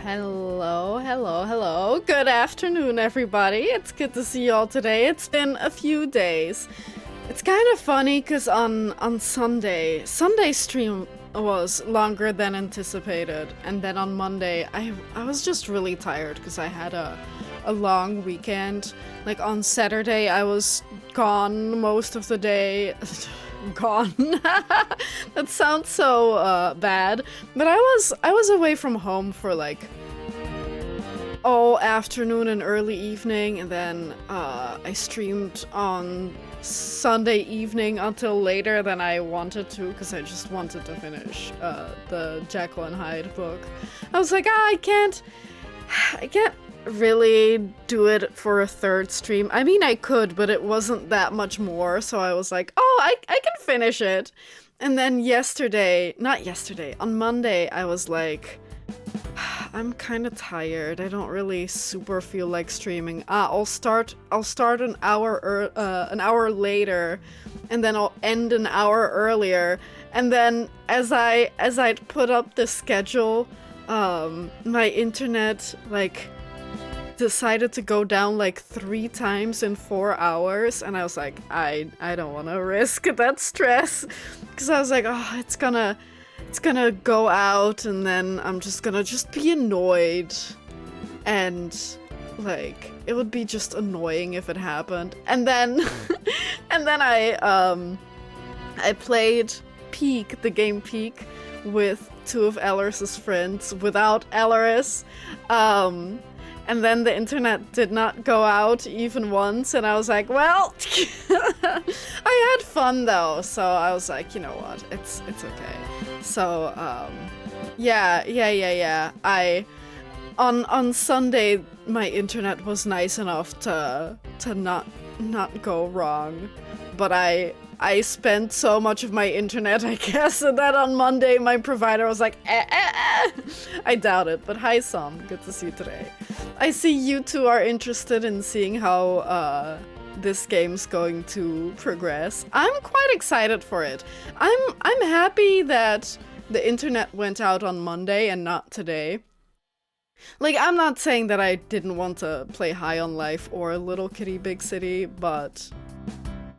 Hello, hello, hello. Good afternoon, everybody. It's good to see you all today. It's been a few days. It's kind of funny because on Sunday stream was longer than anticipated, and then on Monday I was just really tired because I had a long weekend. Like on Saturday I was gone most of the day. Gone. That sounds so bad, but I was away from home for like all afternoon and early evening, and then I streamed on Sunday evening until later than I wanted to because I just wanted to finish the Jekyll and Hyde book. I was like, I can't really do it for a third stream. I mean, I could, but it wasn't that much more, so I was like, oh, I can finish it. And then on Monday, I was like, I'm kind of tired. I don't really super feel like streaming. I'll start an hour later, and then I'll end an hour earlier. And then as I'd put up the schedule, my internet like decided to go down like 3 times in 4 hours, and I was like, I don't want to risk that stress, because I was like, oh, it's gonna go out, and then I'm just gonna be annoyed, and like it would be just annoying if it happened. And then I played Peak, the game Peak, with 2 of Ellers's friends without Elleris. And then the internet did not go out even once, and I was like, well, I had fun though, so I was like, you know what, it's okay. So, yeah. On Sunday, my internet was nice enough to not go wrong, but I spent so much of my internet, I guess, and that on Monday my provider was like, I doubt it, but hi Sam, good to see you today. I see you two are interested in seeing how this game's going to progress. I'm quite excited for it. I'm happy that the internet went out on Monday and not today. Like, I'm not saying that I didn't want to play High on Life or Little Kitty Big City, but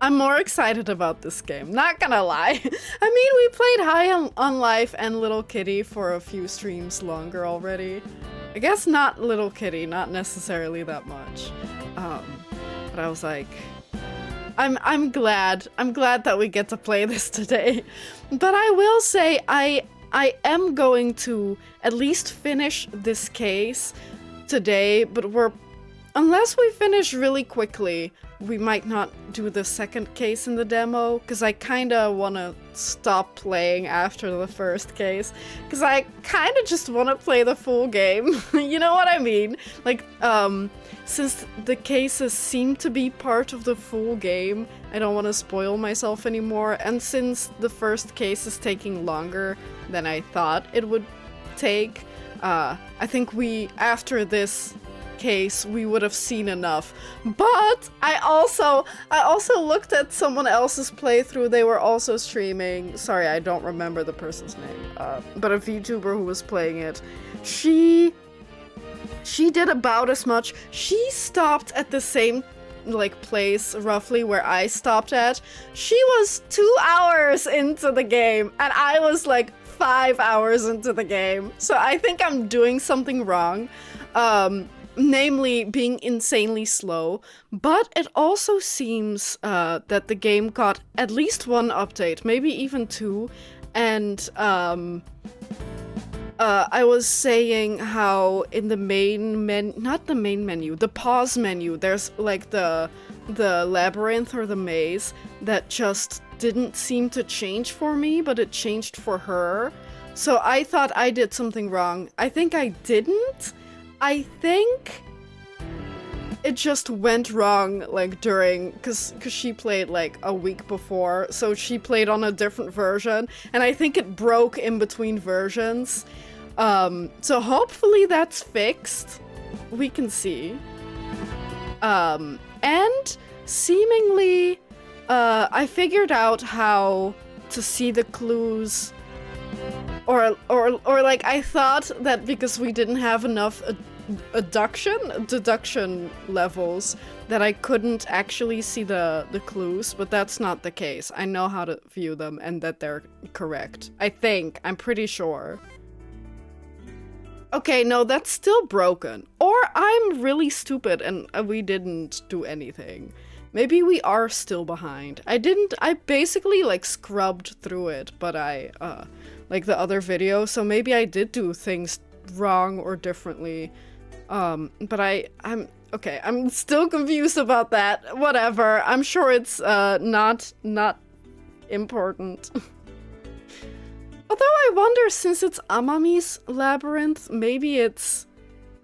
I'm more excited about this game, not gonna lie. I mean, we played High on Life and Little Kitty for a few streams longer already. I guess not Little Kitty, not necessarily that much. But I was like, I'm glad that we get to play this today. But I will say I am going to at least finish this case today, but unless we finish really quickly, we might not do the second case in the demo, because I kind of want to stop playing after the first case, because I kind of just want to play the full game. You know what I mean? Like, since the cases seem to be part of the full game, I don't want to spoil myself anymore, and since the first case is taking longer than I thought it would take, I think after this case we would have seen enough. But I also looked at someone else's playthrough. They were also streaming. Sorry, I don't remember the person's name, but a VTuber who was playing it. She did about as much. She stopped at the same like place roughly where I stopped at. She was 2 hours into the game, and I was like 5 hours into the game. So I think I'm doing something wrong. Namely being insanely slow, but it also seems that the game got at least 1 update, maybe even 2, and I was saying how in the the pause menu, there's like the labyrinth or the maze that just didn't seem to change for me, but it changed for her. So I thought I did something wrong. I think I didn't. I think it just went wrong, like, because she played, like, a week before, so she played on a different version, and I think it broke in between versions. So hopefully that's fixed. We can see. And seemingly, I figured out how to see the clues Or like I thought that because we didn't have enough deduction levels that I couldn't actually see the clues, but that's not the case. I know how to view them and that they're correct. I think. I'm pretty sure. Okay, no, that's still broken. Or I'm really stupid and we didn't do anything. Maybe we are still behind. I basically like scrubbed through it, but like the other video, so maybe I did do things wrong or differently. But I'm okay, I'm still confused about that. Whatever, I'm sure it's not important. Although I wonder, since it's Amami's labyrinth, maybe it's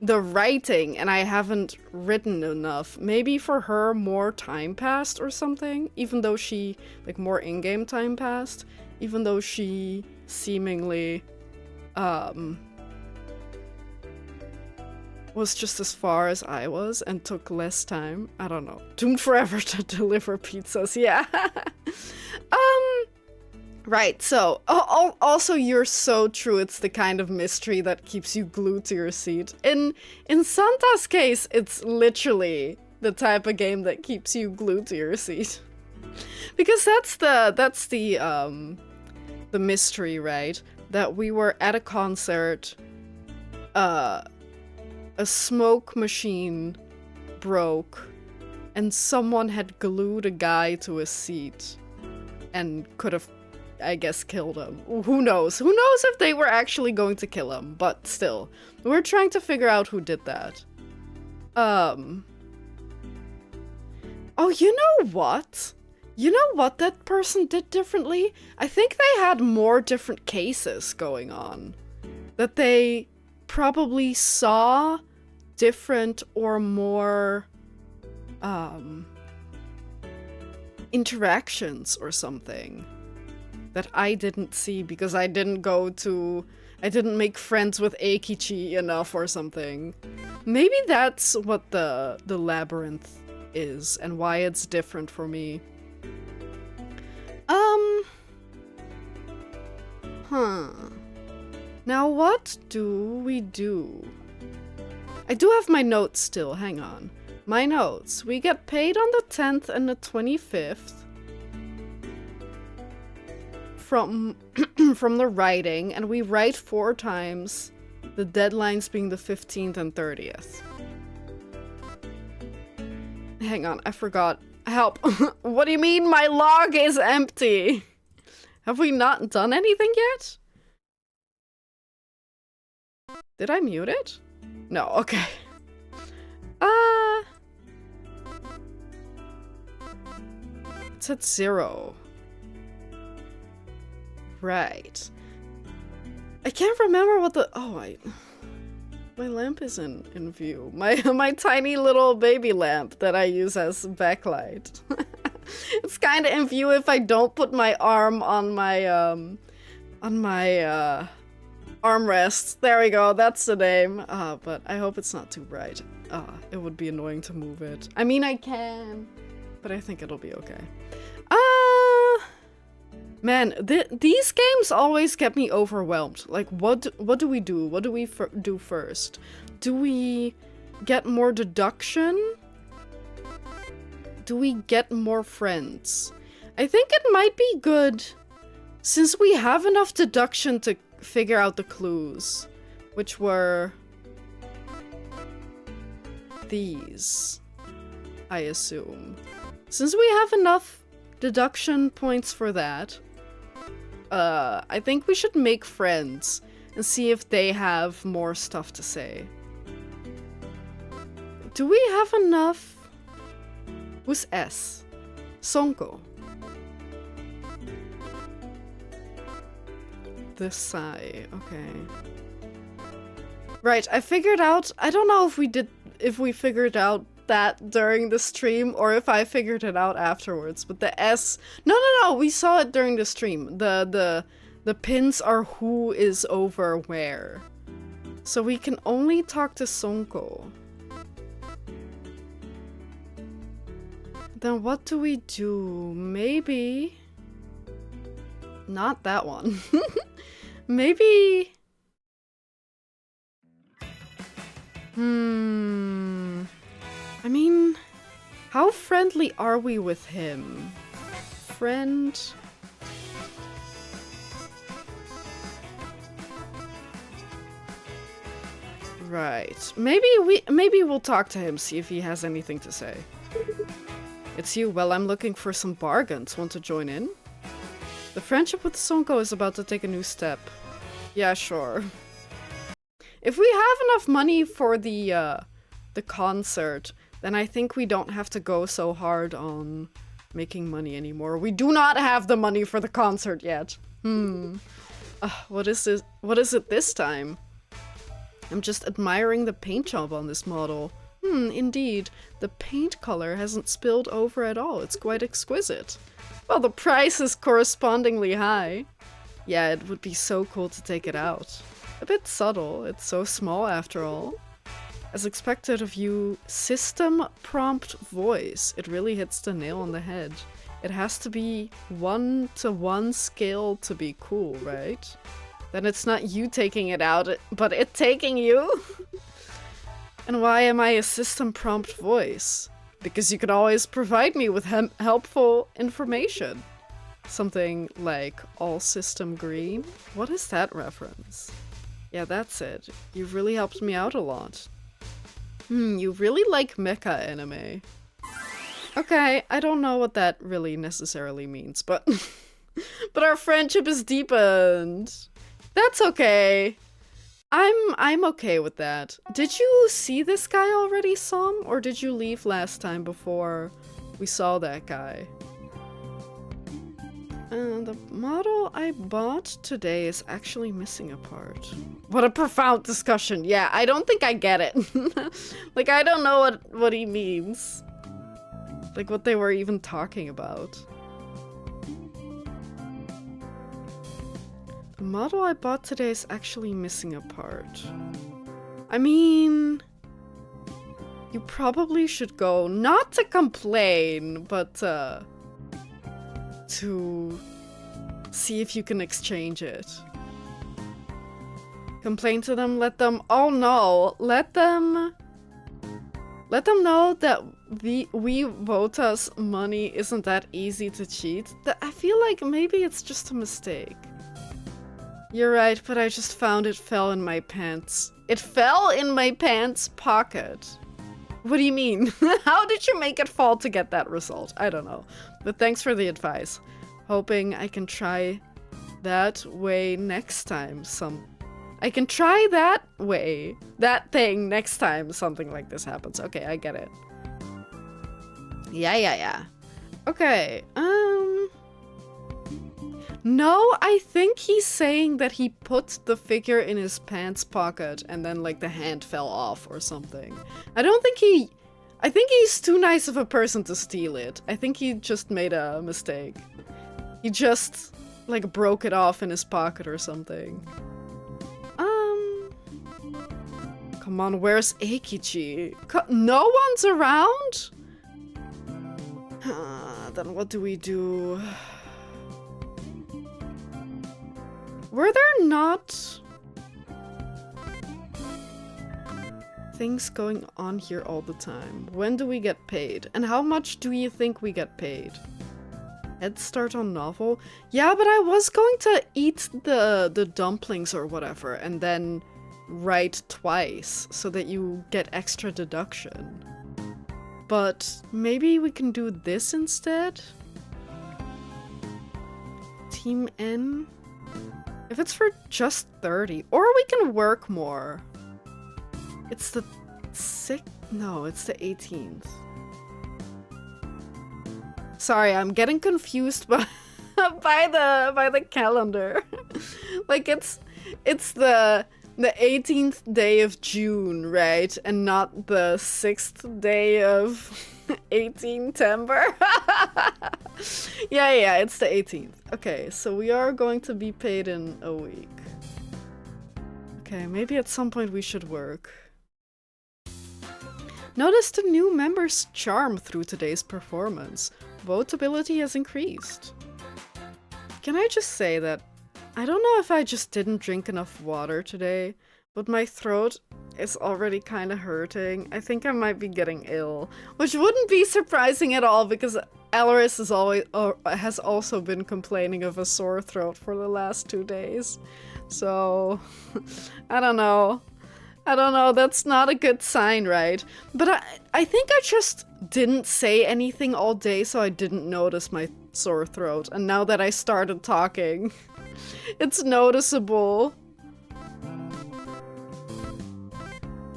the writing and I haven't written enough. Maybe for her more time passed or something, even though she, like more in-game time passed, even though she seemingly was just as far as I was and took less time. I don't know. Doomed forever to deliver pizzas, yeah. Right, so, also you're so true, it's the kind of mystery that keeps you glued to your seat. In Santa's case, it's literally the type of game that keeps you glued to your seat. Because that's the mystery, right? That we were at a concert, a smoke machine broke, and someone had glued a guy to a seat and could have, I guess, killed him. Who knows? Who knows if they were actually going to kill him, but still. We're trying to figure out who did that. Oh, you know what? You know what that person did differently? I think they had more different cases going on. That they probably saw different or more interactions or something that I didn't see because I didn't make friends with Eikichi enough or something. Maybe that's what the labyrinth is and why it's different for me. Now what do we do? I do have my notes still, hang on. My notes. We get paid on the 10th and the 25th. From the writing, and we write 4 times, the deadlines being the 15th and 30th. Hang on, I forgot. Help! What do you mean my log is empty? Have we not done anything yet? Did I mute it? No, okay. It's at 0. Right. I can't remember what the... Oh, my lamp is in view. My tiny little baby lamp that I use as backlight. It's kind of in view if I don't put my arm on my armrest. There we go, that's the name. But I hope it's not too bright. It would be annoying to move it. I mean, I can, but I think it'll be okay. Man, these games always get me overwhelmed. Like, what do we do? What do we do first? Do we get more deduction? Do we get more friends? I think it might be good, since we have enough deduction to figure out the clues, which were these, I assume. Since we have enough deduction points for that, I think we should make friends and see if they have more stuff to say. Do we have enough? Who's S? Sonko. This Sai, okay. Right, I figured out, I don't know if we figured out that during the stream or if I figured it out afterwards, but the S, no, we saw it during the stream. The pins are who is over where. So we can only talk to Sonko. Then what do we do? Maybe not that one. Maybe... I mean, how friendly are we with him? Friend... Right. Maybe we'll talk to him, see if he has anything to say. It's you. Well, I'm looking for some bargains. Want to join in? The friendship with Sonko is about to take a new step. Yeah, sure. If we have enough money for the concert, then I think we don't have to go so hard on making money anymore. We do not have the money for the concert yet. What is this? What is it this time? I'm just admiring the paint job on this model. Indeed. The paint color hasn't spilled over at all. It's quite exquisite. Well, the price is correspondingly high. Yeah, it would be so cool to take it out. A bit subtle. It's so small after all. As expected of you, system prompt voice. It really hits the nail on the head. It has to be 1-to-1 scale to be cool, right? Then it's not you taking it out, but it taking you? And why am I a system prompt voice? Because you can always provide me with helpful information. Something like all system green? What is that reference? Yeah, that's it. You've really helped me out a lot. You really like mecha anime. Okay, I don't know what that really necessarily means, but but our friendship is deepened. That's okay. I'm okay with that. Did you see this guy already, Som? Or did you leave last time before we saw that guy? The model I bought today is actually missing a part. What a profound discussion. Yeah, I don't think I get it. Like, I don't know what he means. Like, what they were even talking about. The model I bought today is actually missing a part. I mean... You probably should go, not to complain, but to see if you can exchange it. Complain to them, let them... Oh no! Let them know that we Vota's money isn't that easy to cheat. I feel like maybe it's just a mistake. You're right, but I just found it fell in my pants. It fell in my pants pocket. What do you mean? How did you make it fall to get that result? I don't know. But thanks for the advice. Hoping I can try that way next time. I can try that way. That thing next time something like this happens. Okay, I get it. Yeah. Okay, no, I think he's saying that he put the figure in his pants pocket and then, like, the hand fell off or something. I think he's too nice of a person to steal it. I think he just made a mistake. He just, like, broke it off in his pocket or something. Come on, where's Eikichi? No one's around? Then what do we do? Were there not things going on here all the time? When do we get paid? And how much do you think we get paid? Head start on novel? Yeah, but I was going to eat the dumplings or whatever and then write twice so that you get extra deduction. But maybe we can do this instead? Team N? If it's for just 30, or we can work more. It's the 6th? No, it's the 18th. Sorry, I'm getting confused by the calendar. Like it's the 18th day of June, right? And not the 6th day of 18-tember. Yeah, it's the 18th. Okay, so we are going to be paid in a week. Okay, maybe at some point we should work. Noticed a new member's charm through today's performance. Votability has increased. Can I just say that I don't know if I just didn't drink enough water today, but my throat is already kind of hurting. I think I might be getting ill, which wouldn't be surprising at all because Alaris has also been complaining of a sore throat for the last 2 days. So, I don't know. I don't know, that's not a good sign, right? But I think I just didn't say anything all day, so I didn't notice my sore throat. And now that I started talking, it's noticeable.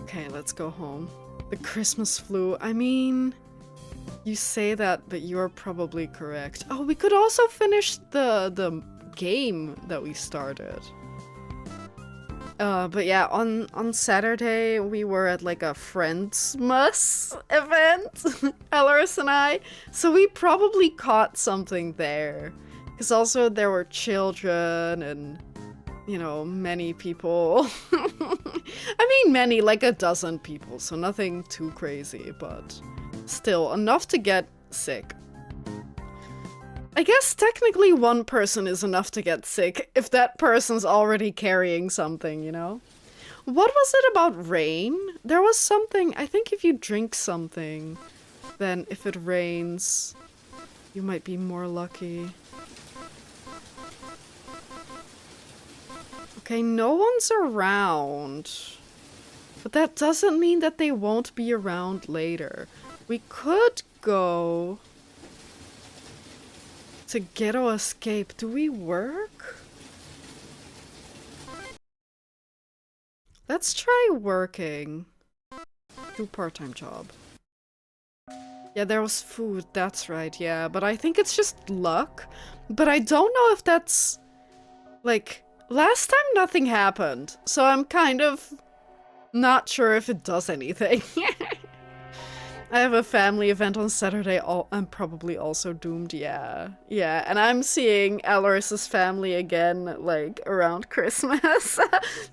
Okay, let's go home. The Christmas flu. I mean, you say that, but you're probably correct. Oh, we could also finish the game that we started. But yeah, on Saturday we were at like a Friendsmas event, Elleris and I, so we probably caught something there. Because also there were children and, you know, many people. I mean many, like a dozen people, so nothing too crazy, but still enough to get sick. I guess technically one person is enough to get sick if that person's already carrying something, you know? What was it about rain? There was something, I think if you drink something, then if it rains, you might be more lucky. Okay, no one's around. But that doesn't mean that they won't be around later. We could go to Ghetto Escape. Do we work? Let's try working. Do part-time job. Yeah, there was food, that's right, yeah. But I think it's just luck. But I don't know if that's... like, last time nothing happened. So I'm kind of not sure if it does anything. I have a family event on Saturday. I'm probably also doomed, yeah. Yeah, and I'm seeing Alaris's family again, like, around Christmas.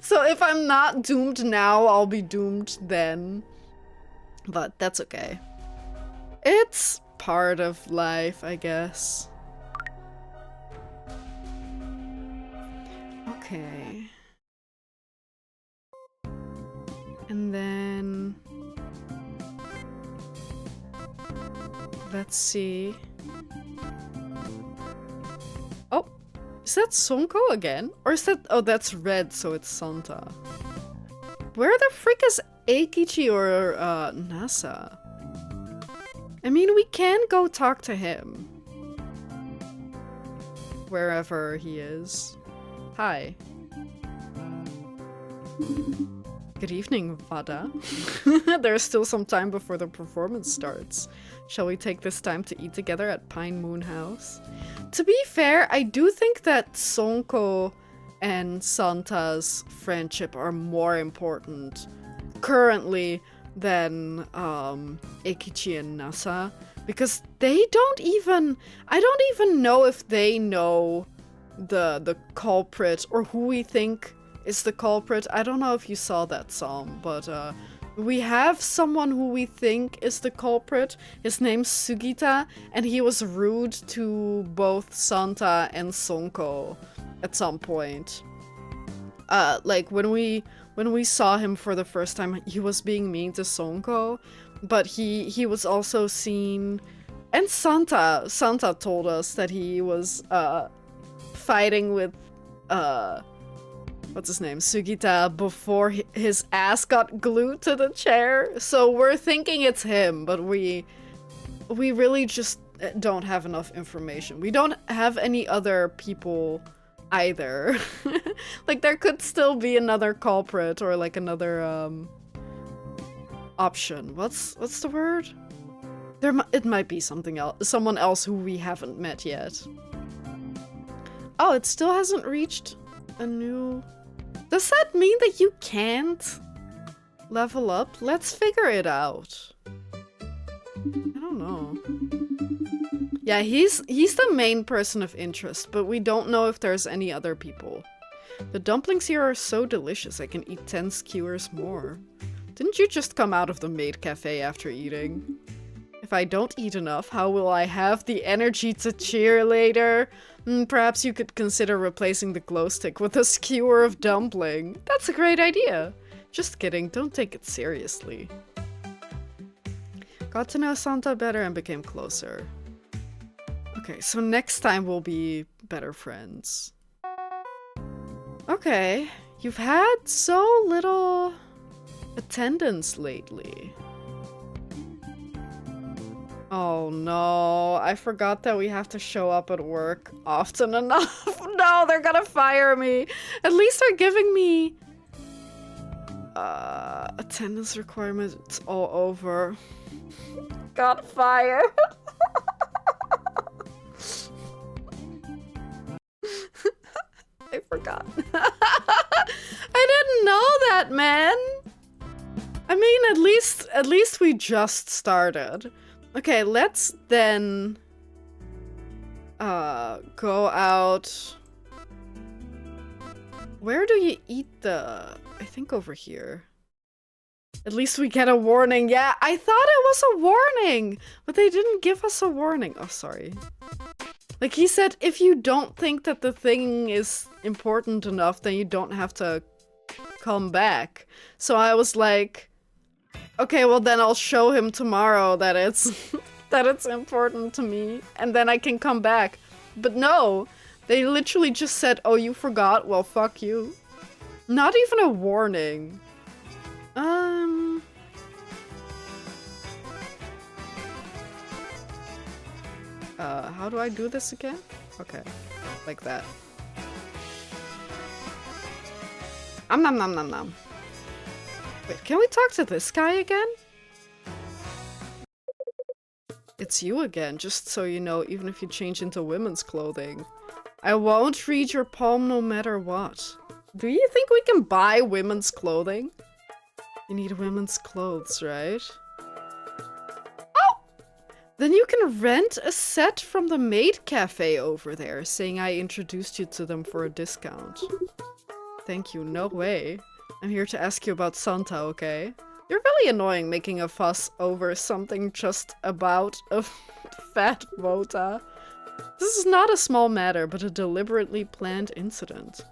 So if I'm not doomed now, I'll be doomed then. But that's okay. It's part of life, I guess. Okay. And then... let's see. Oh, is that Sonko again? Or is that... oh, that's red, so it's Santa. Where the frick is Eikichi or Nasa? I mean, we can go talk to him. Wherever he is. Hi. Good evening, Vada. There's still some time before the performance starts. Shall we take this time to eat together at Pine Moon House? To be fair, I do think that Sonko and Santa's friendship are more important currently than Eikichi and Nasa. Because they don't even... I don't even know if they know the culprit or who we think is the culprit. I don't know if you saw that song, but we have someone who we think is the culprit. His name's Sugita, and he was rude to both Santa and Sonko at some point. Like when we saw him for the first time, he was being mean to Sonko, but he was also seen, and Santa told us that he was fighting with what's his name, Sugita, before his ass got glued to the chair. So we're thinking it's him, but we really just don't have enough information. We don't have any other people either. Like, there could still be another culprit or like another option. What's the word? It might be something else, someone else who we haven't met yet. Oh, it still hasn't reached a new... Does that mean that you can't level up? Let's figure it out. I don't know. Yeah, he's the main person of interest, but we don't know if there's any other people. The dumplings here are so delicious, I can eat 10 skewers more. Didn't you just come out of the maid cafe after eating? If I don't eat enough, how will I have the energy to cheer later? Perhaps you could consider replacing the glow stick with a skewer of dumpling. That's a great idea. Just kidding, don't take it seriously. Got to know Santa better and became closer. Okay, so next time we'll be better friends. Okay, you've had so little attendance lately. Oh no, I forgot that we have to show up at work often enough. No, they're gonna fire me. At least they're giving me attendance requirements all over. Got fired. I forgot. I didn't know that, man. I mean, at least we just started. Okay, let's then go out. Where do you eat the... I think over here. At least we get a warning. Yeah, I thought it was a warning, but they didn't give us a warning. Oh, sorry. Like he said, if you don't think that the thing is important enough, then you don't have to come back. So I was like, okay, well then I'll show him tomorrow that it's that it's important to me, and then I can come back. But no, they literally just said, oh, you forgot? Well, fuck you. Not even a warning. How do I do this again? Okay, like that. Nom nom nom nom. Wait, can we talk to this guy again? It's you again, just so you know, even if you change into women's clothing. I won't read your palm no matter what. Do you think we can buy women's clothing? You need women's clothes, right? Oh! Then you can rent a set from the maid cafe over there, saying I introduced you to them for a discount. Thank you, no way. I'm here to ask you about Santa, okay? You're really annoying making a fuss over something just about a fat Vota. This is not a small matter, but a deliberately planned incident.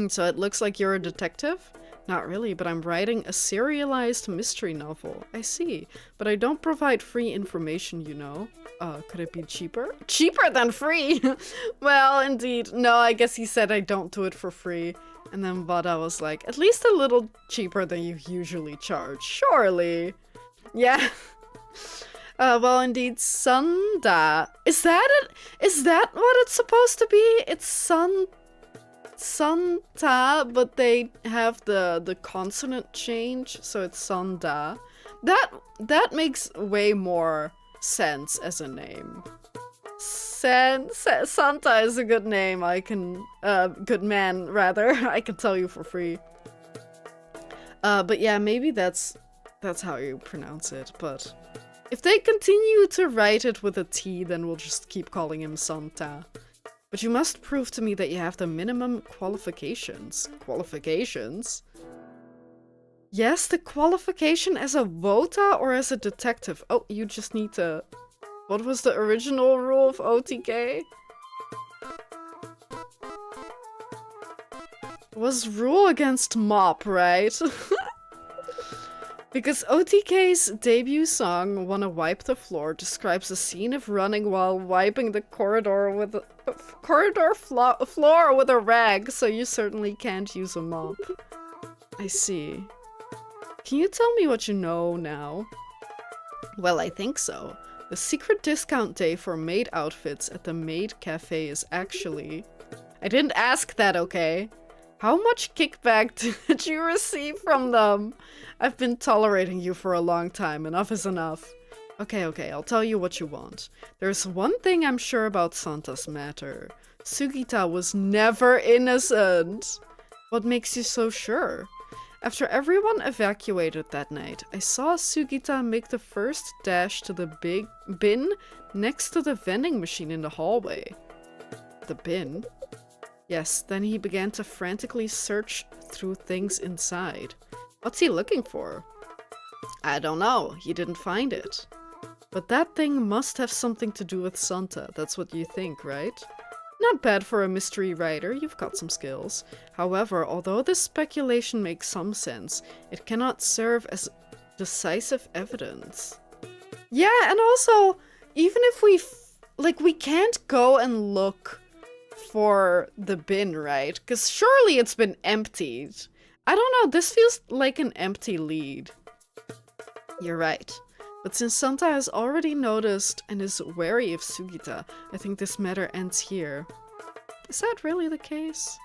So it looks like you're a detective? Not really, but I'm writing a serialized mystery novel. I see, but I don't provide free information, you know. Could it be cheaper? Cheaper than free? Well, indeed. No, I guess he said I don't do it for free. And then Vada was like, at least a little cheaper than you usually charge. Surely. Yeah. Well, indeed, Sunda. Is that it? Is that what it's supposed to be? It's Santa, but they have the consonant change, so it's Sunda. That makes way more sense as a name. Santa is a good name. I can good man rather. I can tell you for free. But yeah, maybe that's how you pronounce it. But if they continue to write it with a T, then we'll just keep calling him Santa. But you must prove to me that you have the minimum qualifications. Qualifications? Yes, the qualification as a Vota or as a detective. Oh, you just need to... What was the original rule of OTK? It was rule against mop, right? Because OTK's debut song, Wanna Wipe the Floor, describes a scene of running while wiping the corridor with floor with a rag, so you certainly can't use a mop. I see. Can you tell me what you know now? Well, I think so. The secret discount day for maid outfits at the maid cafe is actually... I didn't ask that, okay? How much kickback did you receive from them? I've been tolerating you for a long time. Enough is enough. Okay, I'll tell you what you want. There's one thing I'm sure about Santa's matter. Sugita was never innocent. What makes you so sure? After everyone evacuated that night, I saw Sugita make the first dash to the big bin next to the vending machine in the hallway. The bin? Yes, then he began to frantically search through things inside. What's he looking for? I don't know, he didn't find it. But that thing must have something to do with Santa, that's what you think, right? Not bad for a mystery writer, you've got some skills. However, although this speculation makes some sense, it cannot serve as decisive evidence. Yeah, and also, even if we can't go and look for the bin, right? Because surely it's been emptied. I don't know, this feels like an empty lead. You're right. But since Santa has already noticed and is wary of Sugita, I think this matter ends here. Is that really the case?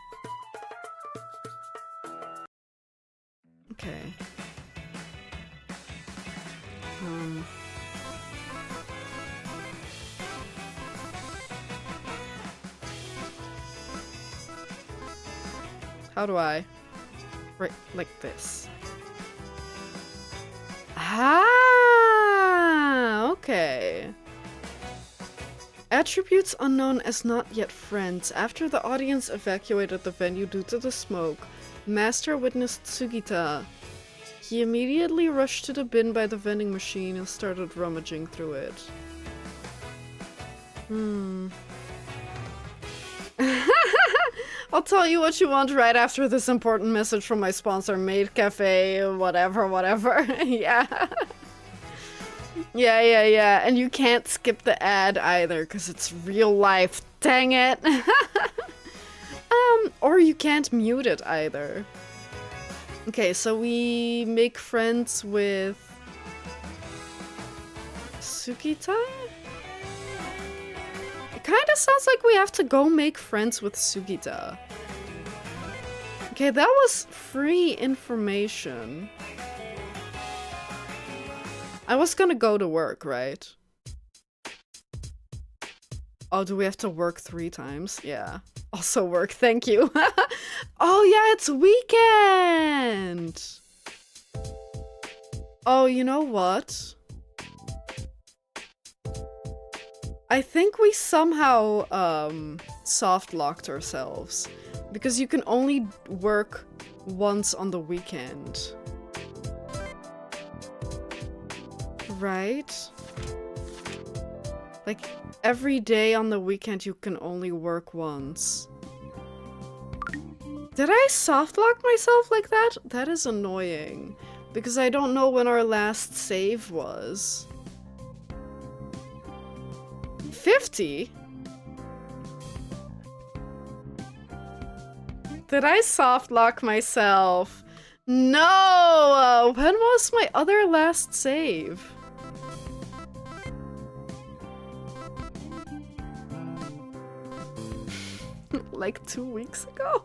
Okay. How do I? Right, like this. Ah, okay. Attributes unknown as not yet friends. After the audience evacuated the venue due to the smoke, Master witnessed Sugita. He immediately rushed to the bin by the vending machine and started rummaging through it. I'll tell you what you want right after this important message from my sponsor, Maid Cafe, whatever. Yeah. Yeah. And you can't skip the ad either, because it's real life. Dang it. Or you can't mute it either. Okay, so we make friends with Sugita? It kinda sounds like we have to go make friends with Sugita. Okay, that was free information. I was gonna go to work, right? Oh, do we have to work 3 times? Yeah. Also work, thank you. Oh yeah, it's weekend! Oh, you know what? I think we somehow soft-locked ourselves. Because you can only work once on the weekend. Right? Like, every day on the weekend you can only work once. Did I soft-lock myself like that? That is annoying. Because I don't know when our last save was. 50? Did I soft-lock myself? No! When was my other last save? Like 2 weeks ago?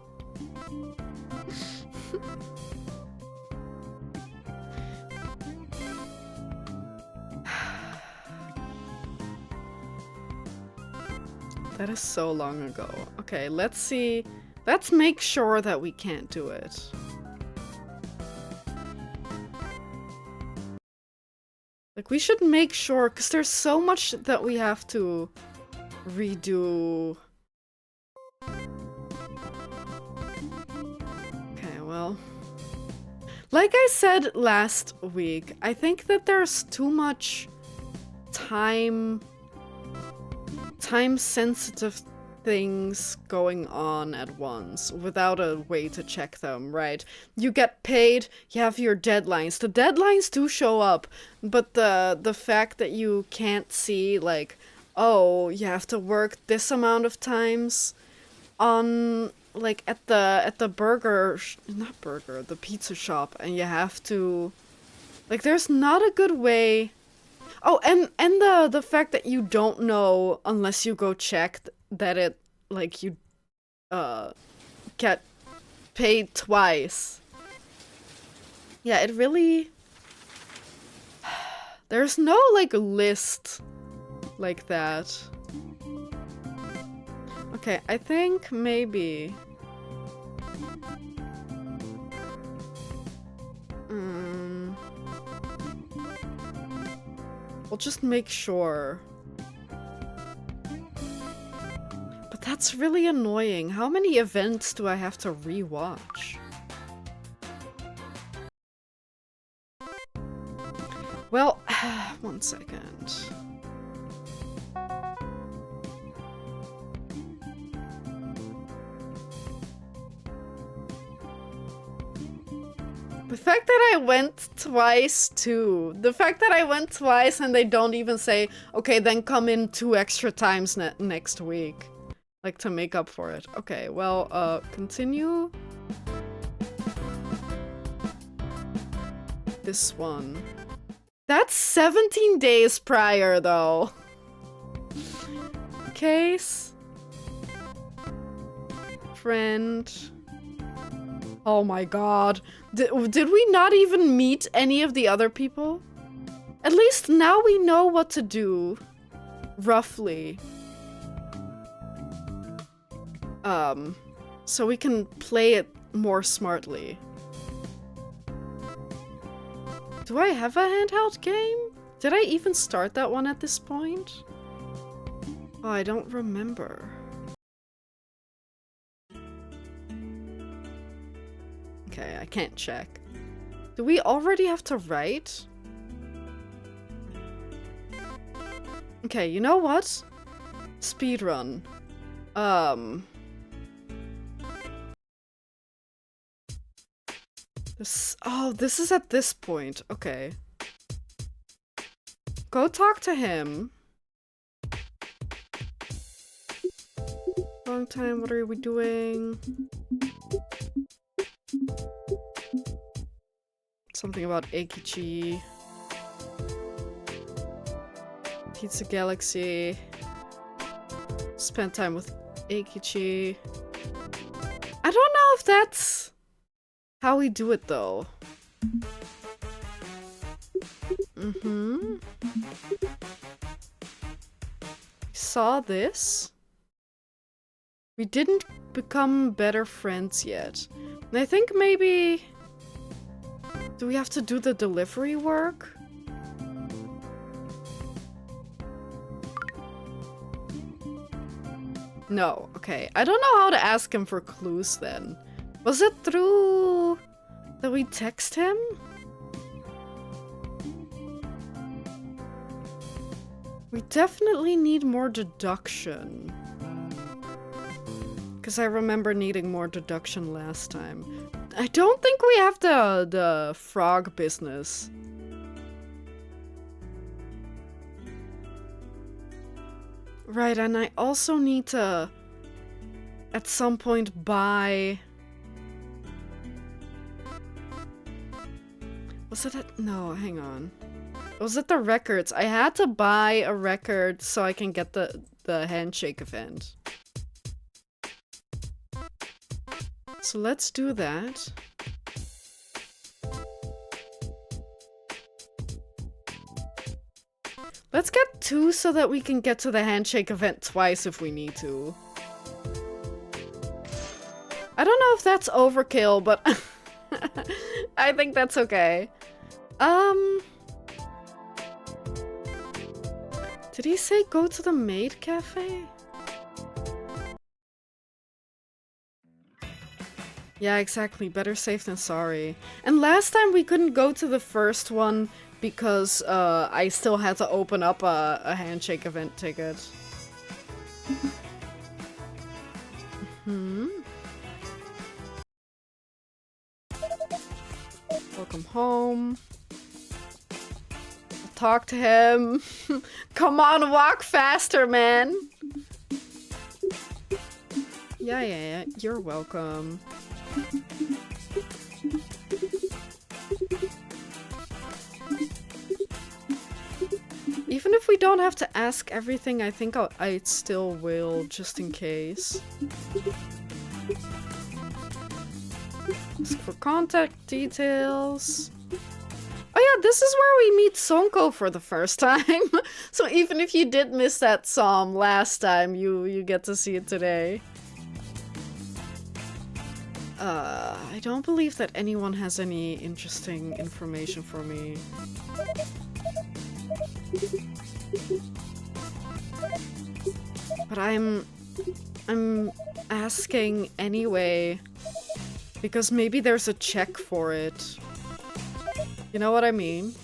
That is so long ago. Okay, let's see. Let's make sure that we can't do it. Like, we should make sure, because there's so much that we have to redo. Okay, well. Like I said last week, I think that there's too much time-sensitive things going on at once without a way to check them, right? You get paid, you have your deadlines. The deadlines do show up, but the fact that you can't see, like, oh, you have to work this amount of times on, like, at the the pizza shop, and you have to, like, there's not a good way. Oh, and the fact that you don't know unless you go check that it, like, you get paid twice. Yeah, it really, there's no, like, list like that. Okay, I think maybe we'll just make sure. But that's really annoying. How many events do I have to rewatch? Well, 1 second. fact that I went twice too. The fact that I went twice and they don't even say, okay, then come in 2 extra times next week. Like to make up for it. Okay, well, continue. This one. That's 17 days prior though. Case. Friend. Oh my god. Did we not even meet any of the other people? At least now we know what to do. Roughly. So we can play it more smartly. Do I have a handheld game? Did I even start that one at this point? Oh, I don't remember. Okay, I can't check. Do we already have to write? Okay, you know what? Speedrun. This is at this point. Okay. Go talk to him. Long time, what are we doing? Something about Eikichi. Pizza Galaxy. Spend time with Eikichi. I don't know if that's how we do it though. Saw this. We didn't become better friends yet. And I think maybe... Do we have to do the delivery work? No, okay. I don't know how to ask him for clues then. Was it through that we text him? We definitely need more deduction. Because I remember needing more deduction last time. I don't think we have the frog business. Right, and I also need to, at some point, buy... Was it at... No, hang on. Was it the records? I had to buy a record so I can get the handshake event. So let's do that. Let's get 2 so that we can get to the handshake event twice if we need to. I don't know if that's overkill, but I think that's okay. Did he say go to the maid cafe? Yeah, exactly. Better safe than sorry. And last time we couldn't go to the first one because I still had to open up a handshake event ticket. Welcome home. I'll talk to him. Come on, walk faster, man. Yeah, you're welcome. Even if we don't have to ask everything, I think I still will, just in case. Ask for contact details. Oh yeah, this is where we meet Sonko for the first time. So even if you did miss that psalm last time, you get to see it today. I don't believe that anyone has any interesting information for me. But I'm asking anyway, because maybe there's a check for it. You know what I mean?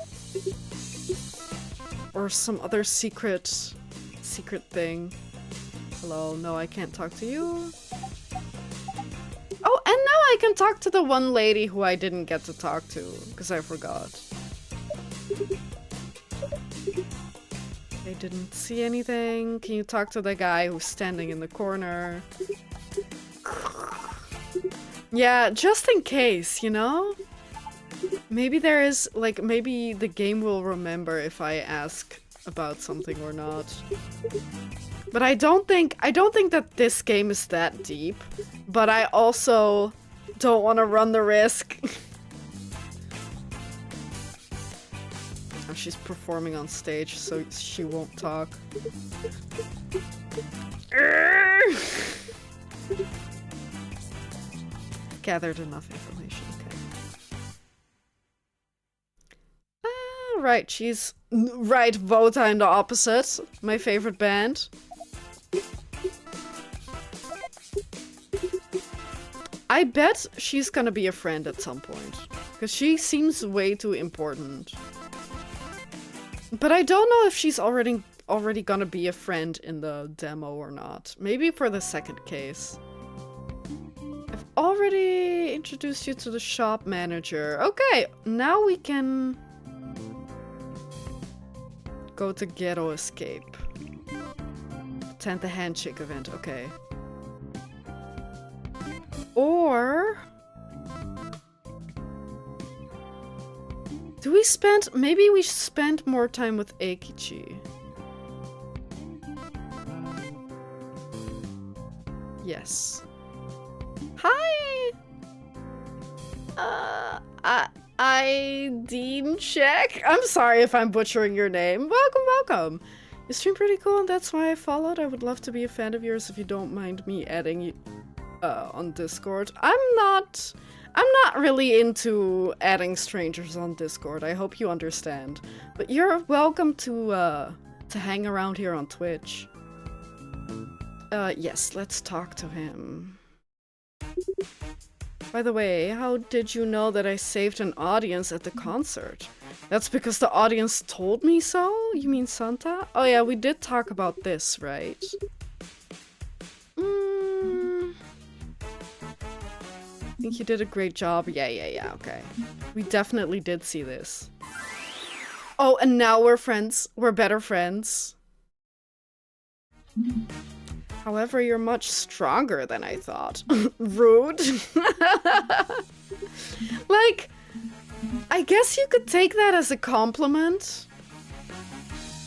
Or some other secret thing. Hello, no, I can't talk to you. Oh, and now I I can talk to the one lady who I didn't get to talk to, because I forgot. I didn't see anything. Can you talk to the guy who's standing in the corner? Yeah, just in case, you know? Maybe there is, like, maybe the game will remember if I ask about something or not. But I don't think that this game is that deep. But I also don't want to run the risk. Oh, she's performing on stage, so she won't talk. Gathered enough information, okay. Right, she's... Right, Vota in the opposite. My favorite band. I bet she's gonna be a friend at some point. Because she seems way too important. But I don't know if she's already gonna be a friend in the demo or not. Maybe for the second case. I've already introduced you to the shop manager. Okay, now we can go to Ghetto Escape. Attend the handshake event, okay. Or... do we spend... maybe we spend more time with Eikichi. Yes. Hi! ID check? I'm sorry if I'm butchering your name. Welcome, welcome! You stream pretty cool and that's why I followed. I would love to be a fan of yours if you don't mind me adding you on Discord. I'm not really into adding strangers on Discord. I hope you understand. But you're welcome to hang around here on Twitch. Yes, let's talk to him. By the way, how did you know that I saved an audience at the concert? That's because the audience told me so? You mean Santa? Oh yeah, we did talk about this, right? I think you did a great job. Yeah, okay. We definitely did see this. Oh, and now we're friends. We're better friends. However, you're much stronger than I thought. Rude. Like, I guess you could take that as a compliment.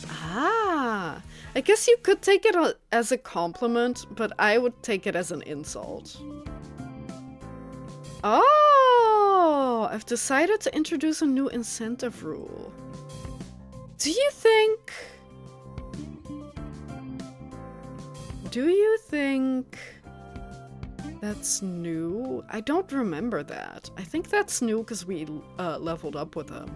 Ah, I guess you could take it as a compliment, but I would take it as an insult. Oh, I've decided to introduce a new incentive rule. Do you think that's new? I don't remember that. I think that's new because we leveled up with him.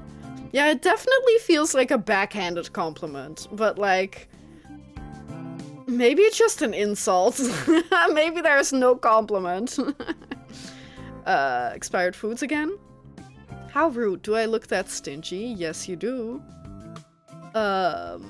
Yeah, it definitely feels like a backhanded compliment, but like, maybe it's just an insult. Maybe there's no compliment. Expired foods again? How rude. Do I look that stingy? Yes, you do. Oh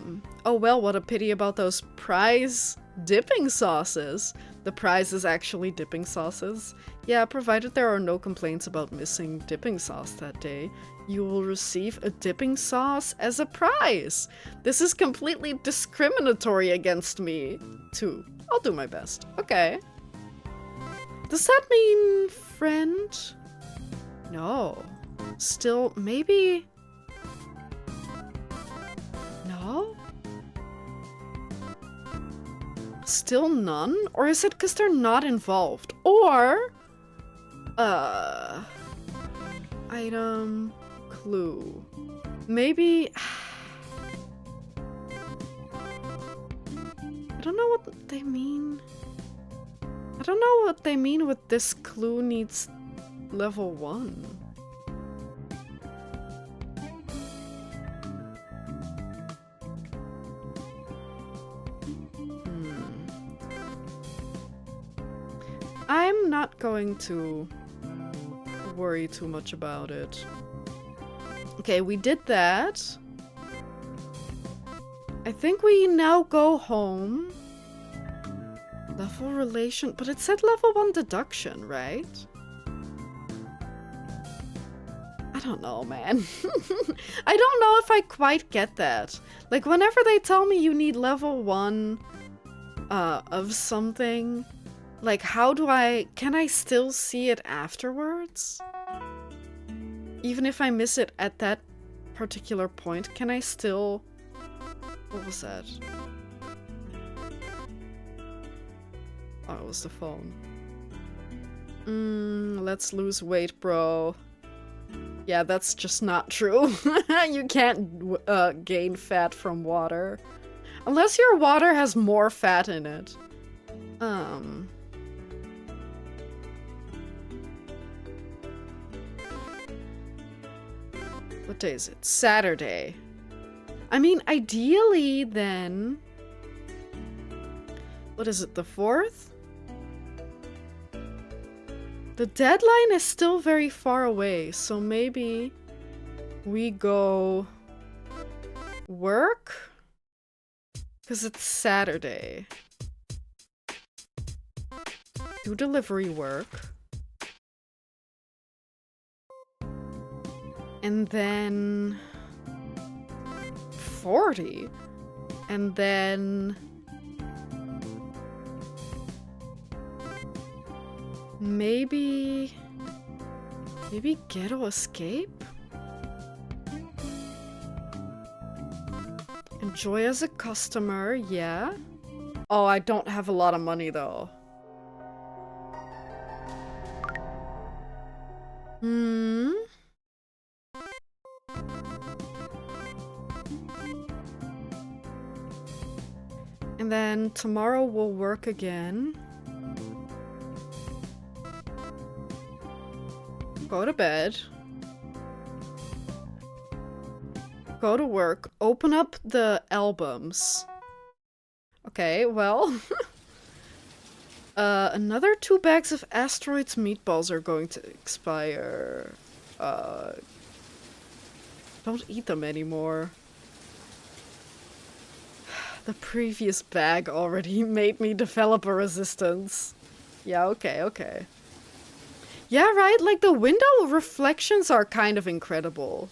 well, what a pity about those prize dipping sauces. The prize is actually dipping sauces. Yeah, provided there are no complaints about missing dipping sauce that day, you will receive a dipping sauce as a prize. This is completely discriminatory against me, too. I'll do my best. Okay. Does that mean friend? No. Still, maybe... no? Still none? Or is it because they're not involved? Or... item... clue. Maybe... I don't know what they mean. I don't know what they mean with this clue needs level 1. I'm not going to worry too much about it. Okay, we did that. I think we now go home. Level relation, but it said level 1 deduction, right? don't know, man. I don't know if I quite get that. Like, whenever they tell me you need level 1 of something, like, how do can I still see it afterwards? Even if I miss it at that particular point, can I still... What was that? Oh, it was the phone. Let's lose weight, bro. Yeah, that's just not true. You can't gain fat from water. Unless your water has more fat in it. What day is it? Saturday. I mean, ideally, then... What is it, the 4th? The deadline is still very far away, so maybe we go work? Because it's Saturday. Do delivery work. And then 40. And then maybe Ghetto Escape? Enjoy as a customer, yeah. Oh, I don't have a lot of money though. And then tomorrow we'll work again. Go to bed. Go to work. Open up the albums. Okay, well. Another 2 bags of Asteroids meatballs are going to expire. Don't eat them anymore. The previous bag already made me develop a resistance. Yeah, okay. Yeah, right? Like, the window reflections are kind of incredible.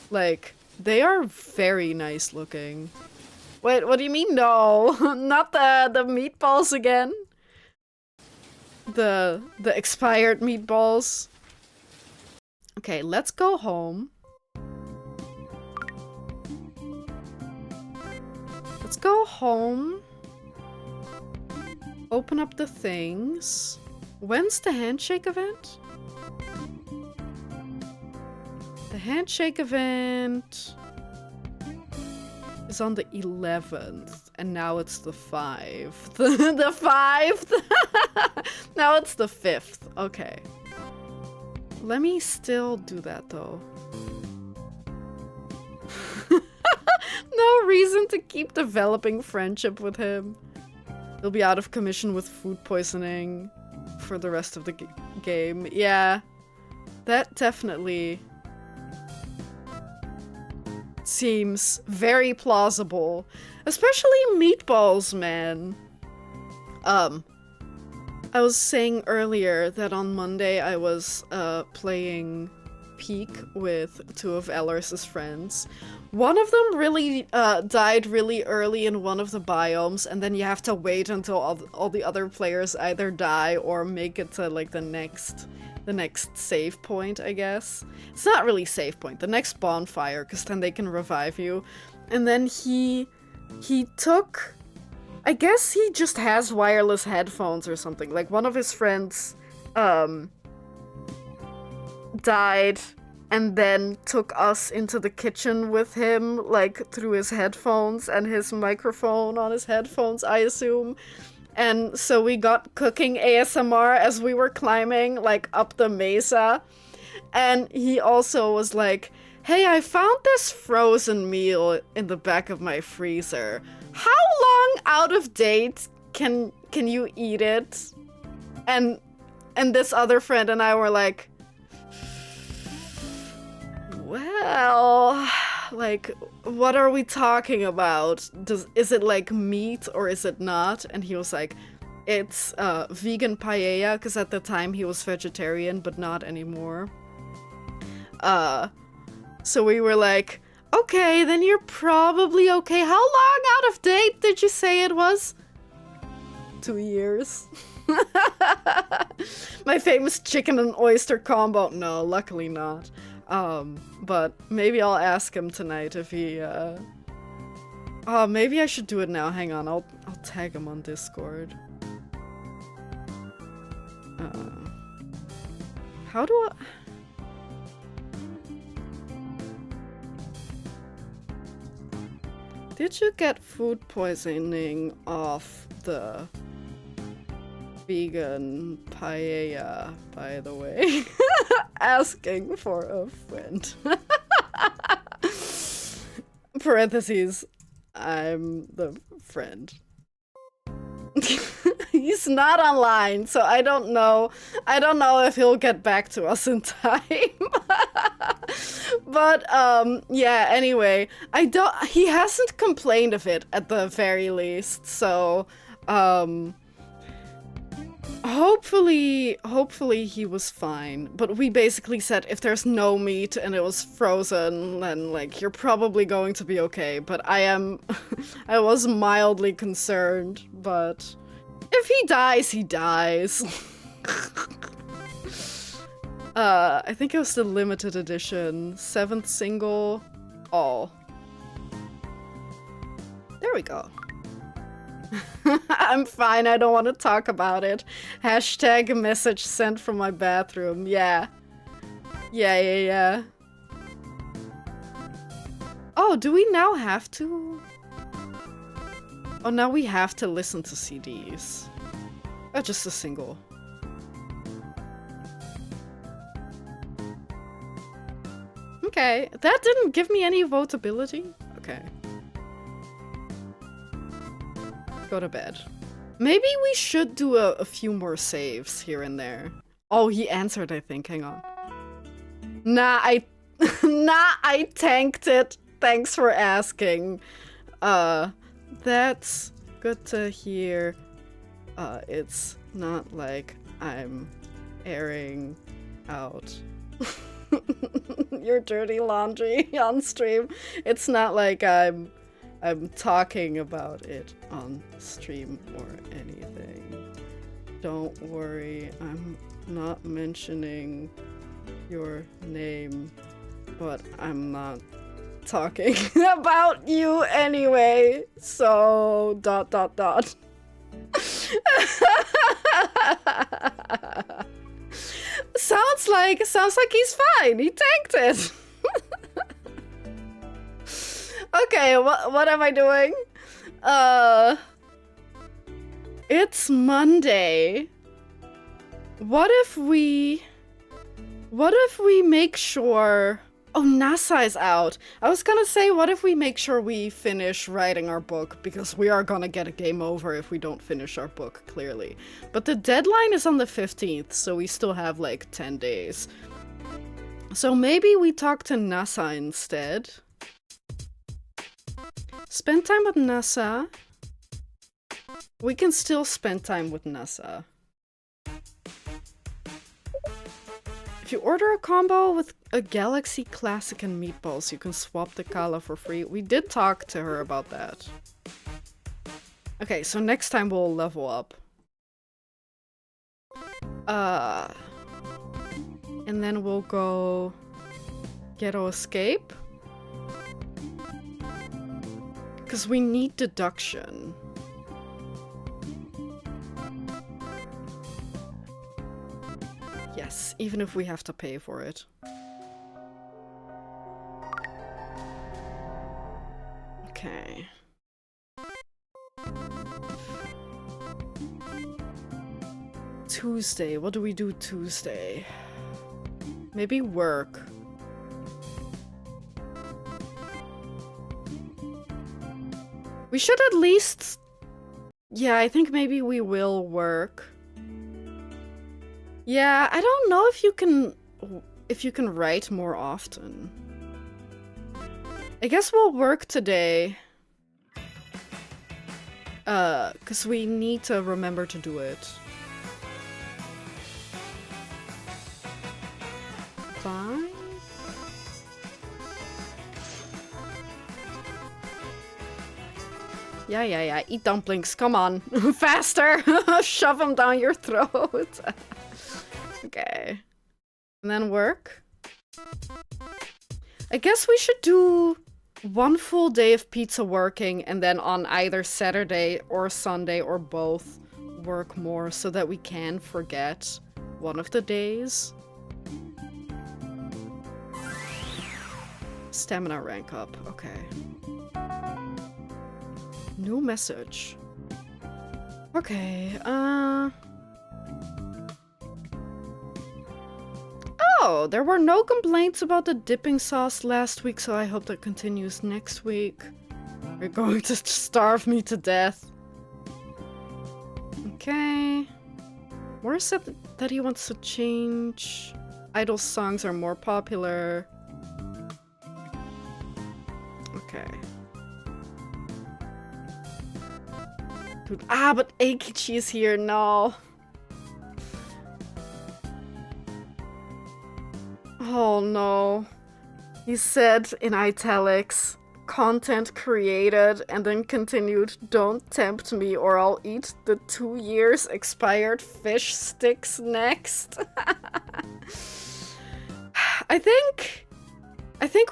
Like, they are very nice looking. Wait, what do you mean no? Not the meatballs again? The expired meatballs. Okay, let's go home. Let's go home. Open up the things. When's the handshake event? The handshake event is on the 11th, and now it's the 5th. The 5th? Now it's the 5th. Okay. Let me still do that, though. No reason to keep developing friendship with him. He'll be out of commission with food poisoning for the rest of the game. Yeah, that definitely seems very plausible. Especially meatballs, man. I was saying earlier that on Monday I was playing Peak with 2 of Ellers's friends. One of them really died really early in one of the biomes, and then you have to wait until all the other players either die or make it to like the next save point, I guess. It's not really save point, the next bonfire, because then they can revive you. And then he took, I guess he just has wireless headphones or something. Like, one of his friends died and then took us into the kitchen with him, like, through his headphones and his microphone on his headphones, I assume. And so we got cooking ASMR as we were climbing, like, up the mesa. And he also was like, hey, I found this frozen meal in the back of my freezer. How long out of date can you eat it? And this other friend and I were like, well, like, what are we talking about? Is it like meat or is it not? And he was like, it's vegan paella, because at the time he was vegetarian, but not anymore. So we were like, okay, then you're probably okay. How long out of date did you say it was? 2 years. My famous chicken and oyster combo. No, luckily not. But maybe I'll ask him tonight if he, Oh, maybe I should do it now. Hang on, I'll tag him on Discord. How do I... Did you get food poisoning off the vegan paella, by the way? Asking for a friend. Parentheses, I'm the friend. He's not online, so I don't know if he'll get back to us in time. But yeah, anyway, he hasn't complained of it at the very least, so hopefully he was fine. But we basically said if there's no meat and it was frozen, then like you're probably going to be okay. But I was mildly concerned, but if he dies, he dies. I think it was the limited edition, 7th single, all. There we go. I'm fine, I don't want to talk about it. Hashtag a message sent from my bathroom, yeah. Yeah. Oh, do we now have to? Oh, now we have to listen to CDs. Oh, just a single. Okay, that didn't give me any votability. Okay. Go to bed. Maybe we should do a few more saves here and there. Oh, he answered, I think. Hang on. Nah, I tanked it. Thanks for asking. That's good to hear. It's not like I'm airing out your dirty laundry on stream. It's not like I'm talking about it on stream or anything. Don't worry, I'm not mentioning your name, but I'm not talking about you anyway, so ... Sounds like he's fine. He tanked it. Okay, what am I doing? It's Monday. What if we make sure... Oh, NASA is out. I was gonna say, what if we make sure we finish writing our book? Because we are gonna get a game over if we don't finish our book, clearly. But the deadline is on the 15th, so we still have like 10 days. So maybe we talk to NASA instead. Spend time with NASA. We can still spend time with NASA. If you order a combo with a Galaxy Classic and meatballs, you can swap the Kala for free. We did talk to her about that. Okay, so next time we'll level up. And then we'll go Ghetto Escape. Because we need deduction. Yes, even if we have to pay for it. Okay. Tuesday. What do we do Tuesday? Maybe work. We should at least... Yeah, I think maybe we will work. Yeah, I don't know if you can write more often. I guess we'll work today. 'Cause we need to remember to do it. Fine. Yeah, yeah, yeah. Eat dumplings. Come on. Faster! Shove them down your throat. Okay. And then work. I guess we should do one full day of pizza working and then on either Saturday or Sunday or both work more so that we can forget one of the days. Stamina rank up. Okay. New message. Okay, Oh, there were no complaints about the dipping sauce last week, so I hope that continues next week. You're going to starve me to death. Okay. Where is it that he wants to change? Idol songs are more popular. Okay. Dude, but Eikichi is here, no. Oh no. He said in italics, content created, and then continued, don't tempt me or I'll eat the 2 years expired fish sticks next. I think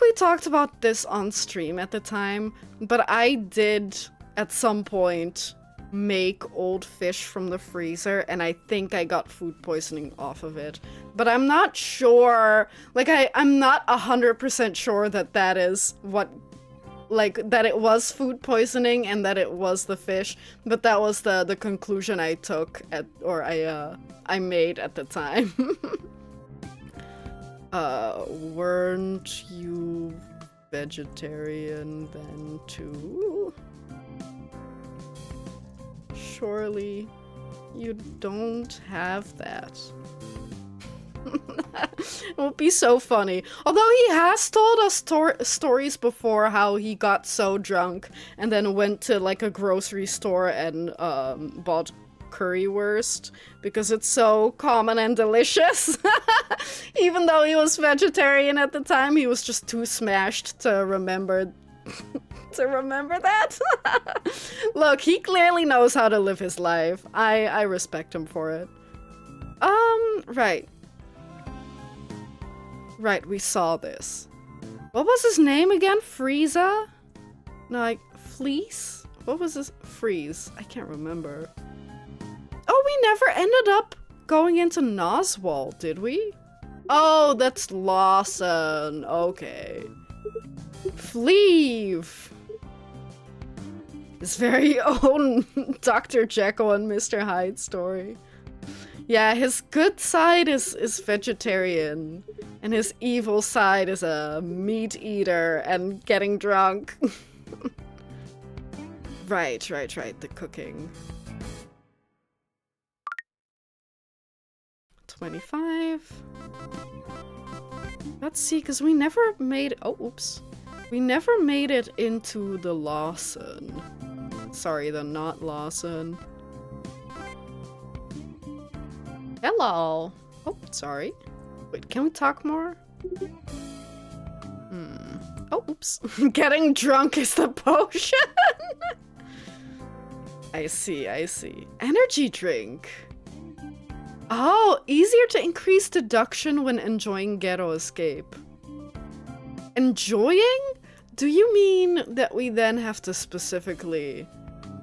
we talked about this on stream at the time, but I did at some point make old fish from the freezer, and I think I got food poisoning off of it. But I'm not sure, like, I'm not 100% sure that that is what, like, that it was food poisoning and that it was the fish, but that was the conclusion I took at, or I made at the time. Weren't you vegetarian then too? Surely you don't have that. It would be so funny. Although he has told us stories before how he got so drunk and then went to like a grocery store and bought currywurst because it's so common and delicious. Even though he was vegetarian at the time, he was just too smashed to remember that. Look, he clearly knows how to live his life. I respect him for it. Right. Right, we saw this. What was his name again? Frieza? No, like, Fleece? What was his? Freeze. I can't remember. Oh, we never ended up going into Noswald, did we? Oh, that's Lawson. Okay. Fleeve! His very own Dr. Jekyll and Mr. Hyde story. Yeah, his good side is vegetarian, and his evil side is a meat eater and getting drunk. Right, the cooking. 25. Let's see, because we never made... Oh, oops. We never made it into the Lawson. Sorry, the not Lawson. Hello. Oh, sorry. Wait, can we talk more? Oh, oops. Getting drunk is the potion. I see. Energy drink. Oh, easier to increase deduction when enjoying ghetto escape. Enjoying? Do you mean that we then have to specifically,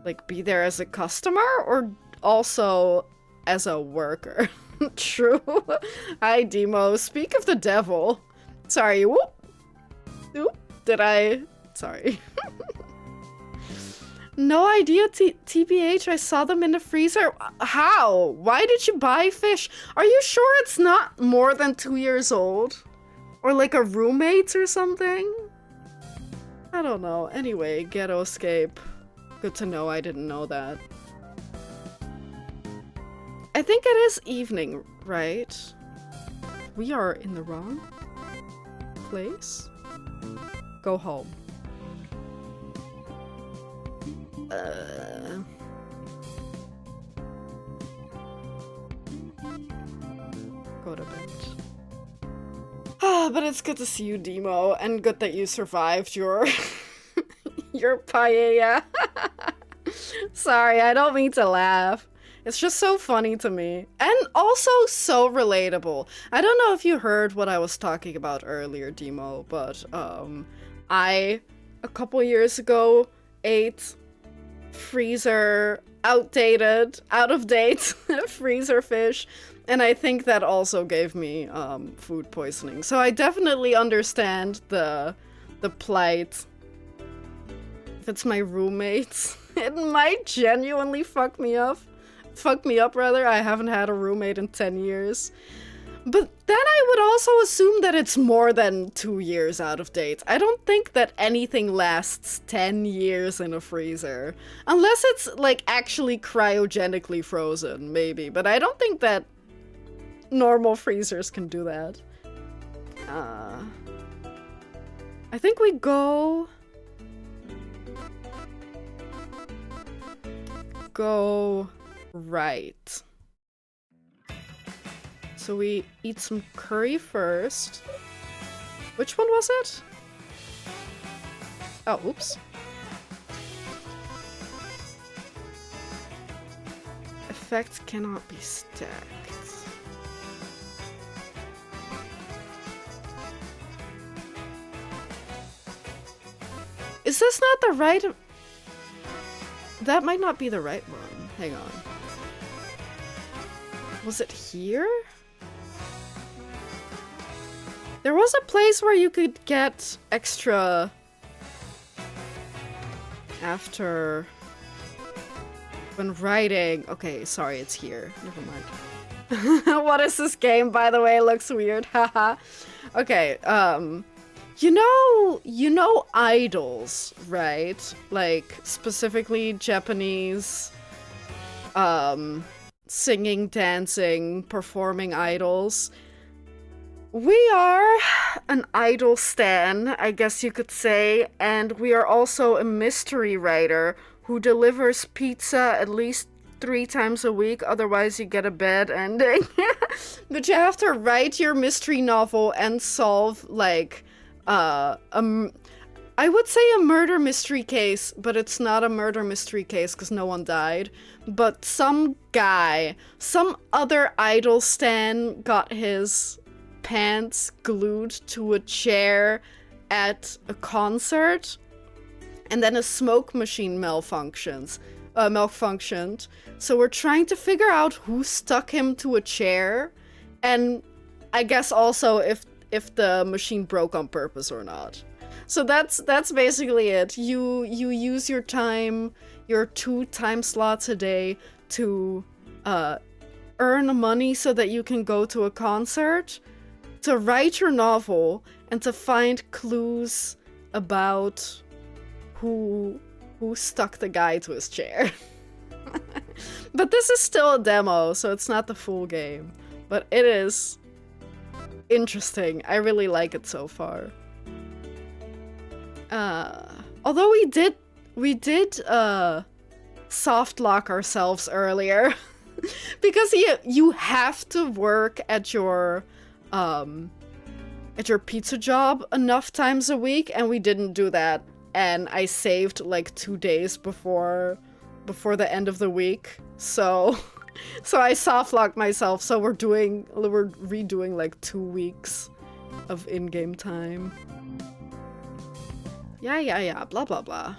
like, be there as a customer or also as a worker? True. Hi, Demo. Speak of the devil. Sorry, whoop. Oop. Did I? Sorry. No idea, TBH. I saw them in the freezer. How? Why did you buy fish? Are you sure it's not more than 2 years old? Or like a roommate's or something? I don't know. Anyway, ghetto escape. Good to know. I didn't know that. I think it is evening, right? We are in the wrong place. Go home. Go to bed. Ah, but it's good to see you, Demo, and good that you survived your your paella. Sorry, I don't mean to laugh. It's just so funny to me. And also so relatable. I don't know if you heard what I was talking about earlier, Demo, but I, a couple years ago, ate freezer outdated, out of date freezer fish, and I think that also gave me food poisoning. So I definitely understand the plight. If it's my roommates, it might genuinely fuck me up. Fuck me up, rather. I haven't had a roommate in 10 years. But then I would also assume that it's more than 2 years out of date. I don't think that anything lasts 10 years in a freezer. Unless it's, like, actually cryogenically frozen, maybe. But I don't think that normal freezers can do that. I think we go right. So we eat some curry first. Which one was it? Oh, oops. Effects cannot be stacked. Is this not the right... That might not be the right one. Hang on. Was it here? There was a place where you could get extra after when writing. Okay, sorry, it's here. Never mind. What is this game, by the way? It looks weird. Haha. Okay, you know idols, right? Like, specifically Japanese, singing, dancing, performing idols. We are an idol stan, I guess you could say, and we are also a mystery writer who delivers pizza at least 3 times a week, otherwise you get a bad ending. But you have to write your mystery novel and solve, like, I would say a murder mystery case, but it's not a murder mystery case because no one died. But some guy, some other idol stan got his pants glued to a chair at a concert, and then a smoke machine malfunctioned. So we're trying to figure out who stuck him to a chair, and I guess also if the machine broke on purpose or not. So that's basically it. You use your time, your 2 time slots a day to earn money so that you can go to a concert, to write your novel, and to find clues about who stuck the guy to his chair. But this is still a demo, so it's not the full game. But it is interesting. I really like it so far. Although we did soft lock ourselves earlier. Because you have to work at your pizza job enough times a week, and we didn't do that, and I saved like 2 days before the end of the week, so I soft locked myself. So we're redoing like 2 weeks of in-game time. Yeah, blah blah blah.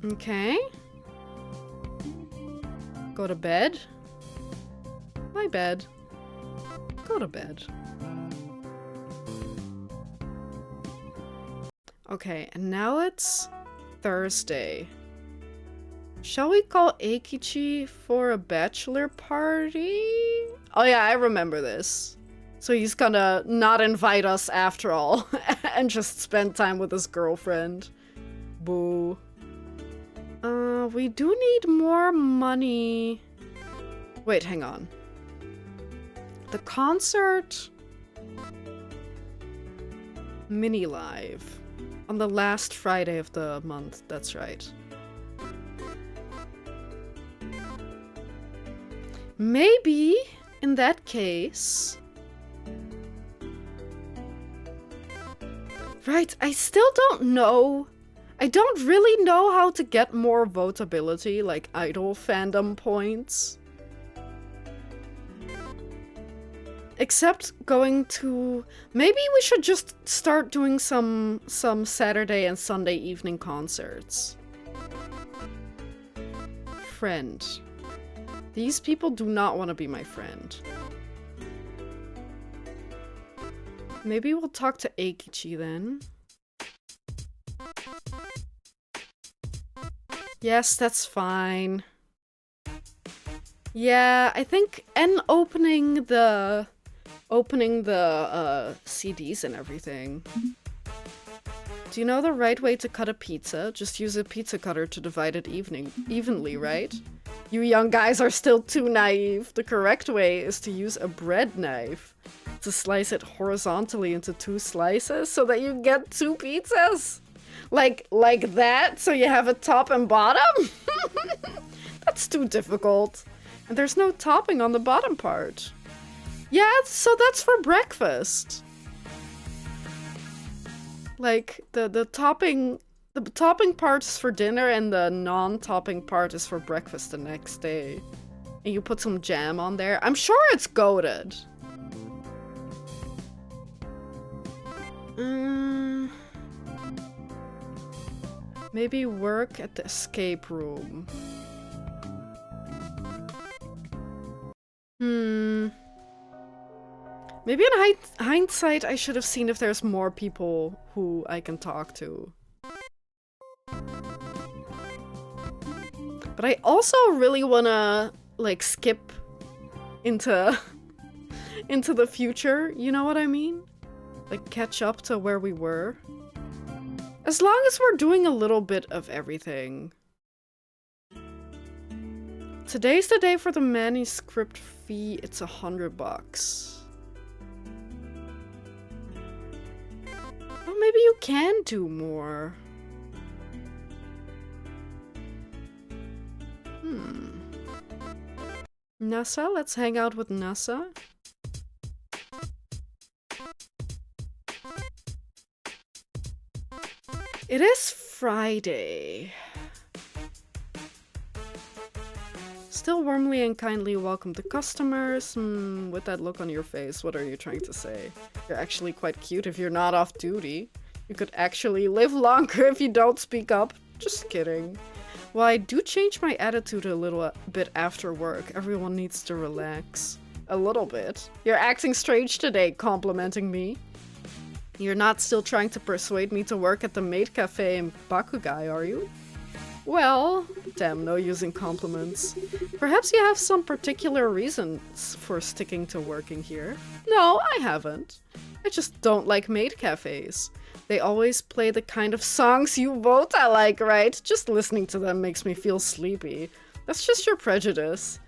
Okay. Go to bed. My bed. Go to bed. Okay, and now it's Thursday. Shall we call Eikichi for a bachelor party? Oh yeah, I remember this. So he's gonna not invite us after all and just spend time with his girlfriend. Boo. We do need more money. Wait, hang on. The concert mini live on the last Friday of the month. That's right. Maybe in that case. Right, I still don't know. I don't really know how to get more votability, like idol fandom points. Except going to... Maybe we should just start doing some Saturday and Sunday evening concerts. Friend. These people do not want to be my friend. Maybe we'll talk to Eikichi then. Yes, that's fine. Yeah, I think... And opening the CDs and everything. Do you know the right way to cut a pizza? Just use a pizza cutter to divide it evenly, right? You young guys are still too naive. The correct way is to use a bread knife to slice it horizontally into 2 slices so that you get 2 pizzas. Like that, so you have a top and bottom? That's too difficult. And there's no topping on the bottom part. Yeah, so that's for breakfast. Like, the topping part is for dinner and the non-topping part is for breakfast the next day. And you put some jam on there. I'm sure it's goated. Maybe work at the escape room. Maybe in hindsight, I should have seen if there's more people who I can talk to. But I also really wanna, like, skip into the future, you know what I mean? Like, catch up to where we were. As long as we're doing a little bit of everything. Today's the day for the manuscript fee. It's $100. Well, maybe you can do more. NASA? Let's hang out with NASA. It is Friday. Still warmly and kindly welcome to customers. With that look on your face, what are you trying to say? You're actually quite cute if you're not off duty. You could actually live longer if you don't speak up. Just kidding. Well, I do change my attitude a little bit after work. Everyone needs to relax. A little bit. You're acting strange today, complimenting me. You're not still trying to persuade me to work at the maid cafe in Bakugai, are you? Well, damn, no using compliments. Perhaps you have some particular reasons for sticking to working here. No, I haven't. I just don't like maid cafes. They always play the kind of songs you vote I like, right? Just listening to them makes me feel sleepy. That's just your prejudice.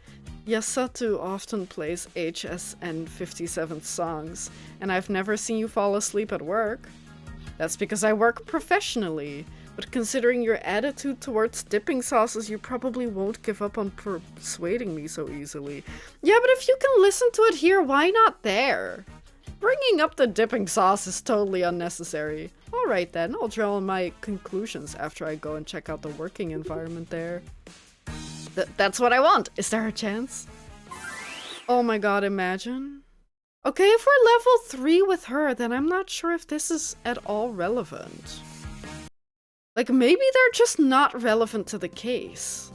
Yasatu often plays HSN 57 songs, and I've never seen you fall asleep at work. That's because I work professionally, but considering your attitude towards dipping sauces, you probably won't give up on persuading me so easily. Yeah, but if you can listen to it here, why not there? Bringing up the dipping sauce is totally unnecessary. Alright then, I'll draw my conclusions after I go and check out the working environment there. That's what I want. Is there a chance? Oh my god, imagine. Okay, if we're level 3 with her, then I'm not sure if this is at all relevant. Like, maybe they're just not relevant to the case.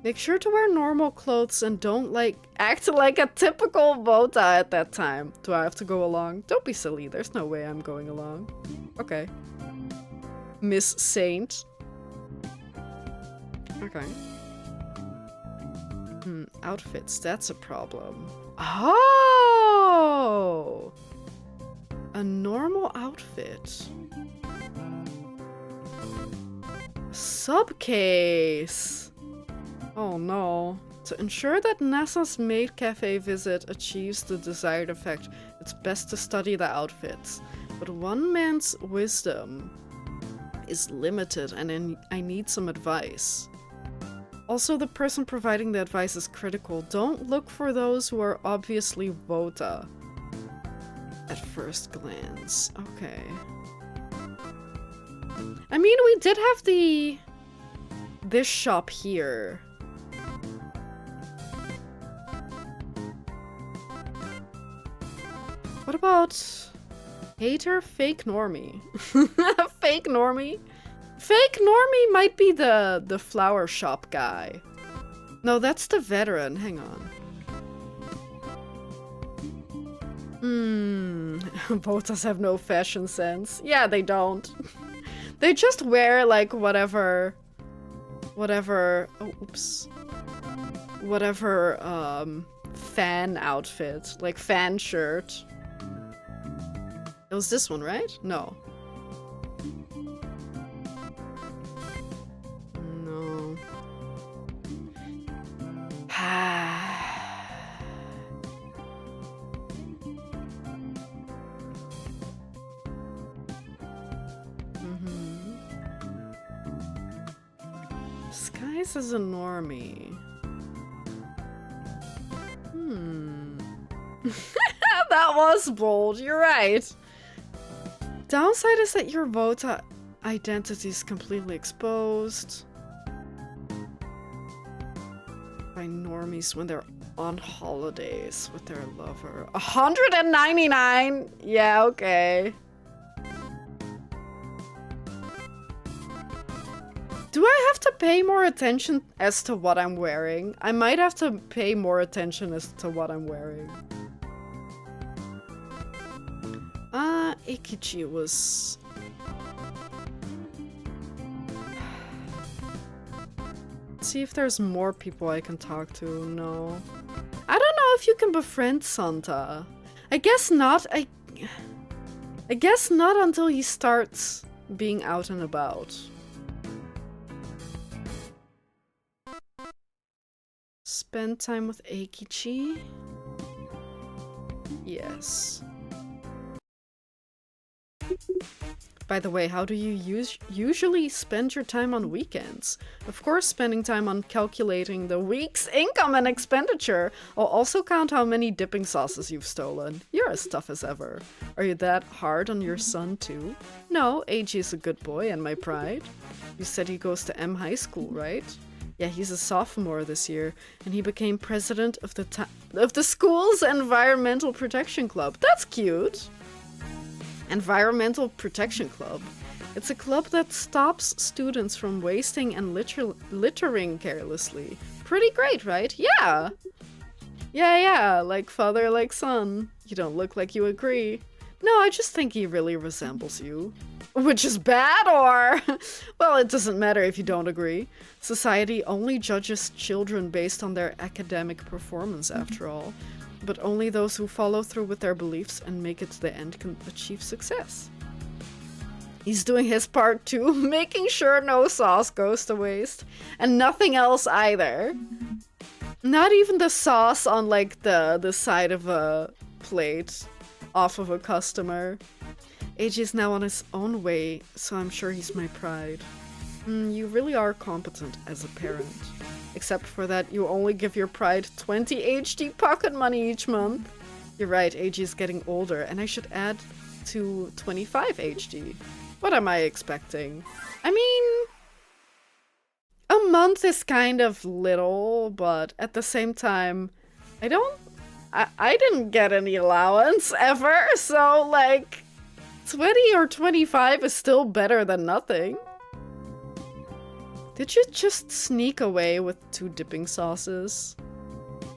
Make sure to wear normal clothes and don't, act like a typical Vota at that time. Do I have to go along? Don't be silly, there's no way I'm going along. Okay. Miss Saint. Okay. Outfits, that's a problem. Oh! A normal outfit. Subcase! Oh no. To ensure that NASA's maid cafe visit achieves the desired effect, it's best to study the outfits. But one man's wisdom is limited and I need some advice. Also, the person providing the advice is critical. Don't look for those who are obviously Vota at first glance. Okay. I mean, we did have this shop here. What about hater fake normie? Fake normie? Fake normie might be the flower shop guy. No, that's the veteran. Hang on. Botas have no fashion sense. Yeah, they don't. They just wear like whatever, oh, oops. Whatever, fan outfit, like fan shirt. It was this one, right? No. No. Skies is a normie. That was bold, you're right. Downside is that your vote identity is completely exposed by normies when they're on holidays with their lover. 199? Yeah, okay. Do I have to pay more attention as to what I'm wearing? I might have to pay more attention as to what I'm wearing. Ikichi was... Let's see if there's more people I can talk to. No. I don't know if you can befriend Santa. I guess not. I guess not until he starts being out and about. Spend time with Eikichi? Yes. By the way, how do you usually spend your time on weekends? Of course, spending time on calculating the week's income and expenditure. I'll also count how many dipping sauces you've stolen. You're as tough as ever. Are you that hard on your son too? No, AG is a good boy and my pride. You said he goes to M High School, right? Yeah, he's a sophomore this year, and he became president of the school's Environmental Protection Club. That's cute! Environmental Protection Club. It's a club that stops students from wasting and littering carelessly. Pretty great, right? Yeah! Yeah, like father, like son. You don't look like you agree. No, I just think he really resembles you. Which is bad, or... Well, it doesn't matter if you don't agree. Society only judges children based on their academic performance, after all. But only those who follow through with their beliefs and make it to the end can achieve success. He's doing his part too, making sure no sauce goes to waste. And nothing else either. Not even the sauce on, like, the side of a plate off of a customer. AJ is now on his own way, so I'm sure he's my pride. You really are competent as a parent. Except for that you only give your pride 20 HD pocket money each month. You're right, AJ is getting older, and I should add to 25 HD. What am I expecting? I mean... a month is kind of little, but at the same time, I didn't get any allowance ever, so like... 20 or 25 is still better than nothing. Did you just sneak away with 2 dipping sauces?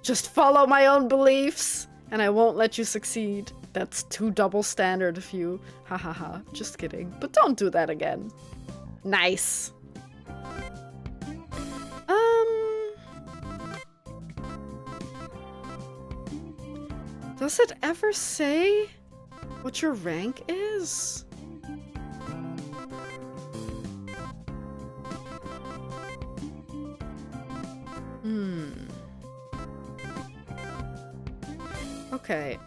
Just follow my own beliefs, and I won't let you succeed. That's too double standard of you. Ha ha ha, just kidding. But don't do that again. Nice. Does it ever say what your rank is? Okay,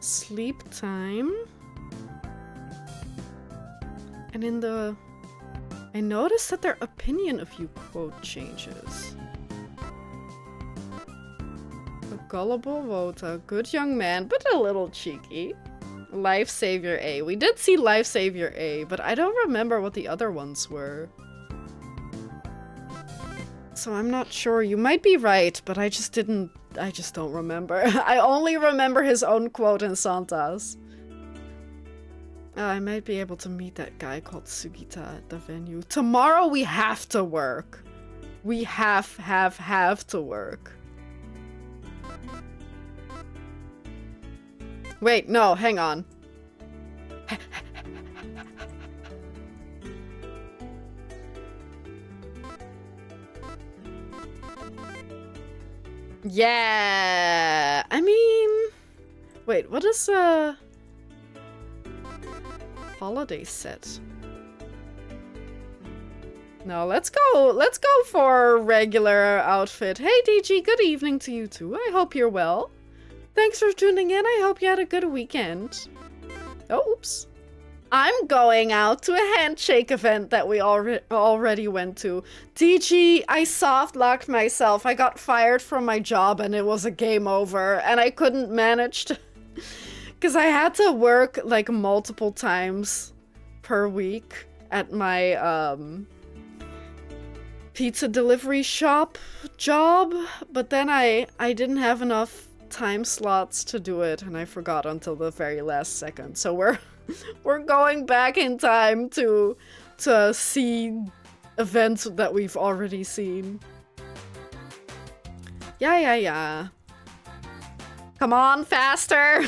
sleep time. And in the... I noticed that their opinion of you quote changes. A gullible Vota, good young man, but a little cheeky. Lifesaver A. We did see Lifesaver A, but I don't remember what the other ones were. So I'm not sure. You might be right, but I just don't remember. I only remember his own quote in Santa's. I might be able to meet that guy called Sugita at the venue. Tomorrow we have to work. We have to work. Wait, no, hang on. Yeah, I mean, wait, what is holiday set? No, let's go for regular outfit. Hey DG, good evening to you too. I hope you're well. Thanks for tuning in. I hope you had a good weekend. Oh, oops. I'm going out to a handshake event that we already went to. DG, I soft locked myself. I got fired from my job and it was a game over and I couldn't manage to... Because I had to work like multiple times per week at my pizza delivery shop job, but then I didn't have enough time slots to do it and I forgot until the very last second. So we're going back in time to see events that we've already seen. Yeah. Come on, faster!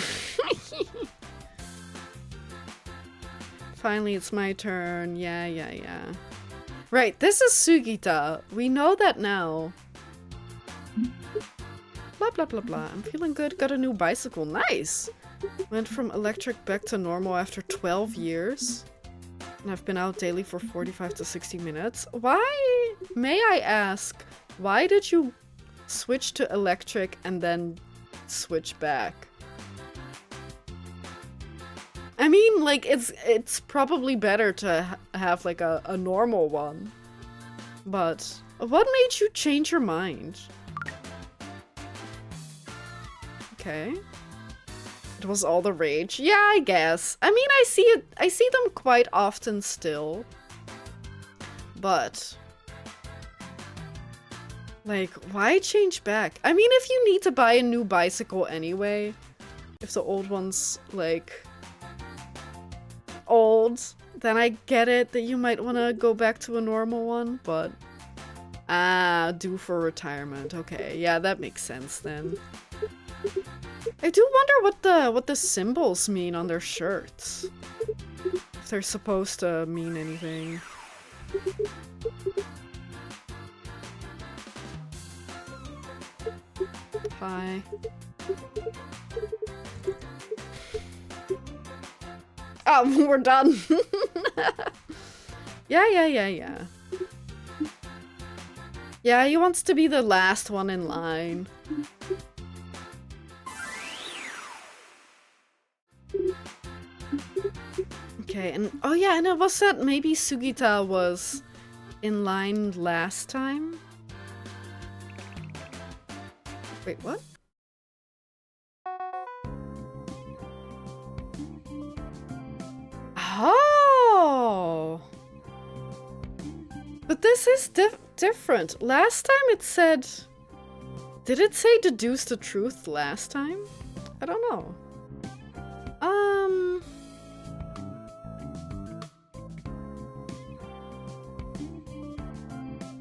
Finally, it's my turn. Yeah. Right, this is Sugita. We know that now. Blah, blah, blah, blah. I'm feeling good. Got a new bicycle. Nice! Went from electric back to normal after 12 years. And I've been out daily for 45 to 60 minutes. Why, may I ask, why did you switch to electric and then switch back? I mean, like, it's probably better to have, like, a normal one. But what made you change your mind? Okay. It was all the rage. Yeah, I guess. I mean, I see them quite often still. But like, why change back? I mean, if you need to buy a new bicycle anyway, if the old one's like old, then I get it that you might want to go back to a normal one, but due for retirement. Okay, yeah, that makes sense then. I do wonder what the symbols mean on their shirts. If they're supposed to mean anything. Hi. Oh, we're done. Yeah. Yeah, he wants to be the last one in line. Okay, and oh yeah, and it was that maybe Sugita was in line last time? Wait, what? Oh! But this is different. Last time it said... Did it say deduce the truth last time? I don't know.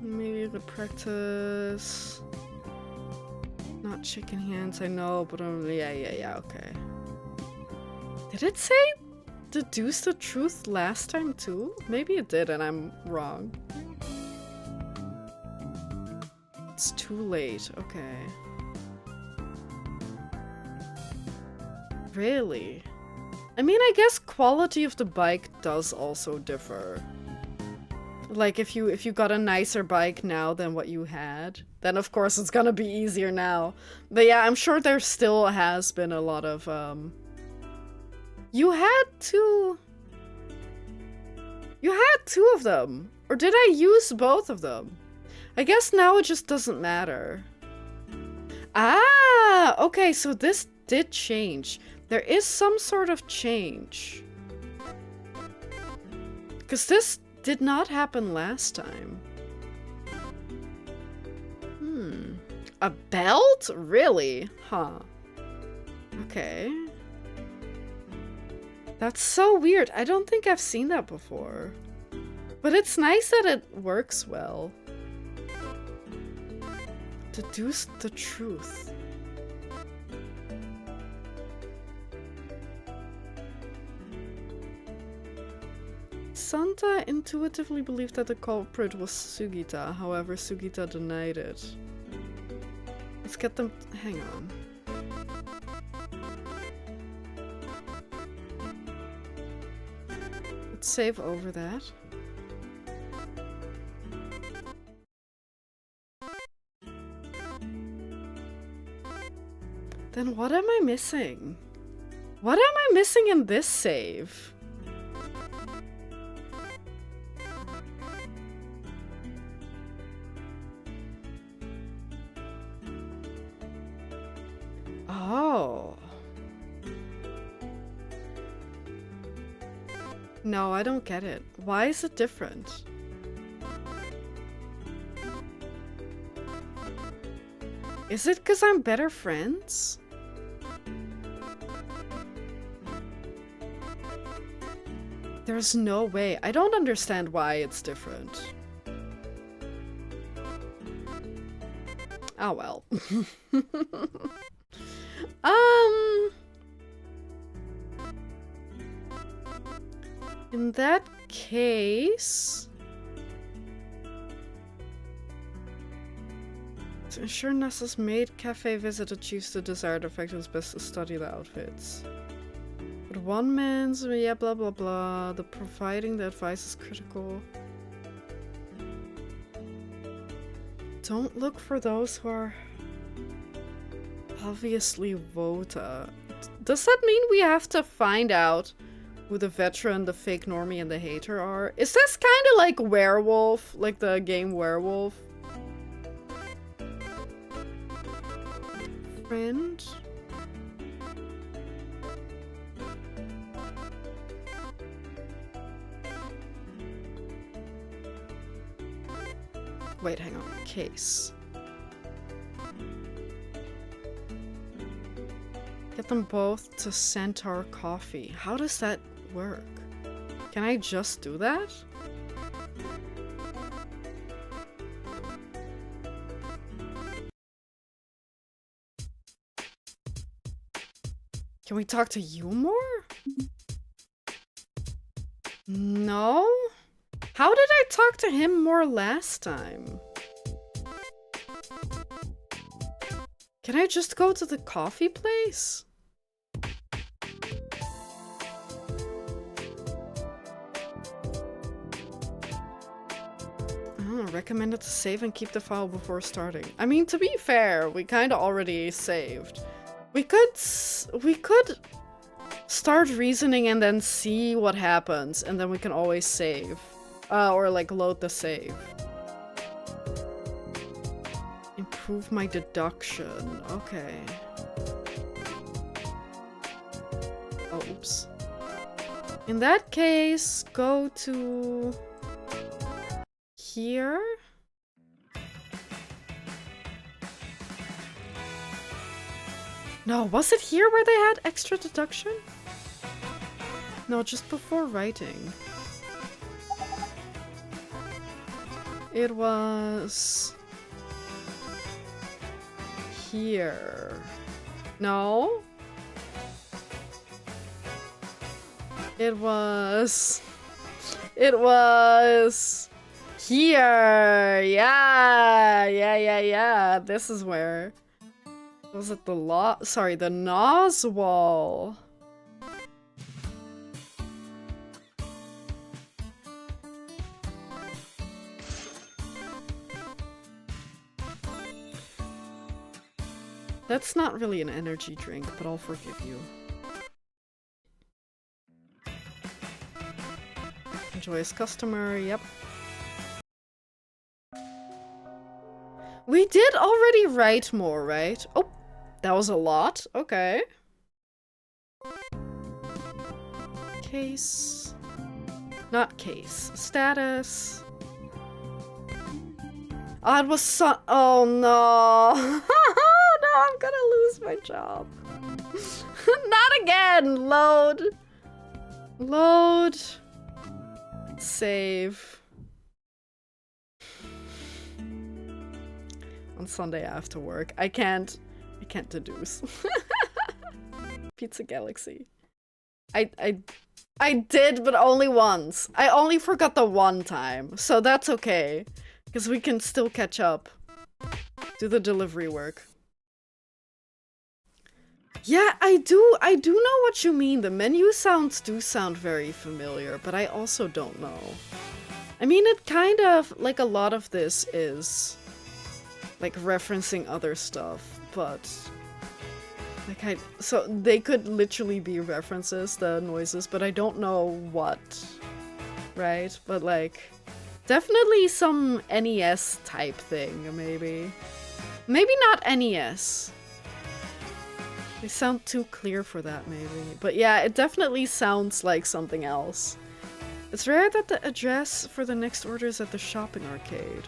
Maybe the practice... Not chicken hands, I know, but yeah, okay. Did it say deduce the truth last time too? Maybe it did and I'm wrong. It's too late, okay. Really? I mean, I guess quality of the bike does also differ. Like, if you got a nicer bike now than what you had, then of course it's gonna be easier now. But yeah, I'm sure there still has been a lot of, You had two of them! Or did I use both of them? I guess now it just doesn't matter. Ah! Okay, so this did change. There is some sort of change. Because this did not happen last time. A belt? Really? Huh. Okay. That's so weird. I don't think I've seen that before. But it's nice that it works well. Deduce the truth. Santa intuitively believed that the culprit was Sugita, however Sugita denied it. Let's get them- hang on. Let's save over that. Then what am I missing? What am I missing in this save? Oh. No, I don't get it. Why is it different? Is it because I'm better friends? There's no way. I don't understand why it's different. Oh well. In that case... To ensure Nessa's maid cafe visit achieves the desired effect, it's best to study the outfits. But one man's... yeah, blah blah blah. The providing the advice is critical. Don't look for those who are... obviously Vota. Does that mean we have to find out who the veteran, the fake normie, and the hater are? Is this kind of like Werewolf? Like the game Werewolf? Friend? Wait, hang on. Case. Get them both to Centaur Coffee. How does that work? Can I just do that? Can we talk to you more? No? How did I talk to him more last time? Can I just go to the coffee place? Recommended to save and keep the file before starting. I mean, to be fair, we kind of already saved. We could start reasoning and then see what happens, and then we can always save. Or like load the save. Improve my deduction. Okay. Oh, oops. In that case, go to... here? No, was it here where they had extra deduction? No, just before writing. It was... here. No? It was... it was... here! Yeah! This is where... was it the law? Sorry, the Nas wall. That's not really an energy drink, but I'll forgive you. Joyous customer, yep. We did already write more, right? Oh, That was a lot? Okay. Case. Not case. Status. Oh, it was oh no. No, I'm gonna lose my job. Not again! Load. Load. Save. On Sunday after work. I can't deduce. Pizza Galaxy. I did, but only once. I only forgot the one time, so that's okay. Because we can still catch up. Do the delivery work. Yeah, I do know what you mean. The menu sounds do sound very familiar, but I also don't know. I mean, it kind of, like, a lot of this is, like, referencing other stuff, but... Like, so they could literally be references, the noises, but I don't know what, right? But, like, definitely some NES type thing, maybe. Maybe not NES. They sound too clear for that, maybe. But yeah, it definitely sounds like something else. It's rare that the address for the next order is at the shopping arcade.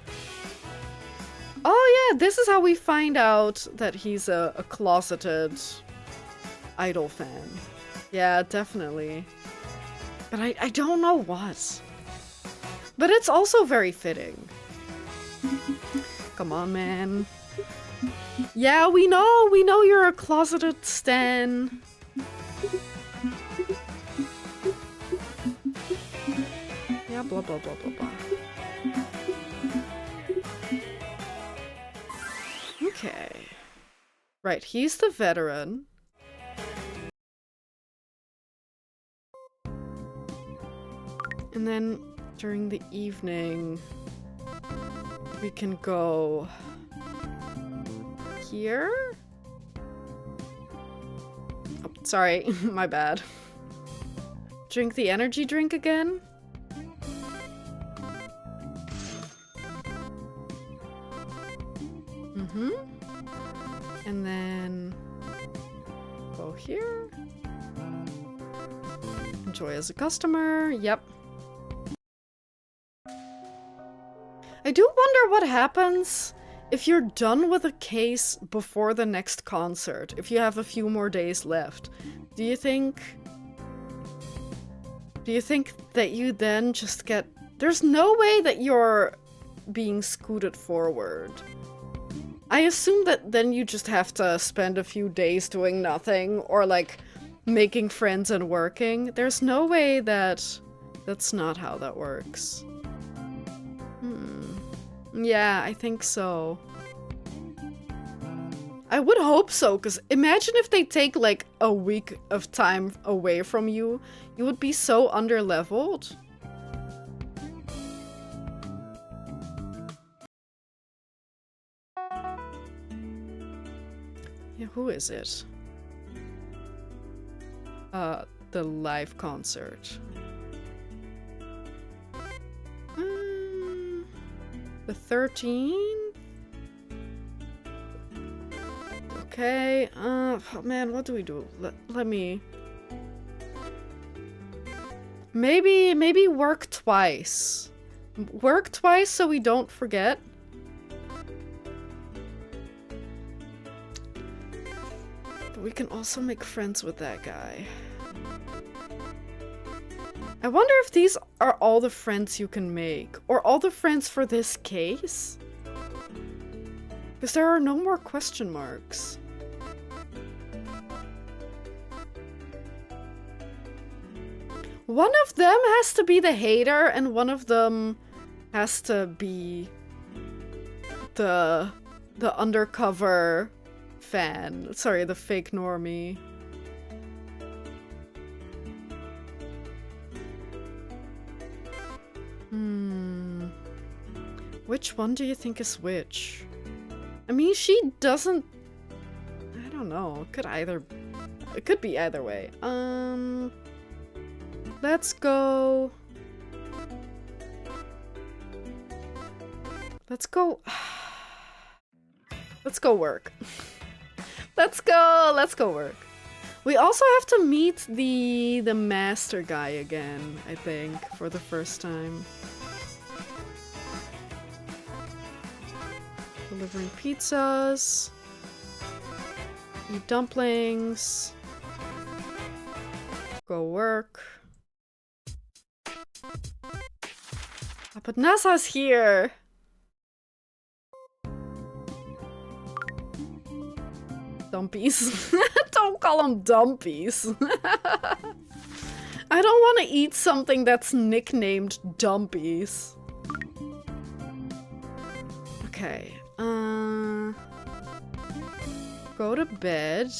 Oh yeah, this is how we find out that he's a closeted Idol fan. Yeah, definitely. But I don't know what. But it's also very fitting. Come on, man. Yeah, we know you're a closeted stan. Yeah, blah blah blah blah blah. Okay. Right, he's the veteran. And then during the evening, we can go here? Oh, sorry, my bad. Drink the energy drink again? Mm-hmm. And then go here. Enjoy as a customer. Yep. I do wonder what happens if you're done with a case before the next concert, if you have a few more days left. Do you think that you then just get... There's no way that you're being scooted forward. I assume that then you just have to spend a few days doing nothing, or like making friends and working. There's no way that that's not how that works. Yeah, I think so. I would hope so, because imagine if they take like a week of time away from you. You would be so underleveled. Yeah, who is it? The live concert. The 13th? Okay, oh man, what do we do? Let me... Maybe work twice. Work twice so we don't forget. But we can also make friends with that guy. I wonder if these are all the friends you can make, or all the friends for this case? Because there are no more question marks. One of them has to be the hater, and one of them has to be the undercover fan. Sorry, the fake normie. Which one do you think is which? I mean, she doesn't... I don't know. It could be either way. Let's go... Let's go work. Let's go work. We also have to meet the master guy again, I think, for the first time. Delivering pizzas. Eat dumplings. Go work. Oh, but NASA's here! Dumpies. Don't call them dumpies. I don't want to eat something that's nicknamed dumpies. Okay. Go to bed.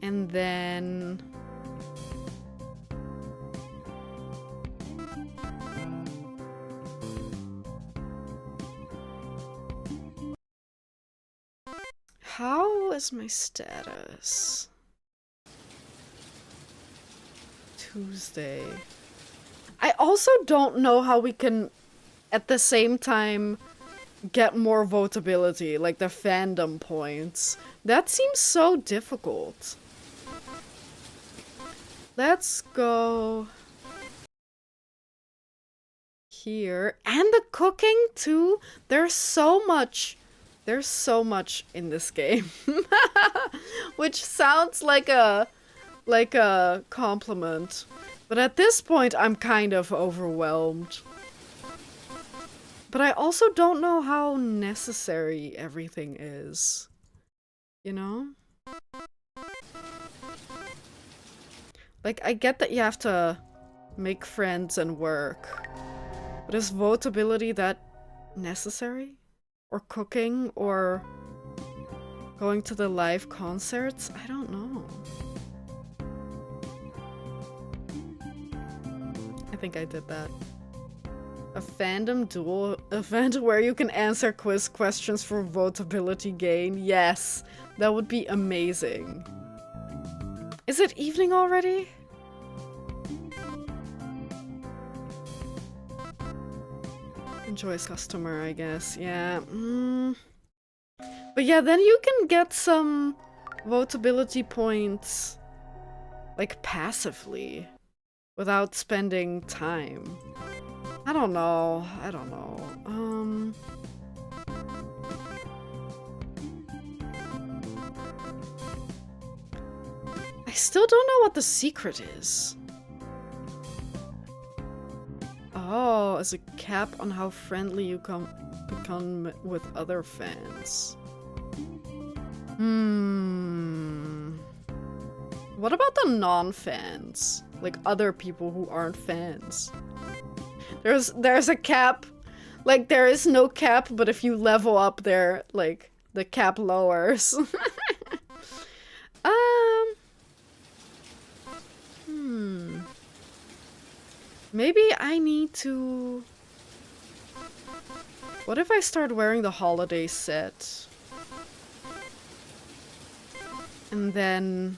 And then... How is my status? Tuesday. I also don't know how we can, at the same time, get more votability, like the fandom points. That seems so difficult. Let's go here. And the cooking, too. There's so much in this game. Which sounds like a compliment. But at this point, I'm kind of overwhelmed. But I also don't know how necessary everything is. You know? Like, I get that you have to make friends and work. But is votability that necessary? Or cooking? Or going to the live concerts? I don't know. I think I did that. A fandom duel event where you can answer quiz questions for votability gain. Yes, that would be amazing. Is it evening already? Enjoys customer, I guess. Yeah. But yeah, then you can get some votability points, like, passively, without spending time. I don't know. I still don't know what the secret is. Oh, as a cap on how friendly you become with other fans. What about the non-fans? Like other people who aren't fans? There's a cap. Like, there is no cap, but if you level up there, like, the cap lowers. Maybe I need to... What if I start wearing the holiday set? And then...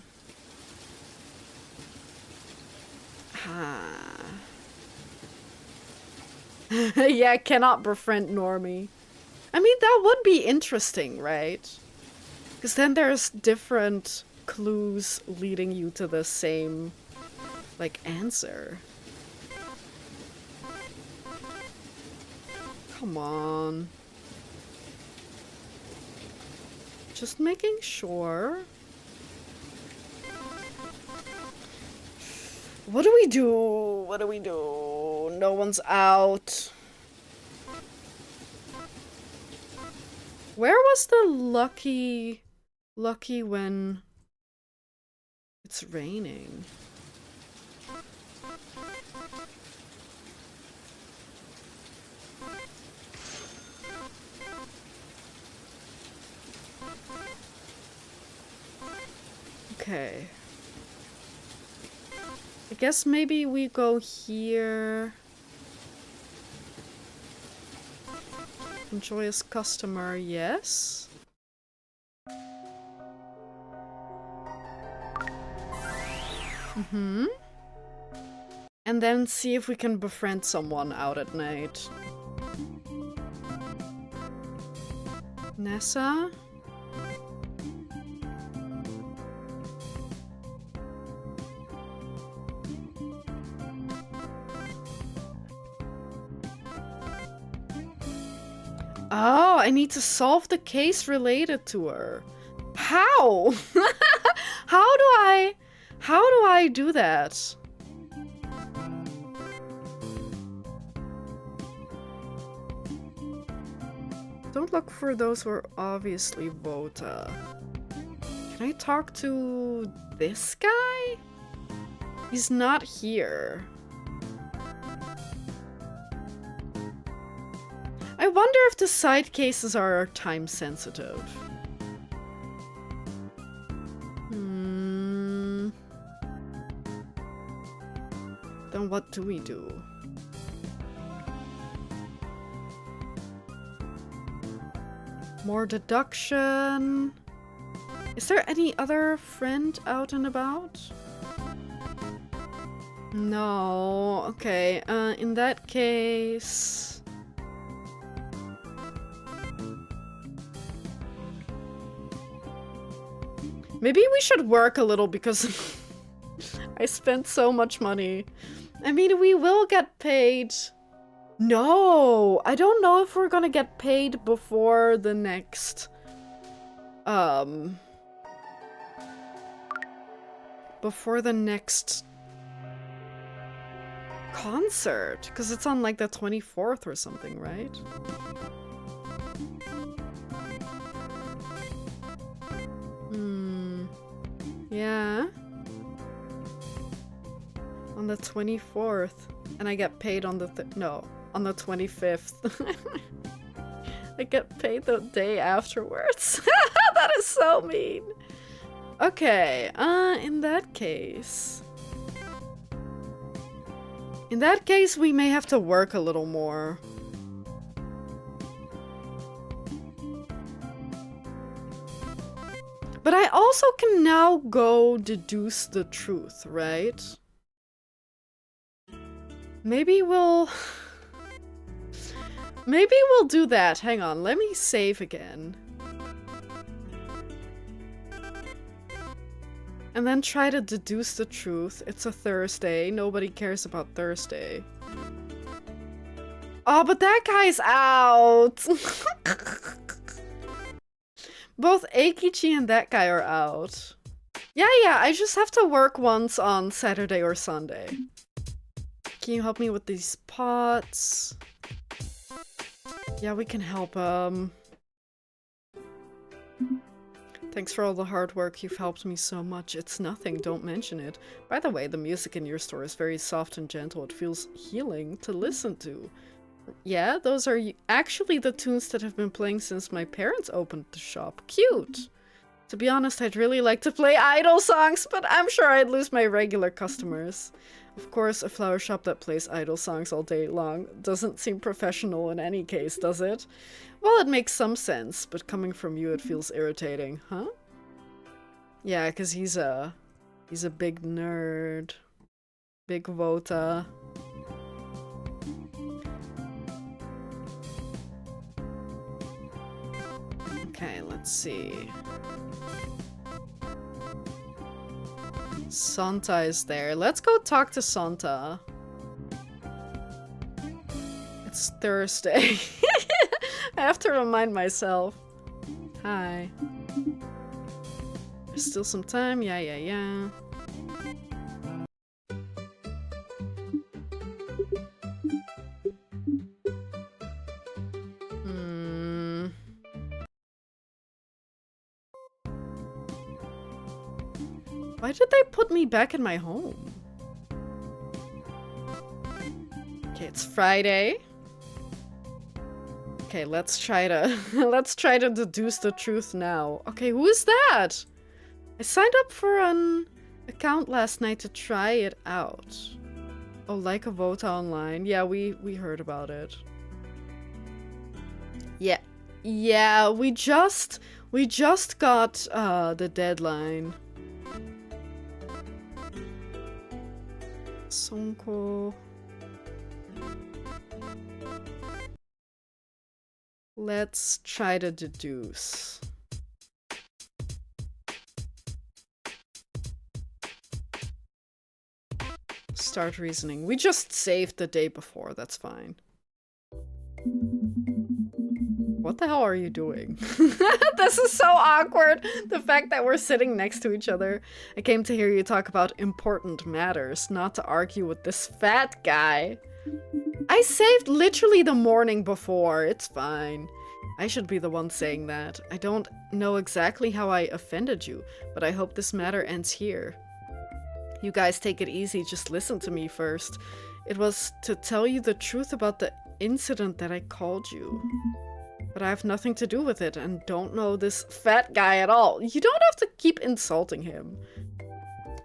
Yeah, cannot befriend Normie. I mean, that would be interesting, right? Because then there's different clues leading you to the same, like, answer. Come on. Just making sure. What do we do? What do we do? No one's out. Where was the lucky when it's raining? Okay. I guess maybe we go here. Joyous customer, yes. And then see if we can befriend someone out at night. Nessa? Oh, I need to solve the case related to her. How? How do I do that? Don't look for those who are obviously Vota. Can I talk to this guy? He's not here. I wonder if the side cases are time sensitive. Then what do we do? More deduction. Is there any other friend out and about? No. Okay, in that case... maybe we should work a little because I spent so much money. I mean, we will get paid. No, I don't know if we're gonna get paid before the next, before the next concert, because it's on like the 24th or something, right? Yeah. On the 24th. And I get paid on the no, on the 25th. I get paid the day afterwards. That is so mean. Okay, in that case... in that case, we may have to work a little more. But I also can now go deduce the truth, right? Maybe we'll do that. Hang on, let me save again. And then try to deduce the truth. It's a Thursday. Nobody cares about Thursday. Oh, but that guy's out! Both Eikichi and that guy are out. Yeah, I just have to work once on Saturday or Sunday. Can you help me with these pots? Yeah, we can help Thanks for all the hard work. You've helped me so much. It's nothing, don't mention it. By the way, the music in your store is very soft and gentle. It feels healing to listen to. Yeah, those are actually the tunes that have been playing since my parents opened the shop. Cute! To be honest, I'd really like to play idol songs, but I'm sure I'd lose my regular customers. Of course, a flower shop that plays idol songs all day long doesn't seem professional in any case, does it? Well, it makes some sense, but coming from you it feels irritating, huh? Yeah, because he's a big nerd. Big Vota. Okay, let's see. Santa is there. Let's go talk to Santa. It's Thursday. I have to remind myself. Hi. There's still some time. Yeah. Why did they put me back in my home? Okay, it's Friday. Okay, let's try to deduce the truth now. Okay, who is that? I signed up for an account last night to try it out. Oh, like a Vota online. Yeah, we heard about it. Yeah, we just got the deadline. Sonko. Let's try to deduce. Start reasoning. We just saved the day before, that's fine. What the hell are you doing? This is so awkward! The fact that we're sitting next to each other. I came to hear you talk about important matters, not to argue with this fat guy. I saved literally the morning before, it's fine. I should be the one saying that. I don't know exactly how I offended you, but I hope this matter ends here. You guys take it easy, just listen to me first. It was to tell you the truth about the incident that I called you. But I have nothing to do with it and don't know this fat guy at all. You don't have to keep insulting him.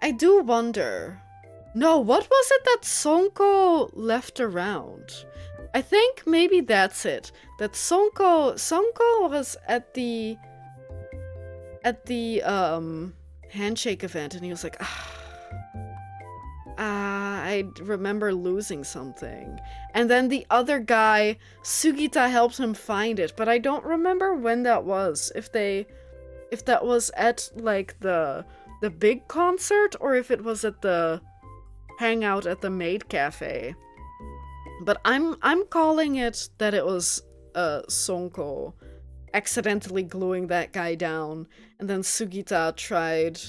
I do wonder. No, what was it that Sonko left around? I think maybe that's it. That Sonko was at the handshake event and he was like, I remember losing something. And then the other guy, Sugita, helped him find it, but I don't remember when that was. If that was at like the big concert or if it was at the hangout at the maid cafe. But I'm calling it that it was Sonko accidentally gluing that guy down, and then Sugita tried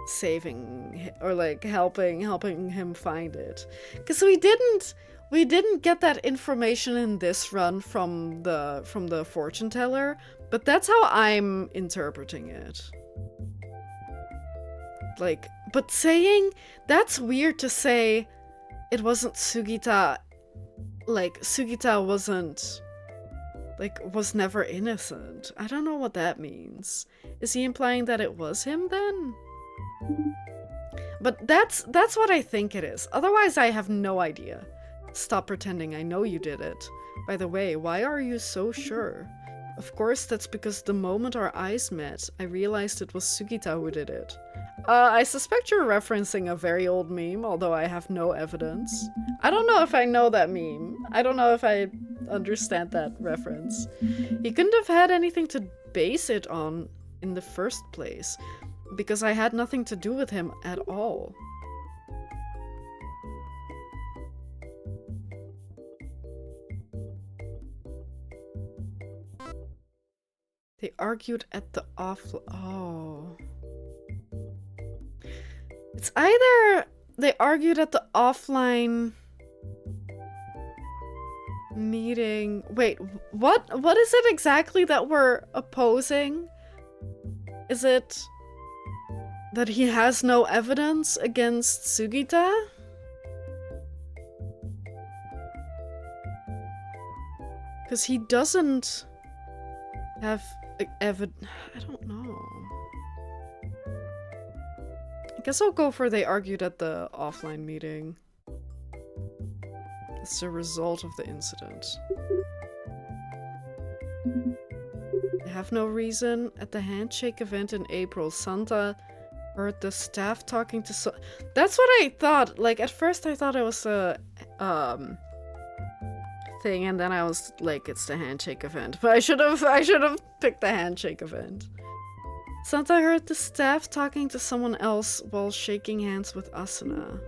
saving or like helping him find it. Because we didn't get that information in this run from the fortune teller, but that's how I'm interpreting it. Like, but saying that's weird to say it wasn't Sugita, like Sugita wasn't like was never innocent. I don't know what that means. Is he implying that it was him then? But that's what I think it is. Otherwise I have no idea. Stop pretending I know you did it. By the way, why are you so sure? Of course, that's because the moment our eyes met, I realized it was Sugita who did it. I suspect you're referencing a very old meme, although I have no evidence. I don't know if I know that meme. I don't know if I understand that reference. He couldn't have had anything to base it on in the first place, because I had nothing to do with him at all. They argued at the oh. It's either they argued at the offline meeting. Wait, what is it exactly that we're opposing? Is it that he has no evidence against Sugita? Because he doesn't have evidence. I don't know. I guess I'll go for they argued at the offline meeting. It's a result of the incident. They have no reason. At the handshake event in April, Santa heard the staff talking to That's what I thought. Like, at first I thought it was a thing, and then I was like, it's the handshake event. But I should have picked the handshake event. Santa heard the staff talking to someone else while shaking hands with Asuna.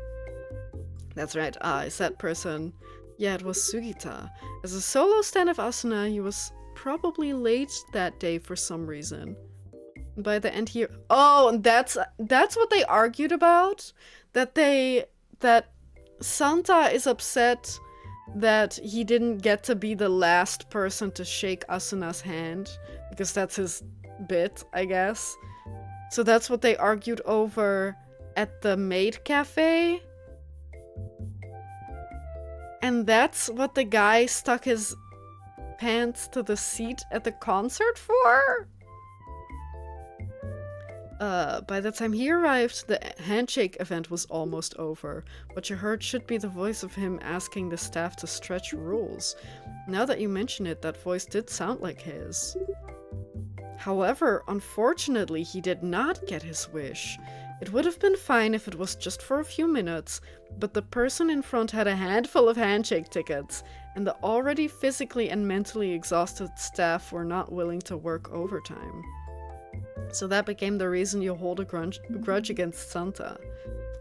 That's right. Is that person? Yeah, it was Sugita. As a solo stand of Asuna, he was probably late that day for some reason. By the end here, oh, that's what they argued about. That Santa is upset that he didn't get to be the last person to shake Asuna's hand because that's his bit, I guess. So that's what they argued over at the maid cafe. And that's what the guy stuck his pants to the seat at the concert for? By the time he arrived, the handshake event was almost over. What you heard should be the voice of him asking the staff to stretch rules. Now that you mention it, that voice did sound like his. However, unfortunately, he did not get his wish. It would have been fine if it was just for a few minutes, but the person in front had a handful of handshake tickets, and the already physically and mentally exhausted staff were not willing to work overtime. So that became the reason you hold a grudge against Santa.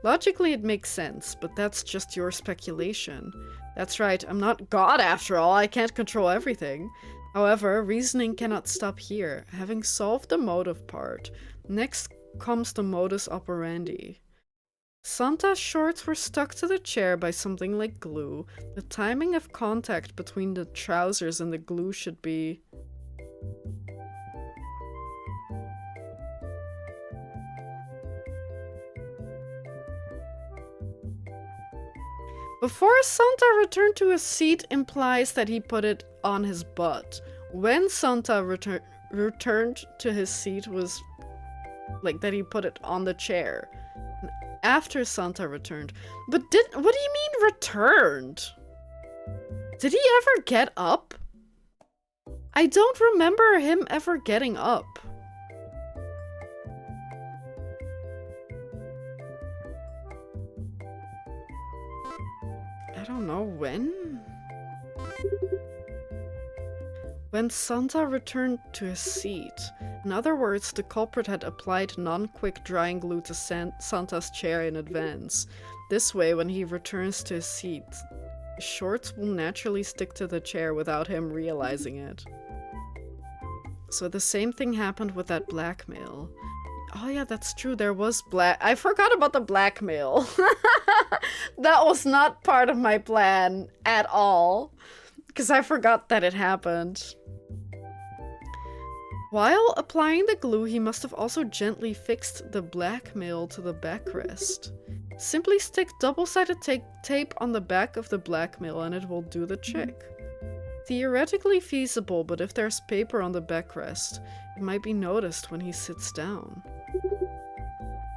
Logically it makes sense, but that's just your speculation. That's right, I'm not God after all, I can't control everything. However, reasoning cannot stop here. Having solved the motive part, next comes the modus operandi. Santa's shorts were stuck to the chair by something like glue. The timing of contact between the trousers and the glue should be... Before Santa returned to his seat implies that he put it on his butt. When Santa returned to his seat was like that he put it on the chair. After Santa returned. But what do you mean returned? Did he ever get up? I don't remember him ever getting up. I don't know when. When Santa returned to his seat. In other words, the culprit had applied non-quick drying glue to Santa's chair in advance. This way, when he returns to his seat, his shorts will naturally stick to the chair without him realizing it. So the same thing happened with that blackmail. Oh yeah, that's true, there was I forgot about the blackmail. That was not part of my plan at all. Because I forgot that it happened. While applying the glue, he must have also gently fixed the blackmail to the backrest. Simply stick double-sided tape on the back of the blackmail and it will do the trick. Theoretically feasible, but if there's paper on the backrest, it might be noticed when he sits down.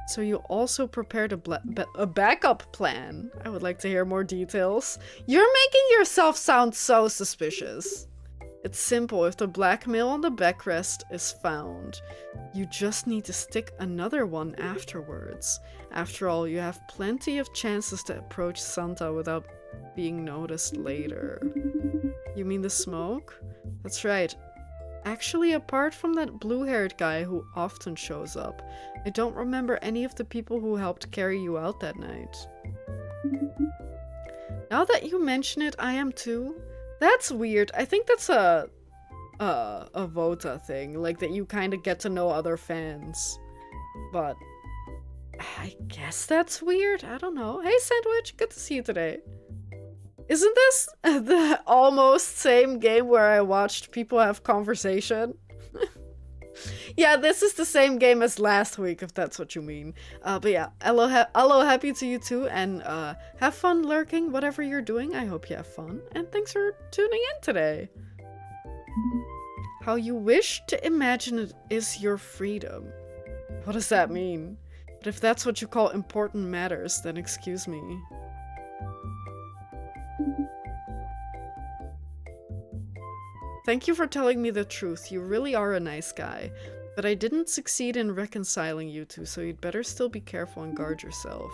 So you also prepared a backup plan. I would like to hear more details. You're making yourself sound so suspicious. It's simple. If the blackmail on the backrest is found, you just need to stick another one afterwards. After all, you have plenty of chances to approach Santa without being noticed later. You mean the smoke? That's right. Actually, apart from that blue-haired guy who often shows up, I don't remember any of the people who helped carry you out that night. Now that you mention it, I am too. That's weird. I think that's a Vota thing, like that you kind of get to know other fans. But I guess that's weird. I don't know. Hey, Sandwich, good to see you today. Isn't this the almost same game where I watched people have conversation? Yeah, this is the same game as last week, if that's what you mean. But yeah, hello, happy to you too, and have fun lurking, whatever you're doing. I hope you have fun, and thanks for tuning in today. How you wish to imagine it is your freedom. What does that mean? But if that's what you call important matters, then excuse me. Thank you for telling me the truth. You really are a nice guy. But I didn't succeed in reconciling you two, so you'd better still be careful and guard yourself.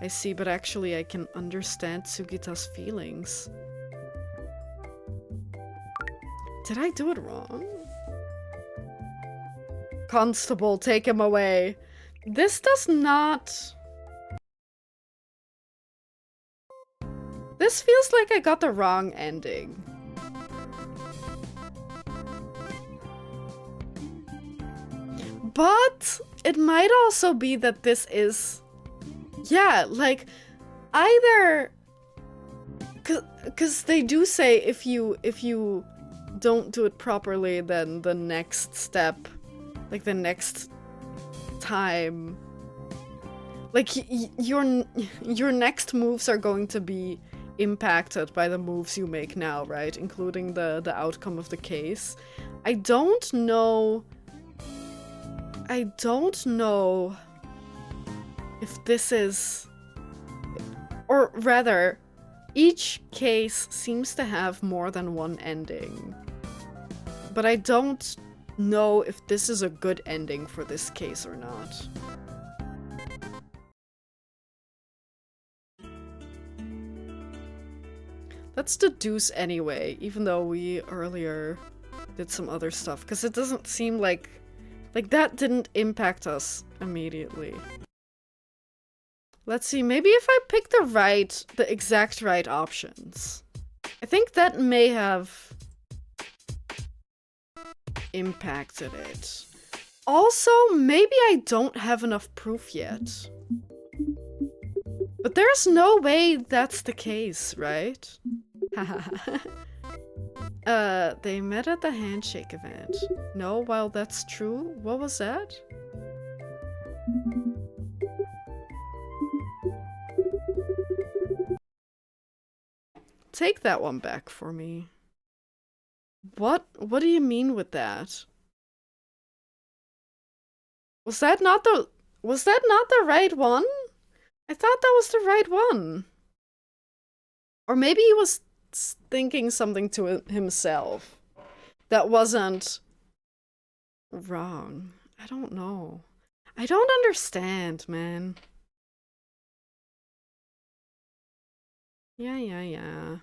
I see, but actually I can understand Sugita's feelings. Did I do it wrong? Constable, take him away. This does not... This feels like I got the wrong ending. But it might also be that this is... Yeah, like, either... Because they do say if you don't do it properly, then the next step, like the next time, like your next moves are going to be impacted by the moves you make now, right? Including the outcome of the case. I don't know if this is... Or rather, each case seems to have more than one ending. But I don't know if this is a good ending for this case or not. Let's deduce anyway, even though we earlier did some other stuff, because it doesn't seem like that didn't impact us immediately. Let's see, maybe if I pick the exact right options. I think that may have impacted it. Also, maybe I don't have enough proof yet. But there's no way that's the case, right? They met at the handshake event. No, while that's true, what was that? Take that one back for me. What do you mean with that? Was that not the right one? I thought that was the right one. Or maybe he was thinking something to himself that wasn't wrong. I don't know. I don't understand, man. Yeah.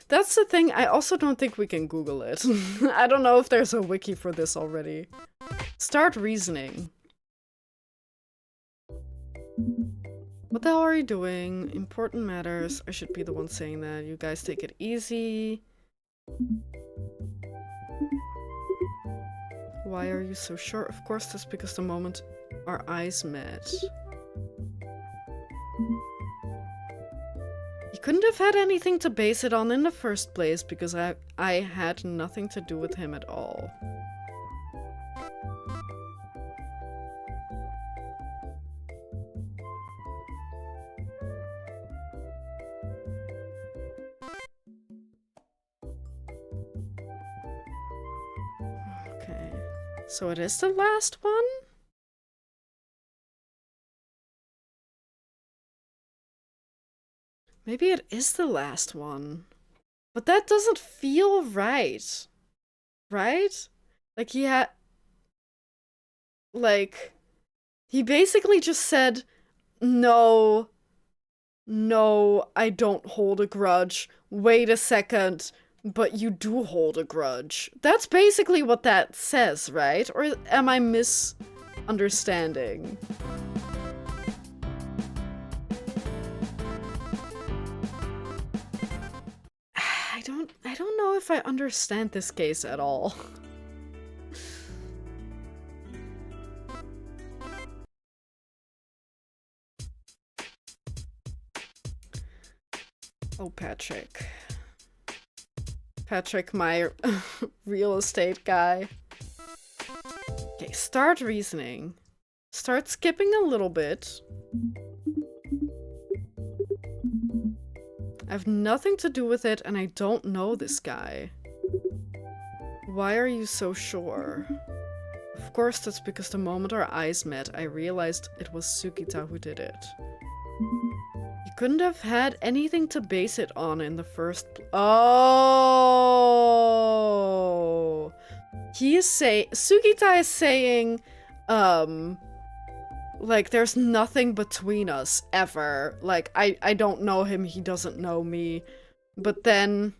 That's the thing, I also don't think we can Google it. I don't know if there's a wiki for this already. Start reasoning. What the hell are you doing? Important matters. I should be the one saying that. You guys take it easy. Why are you so sure? Of course, that's because the moment our eyes met. He couldn't have had anything to base it on in the first place because I had nothing to do with him at all. Okay, so it is the last one? Maybe it is the last one. But that doesn't feel right. Right? Like he had... Like... He basically just said, no, I don't hold a grudge. Wait a second, but you do hold a grudge. That's basically what that says, right? Or am I misunderstanding? I don't know if I understand this case at all. Oh, Patrick. Patrick, my real estate guy. Okay, start reasoning. Start skipping a little bit. I have nothing to do with it, and I don't know this guy. Why are you so sure? Of course, that's because the moment our eyes met, I realized it was Sugita who did it. You couldn't have had anything to base it on in the first Oh! Sugita is saying, like, there's nothing between us, ever. Like, I don't know him, he doesn't know me. But then...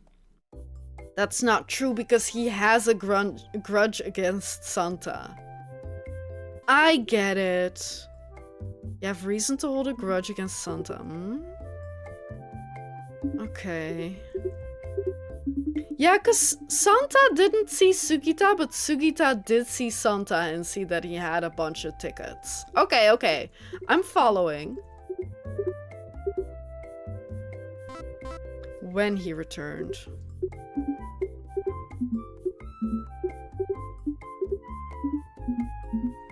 That's not true because he has a grudge against Santa. I get it. You have reason to hold a grudge against Santa, hmm? Okay. Yeah, because Santa didn't see Sugita, but Sugita did see Santa and see that he had a bunch of tickets. Okay. I'm following. When he returned.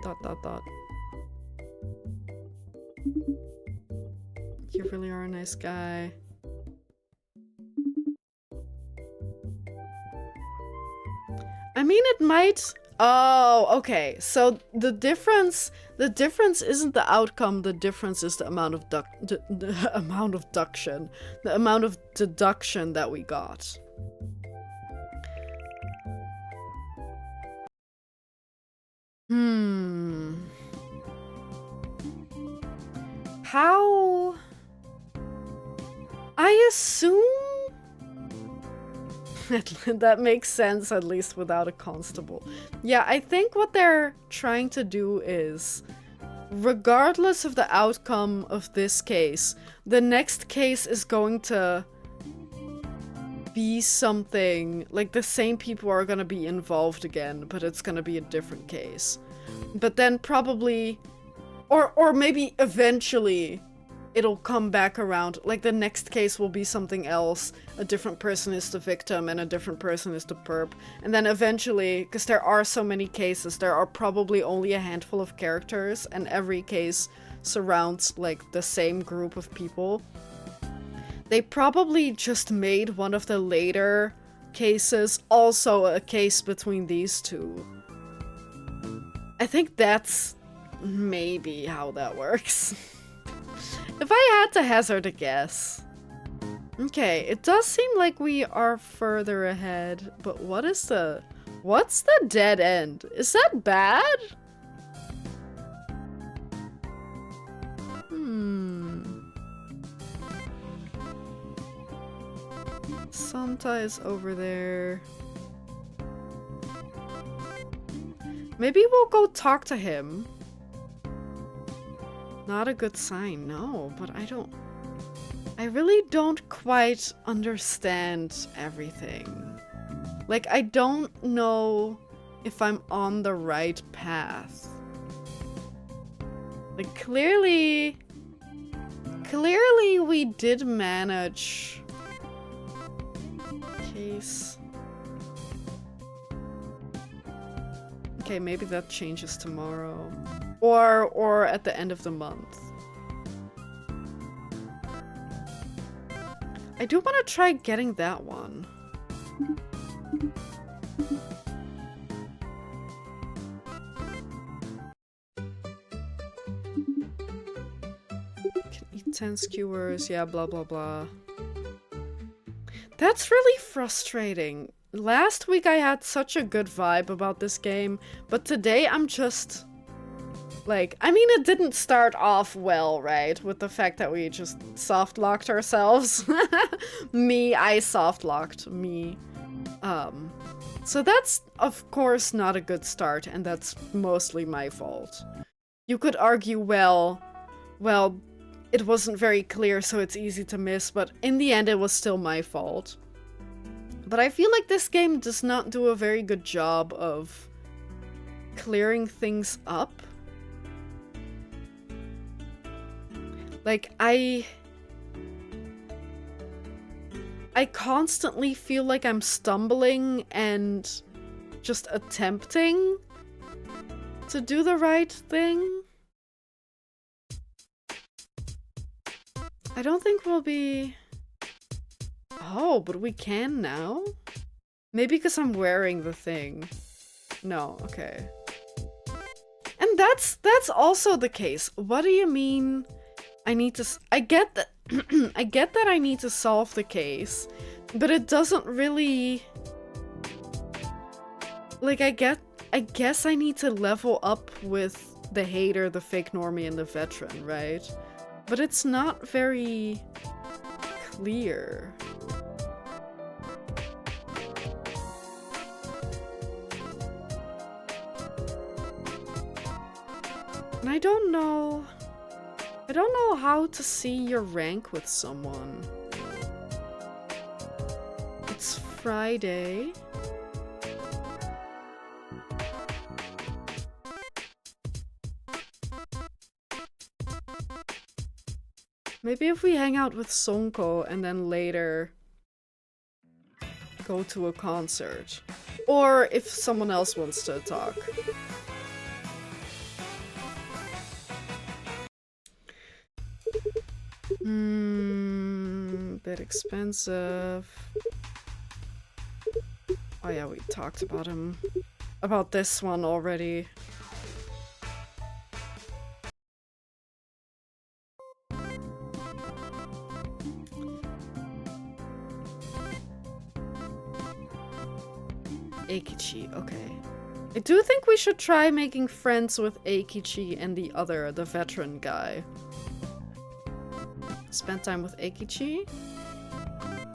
Dot. You really are a nice guy. I mean, it might... Oh, okay. So the difference isn't the outcome, the difference is the amount of the amount of deduction that we got. How? I assume that makes sense, at least without a constable. Yeah, I think what they're trying to do is, regardless of the outcome of this case, the next case is going to be something like the same people are gonna be involved again, but it's gonna be a different case. But then probably, or maybe eventually it'll come back around. Like the next case will be something else. A different person is the victim and a different person is the perp. And then eventually, because there are so many cases, there are probably only a handful of characters and every case surrounds like the same group of people. They probably just made one of the later cases also a case between these two. I think that's maybe how that works. If I had to hazard a guess. Okay, it does seem like we are further ahead, but what's the dead end? Is that bad? Santa is over there. Maybe we'll go talk to him. Not a good sign, no, but I really don't quite understand everything. Like, I don't know if I'm on the right path. Like, clearly we did manage case. Okay, maybe that changes tomorrow. Or at the end of the month. I do want to try getting that one. Can eat 10 skewers, yeah, blah blah blah. That's really frustrating. Last week I had such a good vibe about this game, but today I'm just... like, I mean, it didn't start off well, right? With the fact that we just soft-locked ourselves. I soft-locked me. So that's, of course, not a good start, and that's mostly my fault. You could argue, well, it wasn't very clear, so it's easy to miss, but in the end it was still my fault. But I feel like this game does not do a very good job of clearing things up. Like, I constantly feel like I'm stumbling and just attempting to do the right thing. I don't think we'll be... Oh, but we can now? Maybe because I'm wearing the thing. No, okay. And that's also the case. What do you mean... I need to... I get that... I get that I need to solve the case, but it doesn't really... Like, I guess I need to level up with the hater, the fake normie, and the veteran, right? But it's not very... clear. And I don't know how to see your rank with someone. It's Friday. Maybe if we hang out with Sonko and then later go to a concert. Or if someone else wants to talk. Bit expensive. Oh yeah, we talked about him. about this one already. Eikichi, okay. I do think we should try making friends with Eikichi and the veteran guy. Spend time with Eikichi?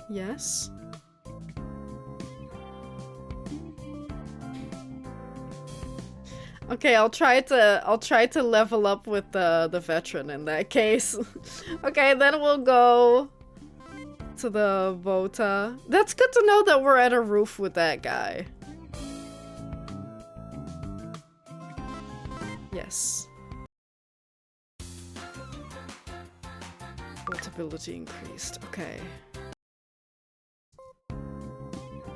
Yes. Okay, I'll try to level up with the veteran in that case. Okay, then we'll go to the Vota. That's good to know that we're at a roof with that guy. Yes. Portability increased. Okay.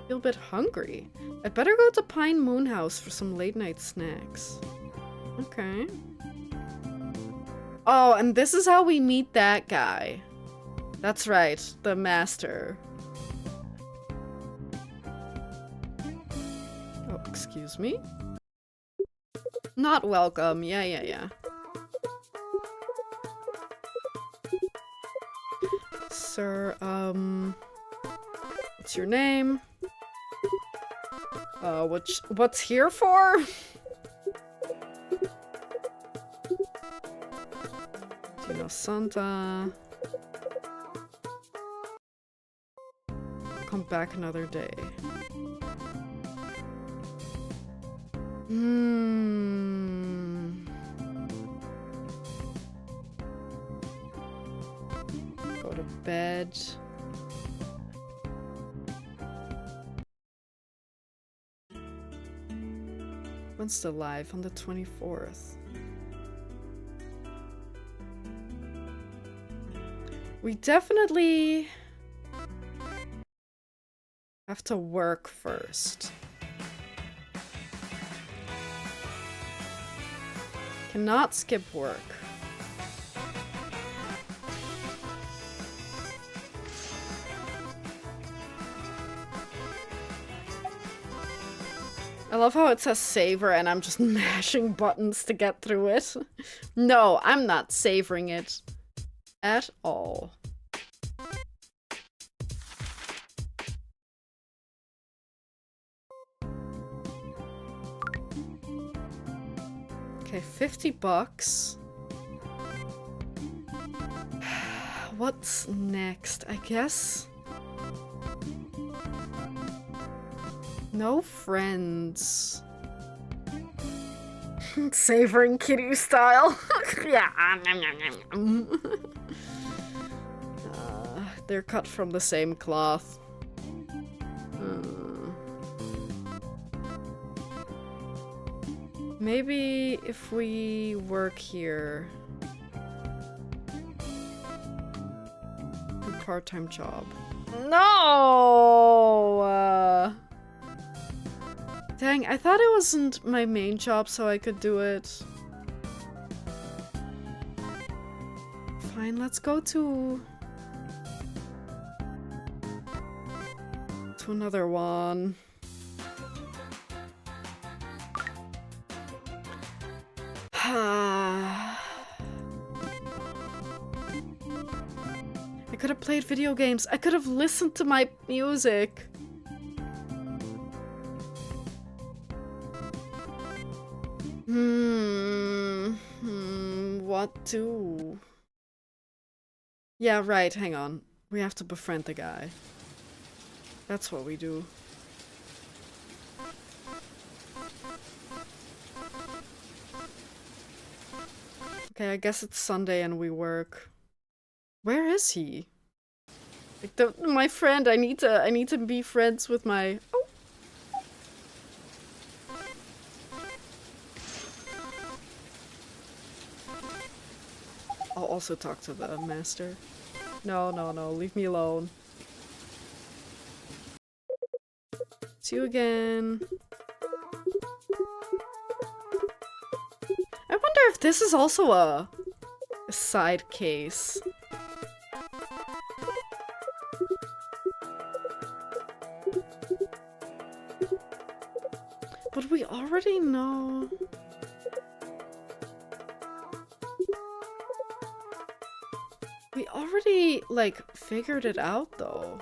Feel a bit hungry. I'd better go to Pine Moon House for some late night snacks. Okay. Oh, and this is how we meet that guy. That's right, the master. Oh, excuse me? Not welcome. Yeah. Sir, what's your name? What's here for? Do you know Santa? Come back another day. Go to bed. When's the live? On the 24th. We definitely have to work first. Cannot skip work. I love how it says savor and I'm just mashing buttons to get through it. No, I'm not savoring it at all. Okay, 50 bucks. What's next? I guess. No friends. Savoring Kiryu style. Yeah. They're cut from the same cloth. Maybe if we work here. A part-time job. No! Dang, I thought it wasn't my main job so I could do it. Fine, let's go to another one. I could have played video games. I could have listened to my music. What to? Yeah, right, hang on. We have to befriend the guy. That's what we do. Okay, I guess it's Sunday and we work. Where is he? Like my friend, I need to be friends with my... Oh. I'll also talk to the master. No, leave me alone. See you again. I wonder if this is also a side case. But we already know. We already, like, figured it out, though.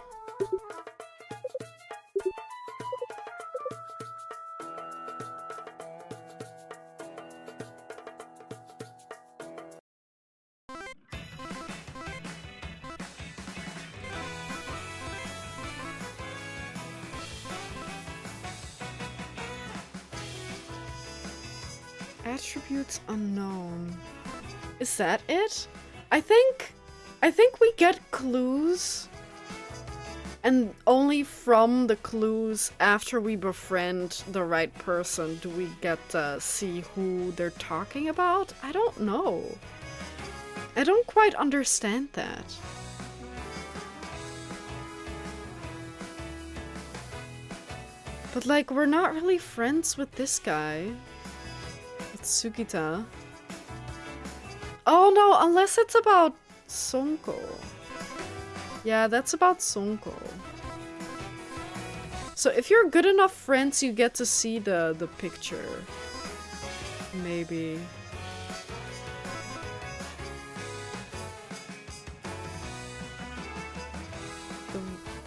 Attributes unknown. Is that it? I think we get clues, and only from the clues after we befriend the right person do we get to see who they're talking about? I don't know. I don't quite understand that. But like, we're not really friends with this guy. With Sugita. Oh no, unless it's about Sonko. Yeah, that's about Sonko. So if you're good enough friends, you get to see the picture. Maybe.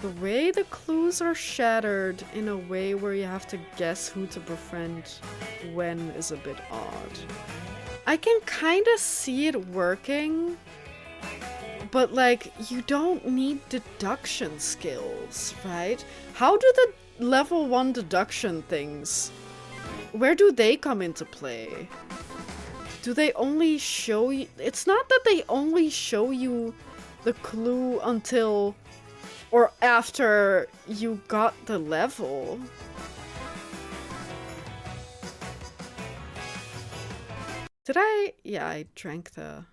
The way the clues are shattered in a way where you have to guess who to befriend when is a bit odd. I can kind of see it working, but like, you don't need deduction skills, right? How do the level 1 deduction things, where do they come into play? Do they only show you? It's not that they only show you the clue until or after you got the level. Did I? Yeah, I drank the...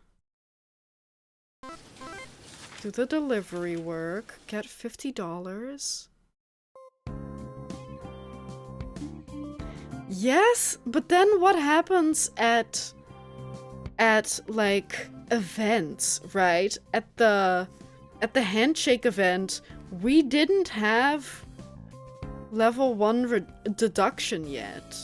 Do the delivery work. Get $50. Yes, but then what happens at like events, right? At the handshake event, we didn't have level 1 deduction yet.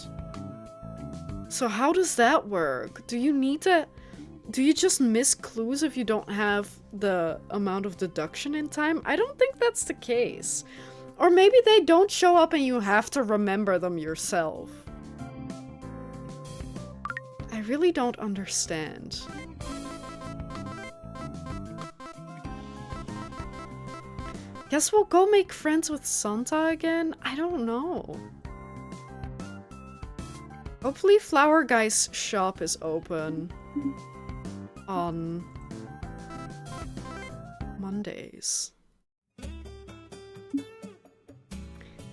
So how does that work? Do you just miss clues if you don't have the amount of deduction in time? I don't think that's the case. Or maybe they don't show up and you have to remember them yourself. I really don't understand. Guess we'll go make friends with Santa again? I don't know. Hopefully Flower Guy's shop is open on Mondays.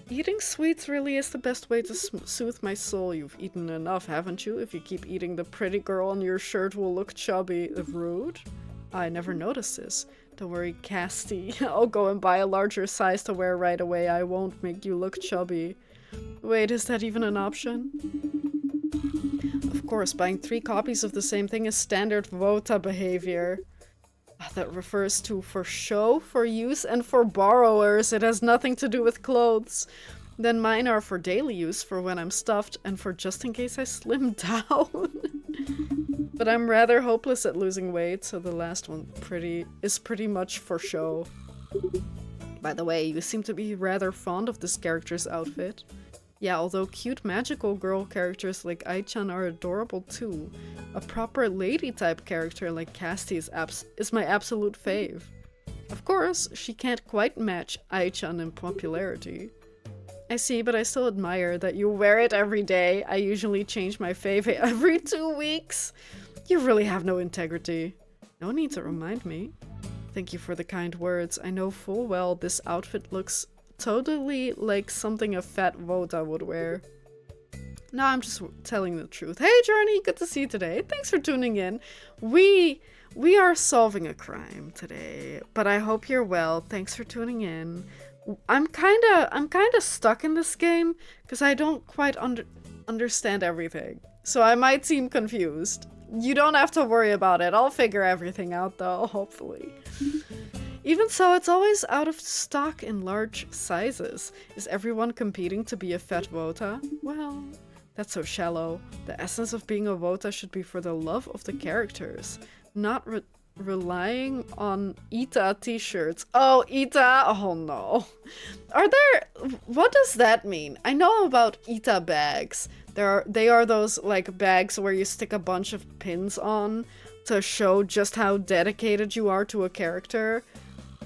Eating sweets really is the best way to soothe my soul. You've eaten enough, haven't you? If you keep eating, the pretty girl on your shirt will look chubby. Rude? I never noticed this. Don't worry, Casty. I'll go and buy a larger size to wear right away. I won't make you look chubby. Wait, is that even an option? Of course, buying 3 copies of the same thing is standard Vota behavior. That refers to for show, for use, and for borrowers. It has nothing to do with clothes. Then mine are for daily use, for when I'm stuffed, and for just in case I slim down. But I'm rather hopeless at losing weight, so the last one is pretty much for show. By the way, you seem to be rather fond of this character's outfit. Yeah, although cute magical girl characters like Ai-chan are adorable too. A proper lady-type character like Casty is my absolute fave. Of course, she can't quite match Ai-chan in popularity. I see, but I still admire that you wear it every day. I usually change my fave every 2 weeks. You really have no integrity. No need to remind me. Thank you for the kind words. I know full well this outfit looks totally like something a fat Vota would wear. No, I'm just telling the truth. Hey Journey, good to see you today. Thanks for tuning in. We are solving a crime today, but I hope you're well. Thanks for tuning in. I'm kinda stuck in this game because I don't quite understand everything. So I might seem confused. You don't have to worry about it. I'll figure everything out though, hopefully. Even so, it's always out of stock in large sizes. Is everyone competing to be a fat Vota? Well, That's so shallow. The essence of being a Wota should be for the love of the characters, not relying on Ita t-shirts. Oh, Ita! Oh no. Are there... What does that mean? I know about Ita bags. They are those like bags where you stick a bunch of pins on to show just how dedicated you are to a character.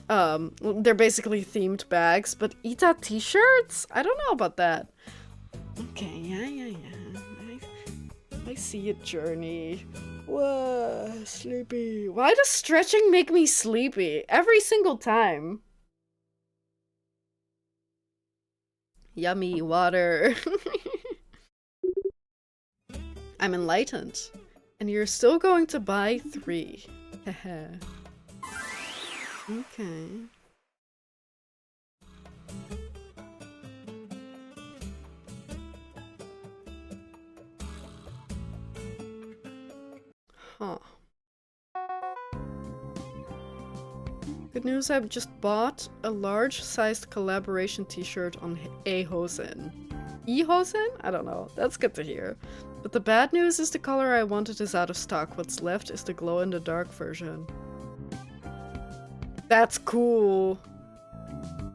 They're basically themed bags, but Ita t-shirts? I don't know about that. Okay, yeah. I see it, Journey. Whoa, sleepy. Why does stretching make me sleepy? Every single time. Yummy water. I'm enlightened. And you're still going to buy 3. Heh. Okay. Huh. Good news, I've just bought a large-sized collaboration t-shirt on A-Hosen. E-Hosen? I don't know. That's good to hear. But the bad news is the color I wanted is out of stock. What's left is the glow-in-the-dark version. That's cool.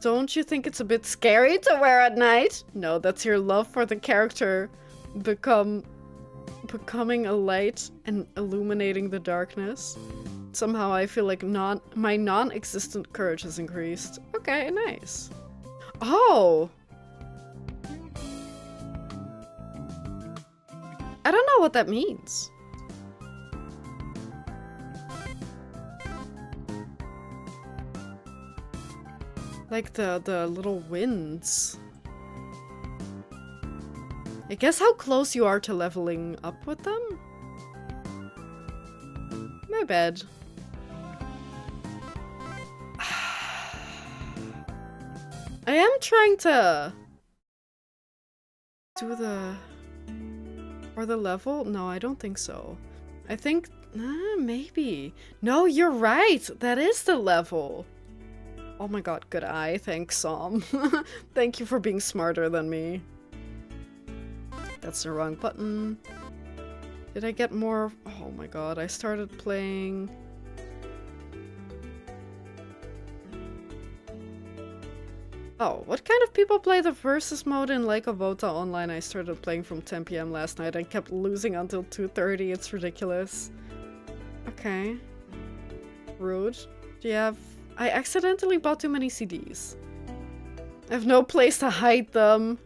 Don't you think it's a bit scary to wear at night? No, that's your love for the character becoming a light and illuminating the darkness. Somehow I feel like my non-existent courage has increased. Okay, nice. Oh! I don't know what that means. Like the little winds. I guess how close you are to leveling up with them? My bad. I am trying to do the level? No, I don't think so. I think maybe. No, you're right. That is the level. Oh my god, good eye. Thanks, Psalm. Thank you for being smarter than me. That's the wrong button. Did I get more? Oh my god, I started playing... Oh, what kind of people play the versus mode in Like a Vota Online? I started playing from 10 PM last night and kept losing until 2:30. It's ridiculous. Okay. Rude. Do you have... I accidentally bought too many CDs. I have no place to hide them.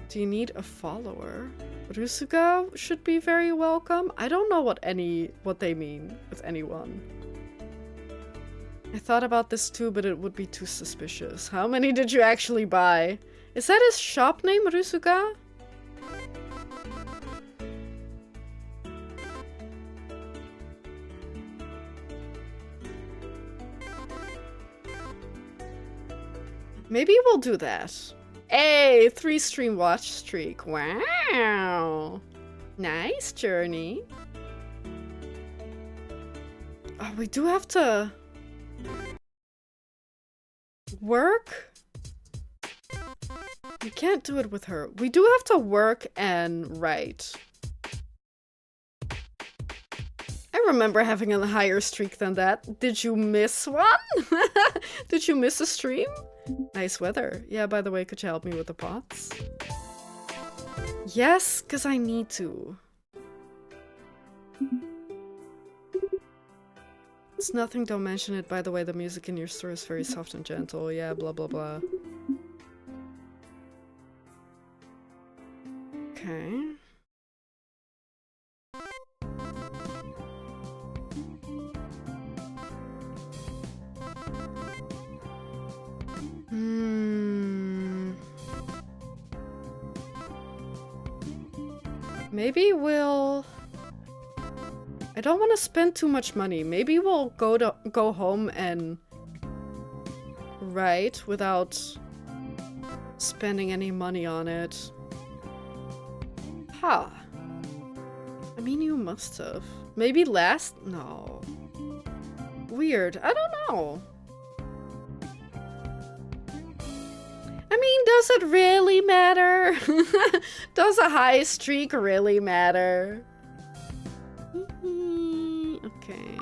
Do you need a follower? Rusuga should be very welcome. I don't know what they mean with anyone. I thought about this too, but it would be too suspicious. How many did you actually buy? Is that his shop name, Rusuga? Maybe we'll do that. Hey, 3 stream watch streak. Wow. Nice, Journey. Oh, we do have to work? We can't do it with her. We do have to work and write. I remember having a higher streak than that. Did you miss one? Did you miss a stream? Nice weather. Yeah, by the way, could you help me with the pots? Yes, because I need to. It's nothing, don't mention it. By the way, the music in your store is very soft and gentle. Yeah, blah blah blah. Okay. Maybe we'll... I don't want to spend too much money. Maybe we'll go home and write without spending any money on it. Huh. I mean, you must have. Maybe last? No. Weird. I don't know. I mean, does it really matter? Does a high streak really matter? Okay.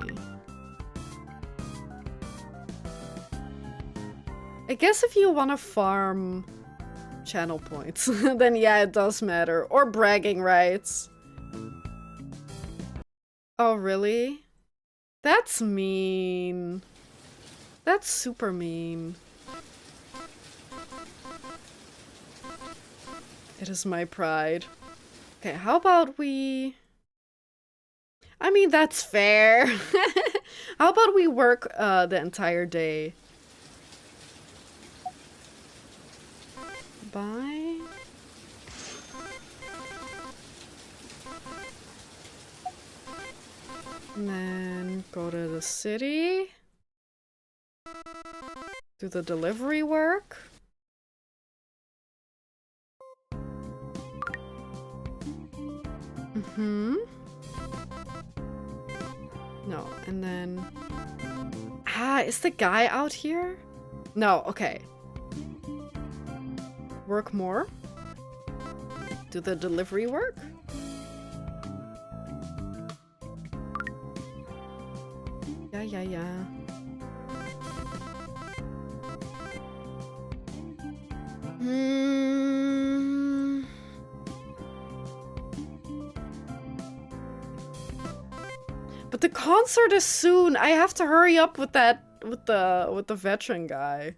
I guess if you want to farm channel points, then yeah, it does matter. Or bragging rights. Oh, really? That's mean. That's super mean. It is my pride. Okay, how about we... I mean, that's fair. How about we work the entire day? Bye. And then go to the city. Do the delivery work. No, and then... Ah, is the guy out here? No, okay. Work more. Do the delivery work. Yeah. But the concert is soon. I have to hurry up with that with the veteran guy.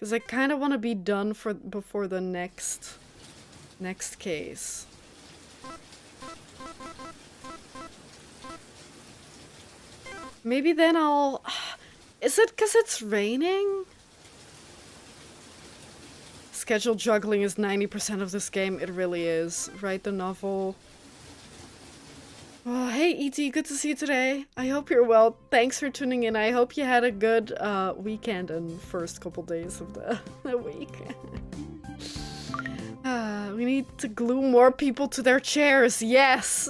Cause I kinda wanna be done before the next case. Maybe then I'll... Is it because it's raining? Schedule juggling is 90% of this game. It really is. Write the novel. Oh, hey, E.T., good to see you today. I hope you're well. Thanks for tuning in. I hope you had a good weekend and first couple days of the week. We need to glue more people to their chairs. Yes!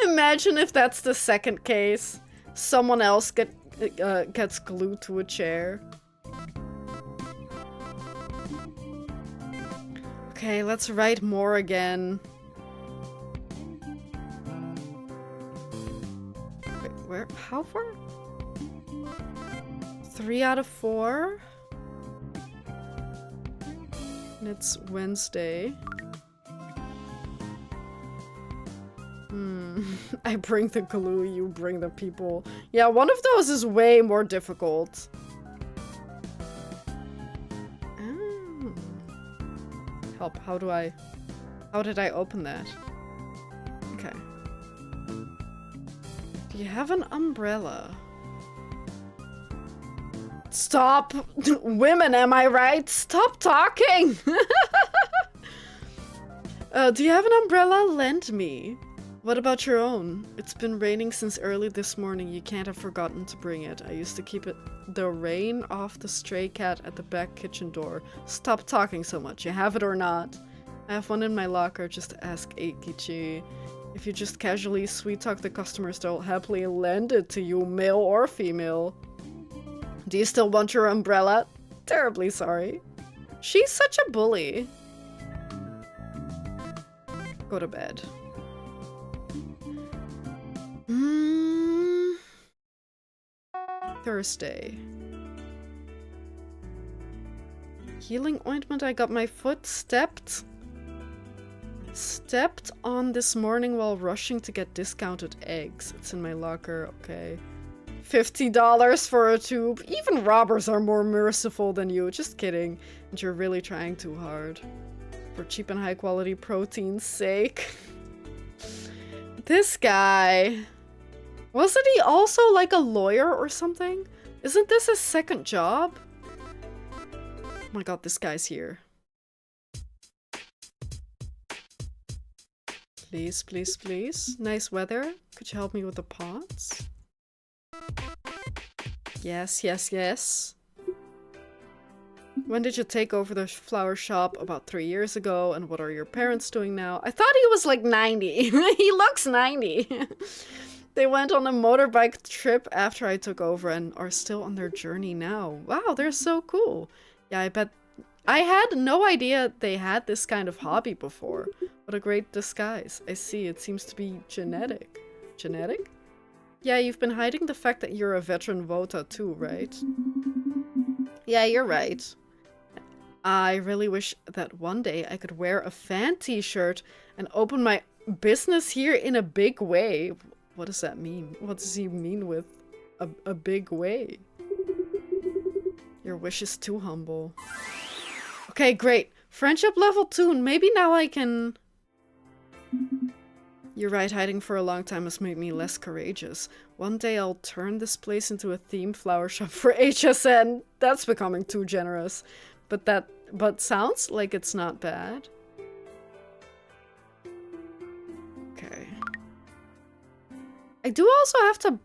Imagine if that's the second case. Someone else gets glued to a chair. Okay, let's write more again. Wait, where? How far? 3 out of 4? And it's Wednesday. I bring the glue, you bring the people. Yeah, one of those is way more difficult. Oh. Help, how did I open that? Okay. Do you have an umbrella? Stop! Women, am I right? Stop talking! Do you have an umbrella? Lend me. What about your own? It's been raining since early this morning. You can't have forgotten to bring it. I used to keep the rain off the stray cat at the back kitchen door. Stop talking so much. You have it or not? I have one in my locker. Just ask Eikichi. If you just casually sweet talk the customers, they'll happily lend it to you, male or female. Do you still want your umbrella? Terribly sorry. She's such a bully. Go to bed. Thursday. Healing ointment. I got my foot stepped on this morning while rushing to get discounted eggs. It's in my locker. Okay. $50 for a tube. Even robbers are more merciful than you. Just kidding. And you're really trying too hard. For cheap and high quality protein's sake. This guy. Wasn't he also like a lawyer or something? Isn't this his second job? Oh my god, this guy's here. Please, please, please. Nice weather. Could you help me with the pots? Yes, yes, yes. When did you take over the flower shop? About 3 years ago. And what are your parents doing now? I thought he was like 90. He looks 90. They went on a motorbike trip after I took over and are still on their journey now. Wow, they're so cool. Yeah, I bet I had no idea they had this kind of hobby before. What a great disguise. I see, it seems to be genetic. Genetic? Yeah, you've been hiding the fact that you're a veteran voter too, right? Yeah, you're right. I really wish that one day I could wear a fan t-shirt and open my business here in a big way. What does that mean? What does he mean with a big way? Your wish is too humble. Okay, great. Friendship level 2, and maybe now I can... You're right, hiding for a long time has made me less courageous. One day I'll turn this place into a themed flower shop for HSN. That's becoming too generous. But sounds like it's not bad. Okay. I do also have to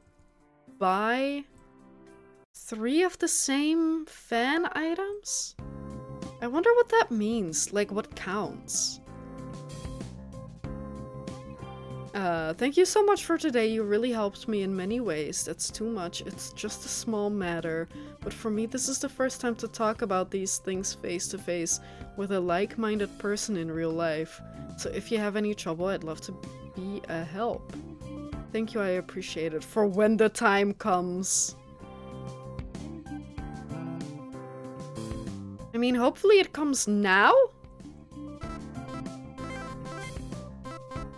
buy 3 of the same fan items? I wonder what that means, like what counts. Thank you so much for today. You really helped me in many ways. That's too much. It's just a small matter. But for me, this is the first time to talk about these things face to face with a like-minded person in real life. So if you have any trouble, I'd love to be a help. Thank you, I appreciate it. For when the time comes. I mean, hopefully it comes now?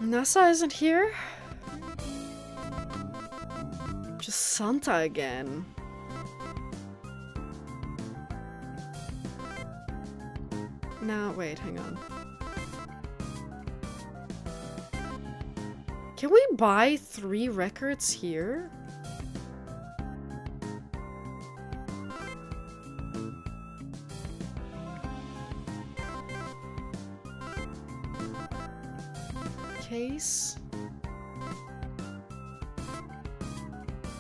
NASA isn't here? Just Santa again. Nah, wait, hang on. Can we buy 3 records here? Case.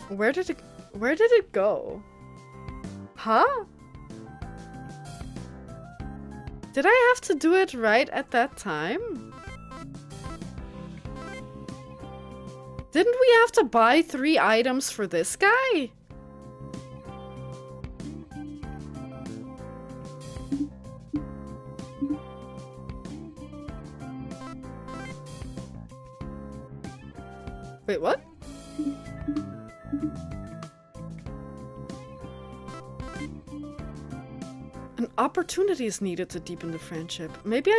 Where did it go? Huh? Did I have to do it right at that time? Didn't we have to buy 3 items for this guy? Wait, what? An opportunity is needed to deepen the friendship. Maybe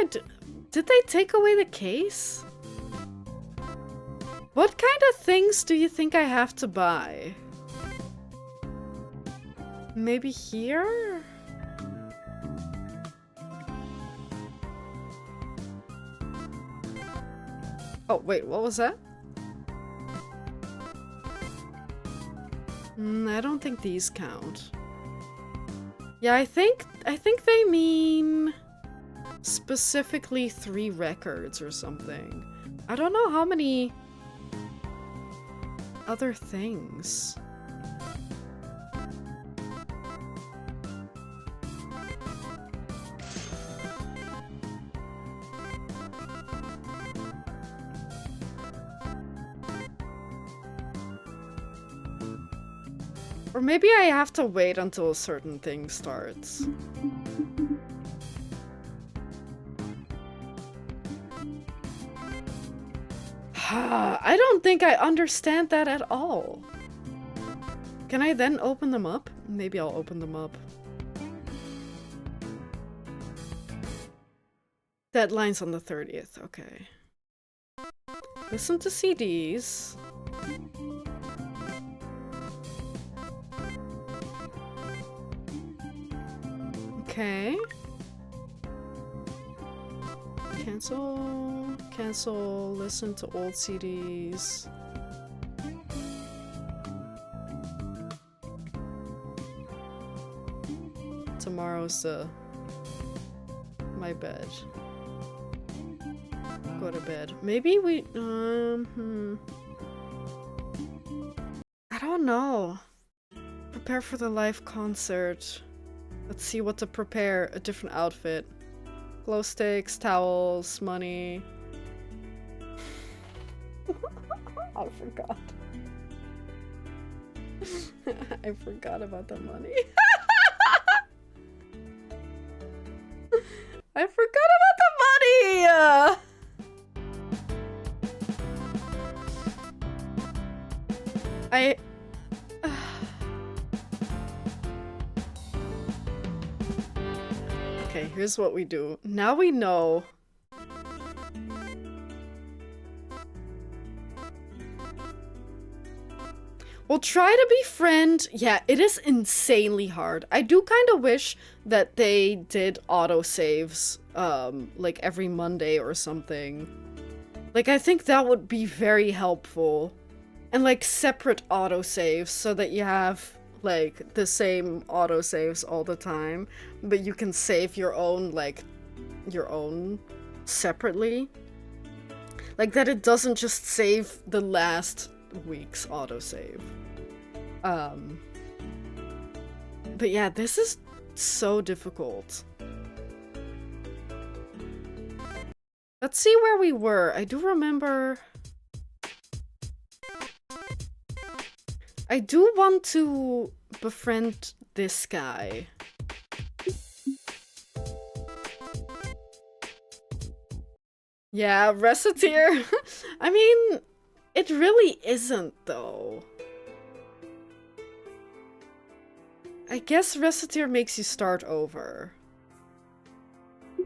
did they take away the case? What kind of things do you think I have to buy? Maybe here? Oh, wait, what was that? I don't think these count. Yeah, I think they mean specifically 3 records or something. I don't know how many other things. Or maybe I have to wait until a certain thing starts. I don't think I understand that at all. Can I then open them up? Maybe I'll open them up. Deadline's on the 30th, okay. Listen to CDs. Okay. Cancel, listen to old CDs. Tomorrow's my bed. Go to bed. Maybe we, I don't know. Prepare for the live concert. Let's see what to prepare. A different outfit. Glow sticks, towels, money. I forgot. I forgot about the money. I forgot about the money! Okay, here's what we do. Now we know. We'll try to befriend. Yeah, it is insanely hard. I do kind of wish that they did autosaves, like every Monday or something. Like, I think that would be very helpful. And like separate autosaves so that you have like the same autosaves all the time, but you can save your own, like, your own separately. Like that it doesn't just save the last week's autosave. But yeah, this is so difficult. Let's see where we were. I do remember... I do want to befriend this guy. Yeah, Reciteer. I mean, it really isn't, though. I guess Reciteer makes you start over.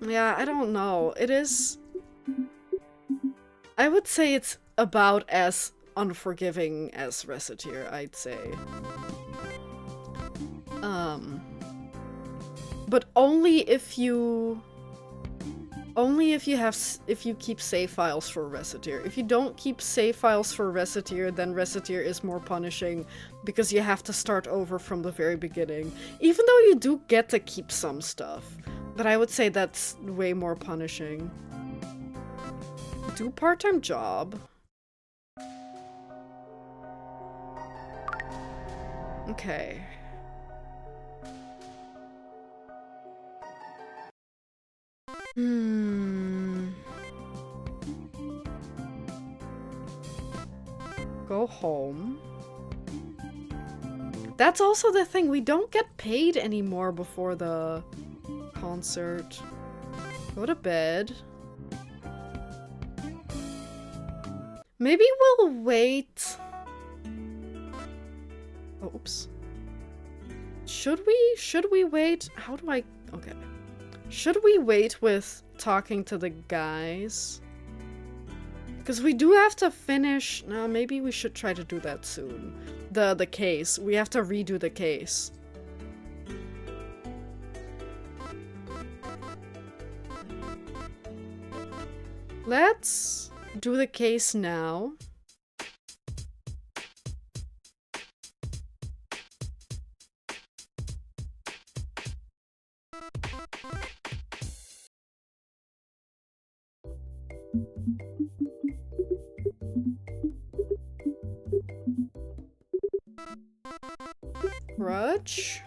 Yeah, I don't know. It is... I would say it's about as unforgiving as Reciteer, I'd say. But only if you keep save files for Reciteer. If you don't keep save files for Reciteer, then Reciteer is more punishing because you have to start over from the very beginning. Even though you do get to keep some stuff. But I would say that's way more punishing. Do part-time job. Okay. Go home. That's also the thing, we don't get paid anymore before the concert. Go to bed. Maybe we'll wait. Oh, oops. Should we wait? How do I... Okay. Should we wait with talking to the guys? Because we do have to finish... No, maybe we should try to do that soon. The case. We have to redo the case. Let's do the case now. Grudge?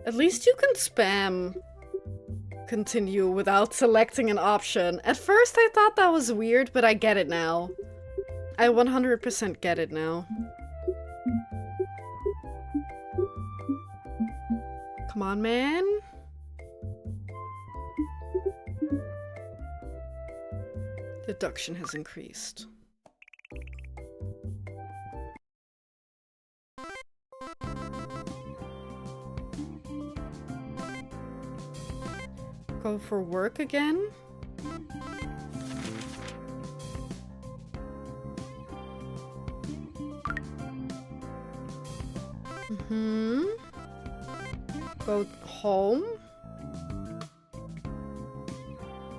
At least you can spam continue without selecting an option. At first I thought that was weird, but I get it now. I 100% get it now. Come on, man. Deduction has increased. Go for work again? Go home?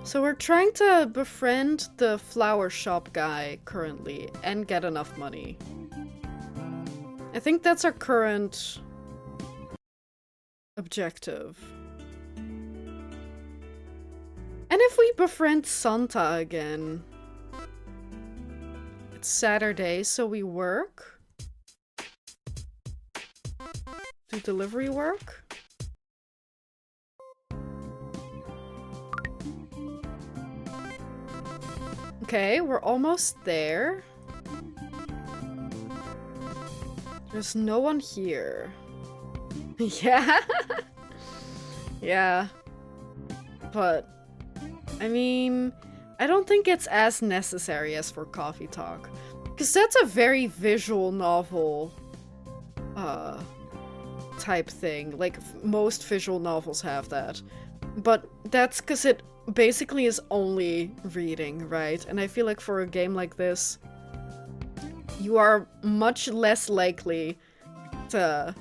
So we're trying to befriend the flower shop guy currently and get enough money. I think that's our current objective. And if we befriend Santa again? It's Saturday, so we work? Do delivery work? Okay, we're almost there. There's no one here. Yeah. Yeah. But, I mean, I don't think it's as necessary as for Coffee Talk. Because that's a very visual novel, type thing. Like, most visual novels have that. But that's because it basically is only reading, right? And I feel like for a game like this, you are much less likely to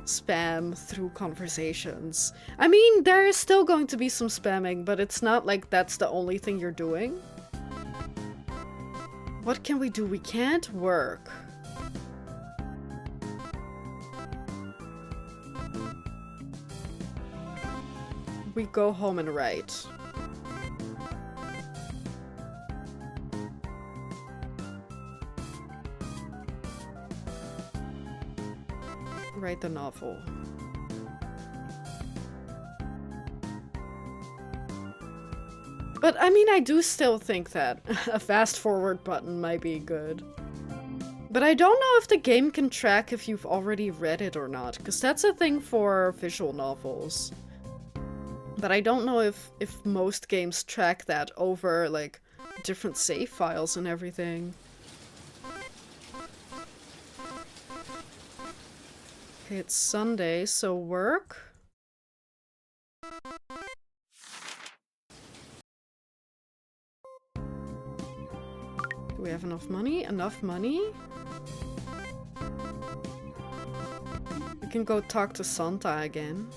spam through conversations. I mean, there is still going to be some spamming, but it's not like that's the only thing you're doing. What can we do? We can't work. We go home and write. Write the novel. But I mean, I do still think that a fast forward button might be good. But I don't know if the game can track if you've already read it or not, because that's a thing for visual novels. But I don't know if most games track that over, like, different save files and everything. Okay, it's Sunday, so work. Do we have enough money? Enough money? We can go talk to Santa again.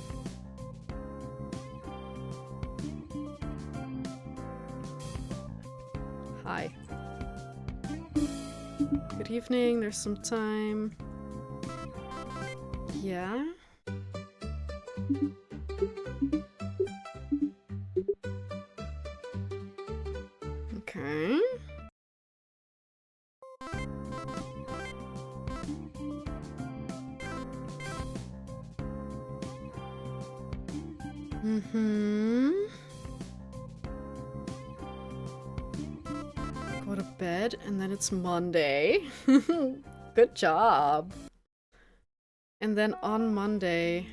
Hi. Good evening, there's some time. Yeah? Okay. Go to bed, and then it's Monday. Good job. And then on Monday...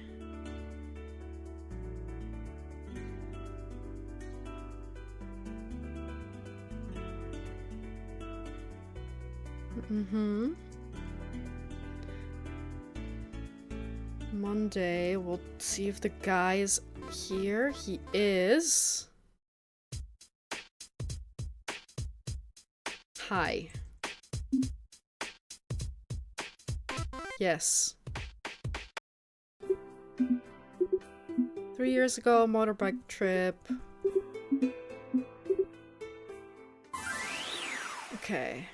Monday, we'll see if the guy is here. He is. Hi. Yes. 3 years ago, motorbike trip. Okay.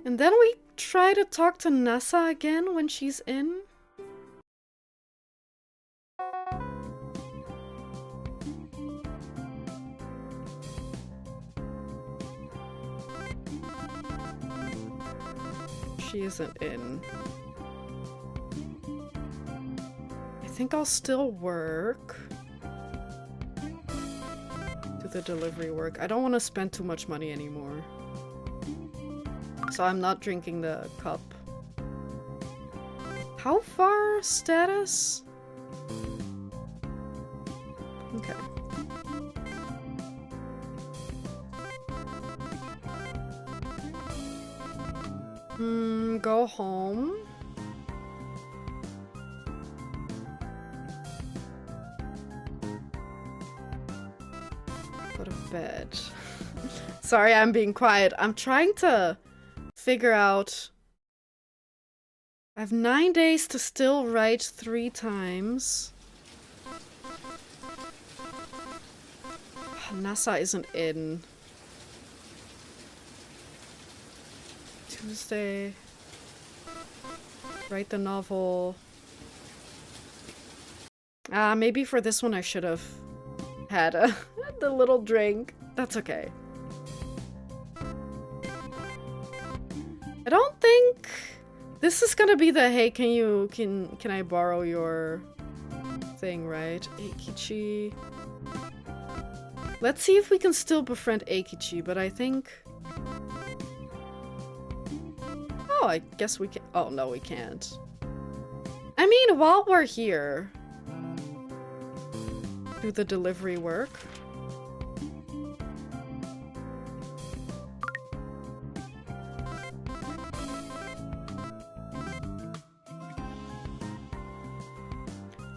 And then we try to talk to Nessa again when she's in. She isn't in. I think I'll still work. Do the delivery work. I don't want to spend too much money anymore. So I'm not drinking the cup. How far status? Okay. Go home. Go to bed. Sorry, I'm being quiet. I'm trying to figure out... I have 9 days to still write 3 times. NASA isn't in. Tuesday. Write the novel. Maybe for this one I should have had the little drink. That's okay. I don't think this is gonna be the hey, can I borrow your thing, right? Eikichi. Let's see if we can still befriend Eikichi, but I think... Oh, I guess we can. Oh, no, we can't. I mean, while we're here... Do the delivery work?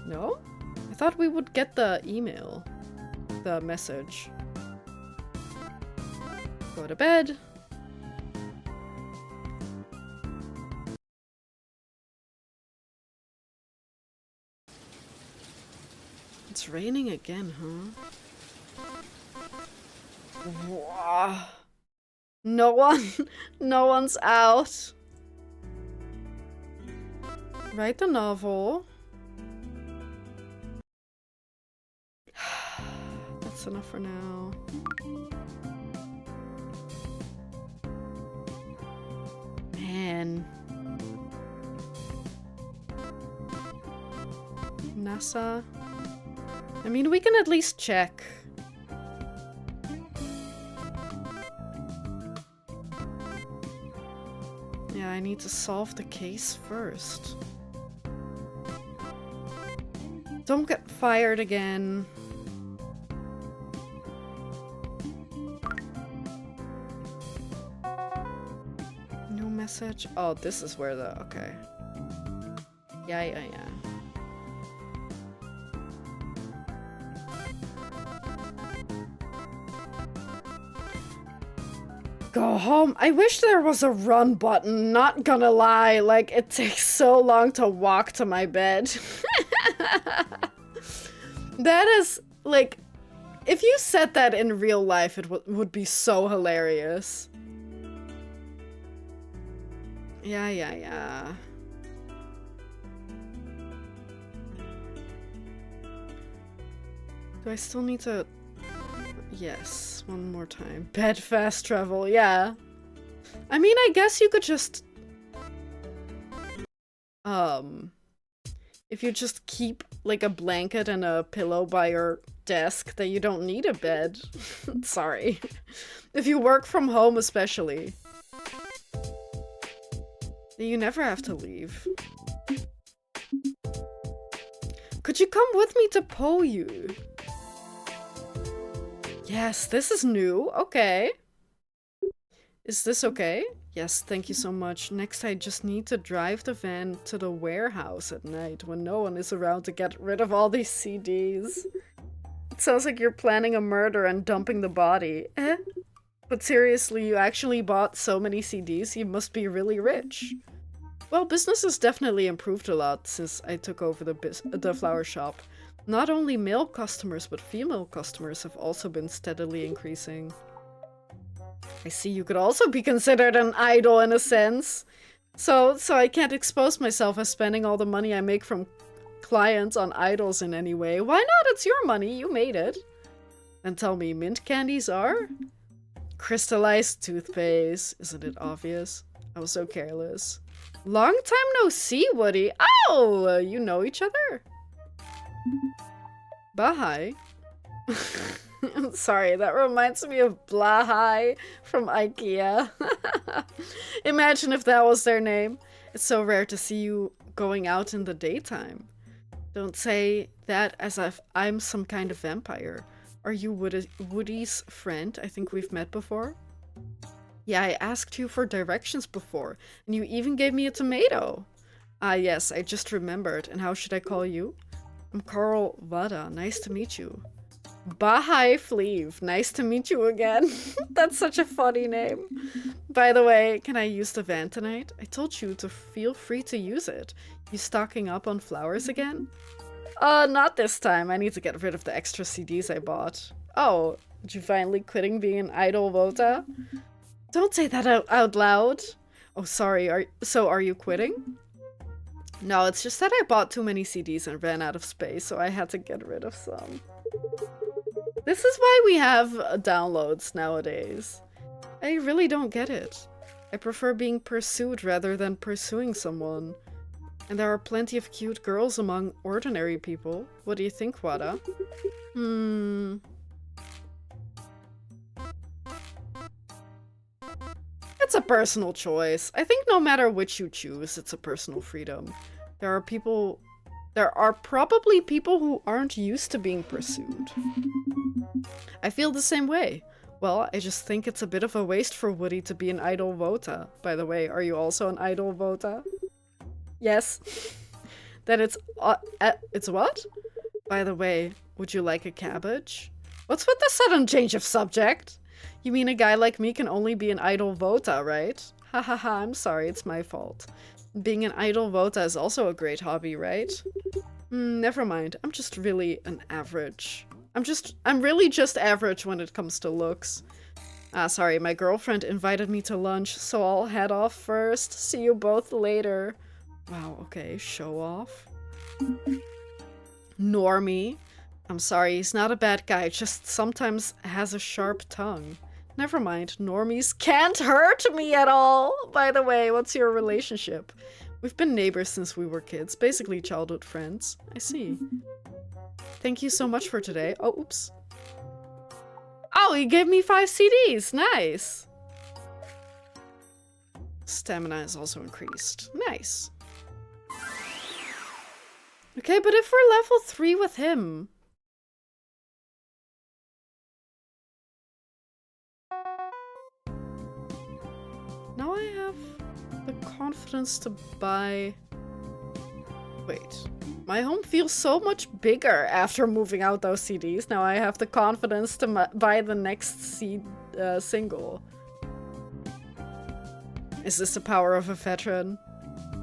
No? I thought we would get the email. The message. Go to bed. It's raining again, huh? Wow. No one's out. Write the novel. That's enough for now. Man. NASA. I mean, we can at least check. Yeah, I need to solve the case first. Don't get fired again. No message. Oh, this is where the... Okay. Yeah. Go home. I wish there was a run button, not gonna lie. Like, it takes so long to walk to my bed. That is, like, if you said that in real life, it would be so hilarious. Yeah. Do I still need to... Yes, one more time. Bed fast travel, yeah. I mean, I guess you could just... If you just keep, like, a blanket and a pillow by your desk, then you don't need a bed. Sorry. If you work from home especially. You never have to leave. Could you come with me to Poyu? Yes, this is new. Okay. Is this okay? Yes, thank you so much. Next, I just need to drive the van to the warehouse at night when no one is around to get rid of all these CDs. It sounds like you're planning a murder and dumping the body. But seriously, you actually bought so many CDs, you must be really rich. Well, business has definitely improved a lot since I took over the flower shop. Not only male customers, but female customers have also been steadily increasing. I see you could also be considered an idol in a sense. So I can't expose myself as spending all the money I make from clients on idols in any way. Why not? It's your money. You made it. And tell me, mint candies are? Crystallized toothpaste. Isn't it obvious? I was so careless. Long time no see, Woody. Oh, you know each other? Bahai. I'm sorry, that reminds me of Blahai from IKEA. Imagine if that was their name. It's so rare to see you going out in the daytime. Don't say that as if I'm some kind of vampire. Are you Woody's friend? I think we've met before. Yeah, I asked you for directions before, and you even gave me a tomato. Ah yes, I just remembered. And how should I call you? I'm Carl Vada. Nice to meet you. Bahai Fleeve. Nice to meet you again. That's such a funny name. By the way, can I use the van tonight? I told you to feel free to use it. You stocking up on flowers again? Not this time. I need to get rid of the extra CDs I bought. Oh, did you finally quitting being an idol, Vota? Don't say that out loud. Oh, sorry. Are you quitting? No, it's just that I bought too many CDs and ran out of space, so I had to get rid of some. This is why we have downloads nowadays. I really don't get it. I prefer being pursued rather than pursuing someone. And there are plenty of cute girls among ordinary people. What do you think, Wada? it's a personal choice. I think no matter which you choose, it's a personal freedom. There are probably people who aren't used to being pursued. I feel the same way. Well, I just think it's a bit of a waste for Woody to be an idle vota. By the way, are you also an idle vota? Yes. Then it's what? By the way, would you like a cabbage? What's with the sudden change of subject? You mean a guy like me can only be an idle vota, right? Ha ha ha, I'm sorry, it's my fault. Being an idle vota is also a great hobby, right? Never mind, I'm just really an average. I'm really just average when it comes to looks. Ah, sorry, my girlfriend invited me to lunch, so I'll head off first. See you both later. Wow, okay, show off. Normie. I'm sorry, he's not a bad guy, just sometimes has a sharp tongue. Never mind, normies can't hurt me at all! By the way, what's your relationship? We've been neighbors since we were kids, basically childhood friends. I see. Thank you so much for today. Oh, oops. Oh, he gave me 5 CDs! Nice! Stamina is also increased. Nice. Okay, but if we're level 3 with him... Now I have the confidence to buy... Wait. My home feels so much bigger after moving out those CDs. Now I have the confidence to buy the next single. Is this the power of a veteran?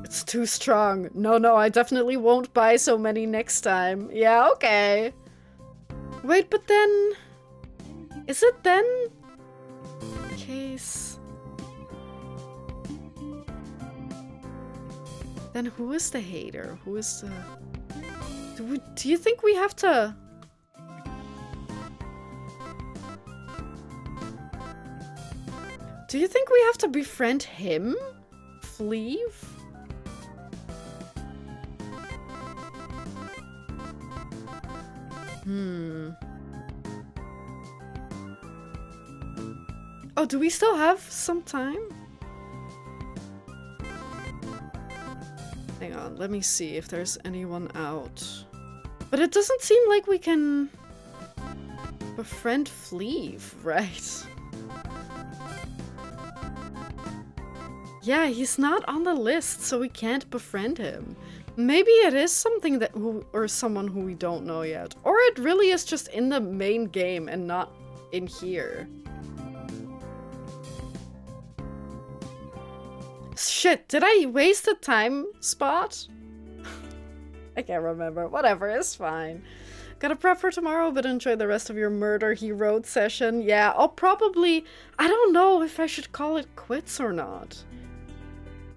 It's too strong. No, I definitely won't buy so many next time. Yeah, okay. Wait, but then... Is it then? Case... Then who is the hater? Who is the... Do you think we have to... Do you think we have to befriend him? Fleeve? Oh, do we still have some time? Hang on, let me see if there's anyone out. But it doesn't seem like we can befriend Fleeve, right? Yeah, he's not on the list, so we can't befriend him. Maybe it is something that or someone who we don't know yet. Or it really is just in the main game and not in here. Shit, did I waste a time spot? I can't remember. Whatever, it's fine. Gotta prep for tomorrow, but enjoy the rest of your Murder He Wrote session. Yeah, I'll probably... I don't know if I should call it quits or not.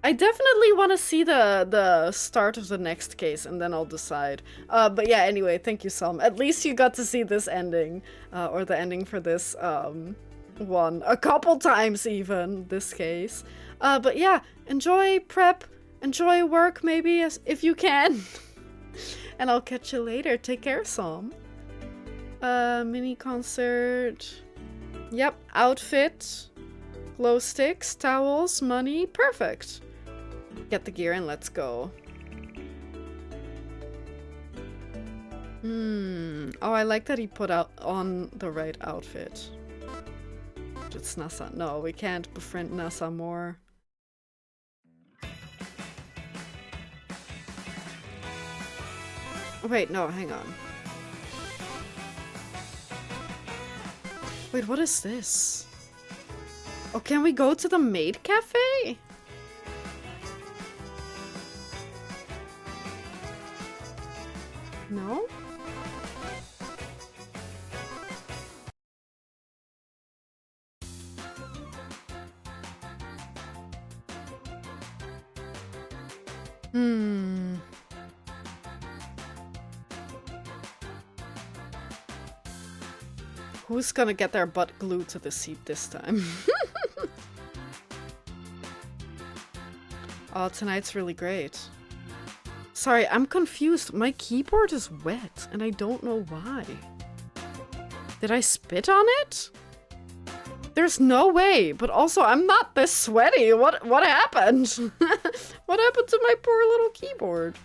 I definitely want to see the start of the next case, and then I'll decide. But yeah, anyway, thank you, Sam. At least you got to see this ending. Or the ending for this one. A couple times even, this case. But yeah, enjoy prep, enjoy work maybe, if you can. And I'll catch you later. Take care, Sam. Mini concert. Yep, outfit. Glow sticks, towels, money. Perfect. Get the gear and let's go. Oh, I like that he put out on the right outfit. It's Nasa. No, we can't befriend Nasa more. Wait, no, hang on. Wait, what is this? Oh, can we go to the maid cafe? No? Who's gonna get their butt glued to the seat this time? Oh, tonight's really great. Sorry, I'm confused. My keyboard is wet, and I don't know why. Did I spit on it? there's no way. But also, I'm not this sweaty. What happened? What happened to my poor little keyboard?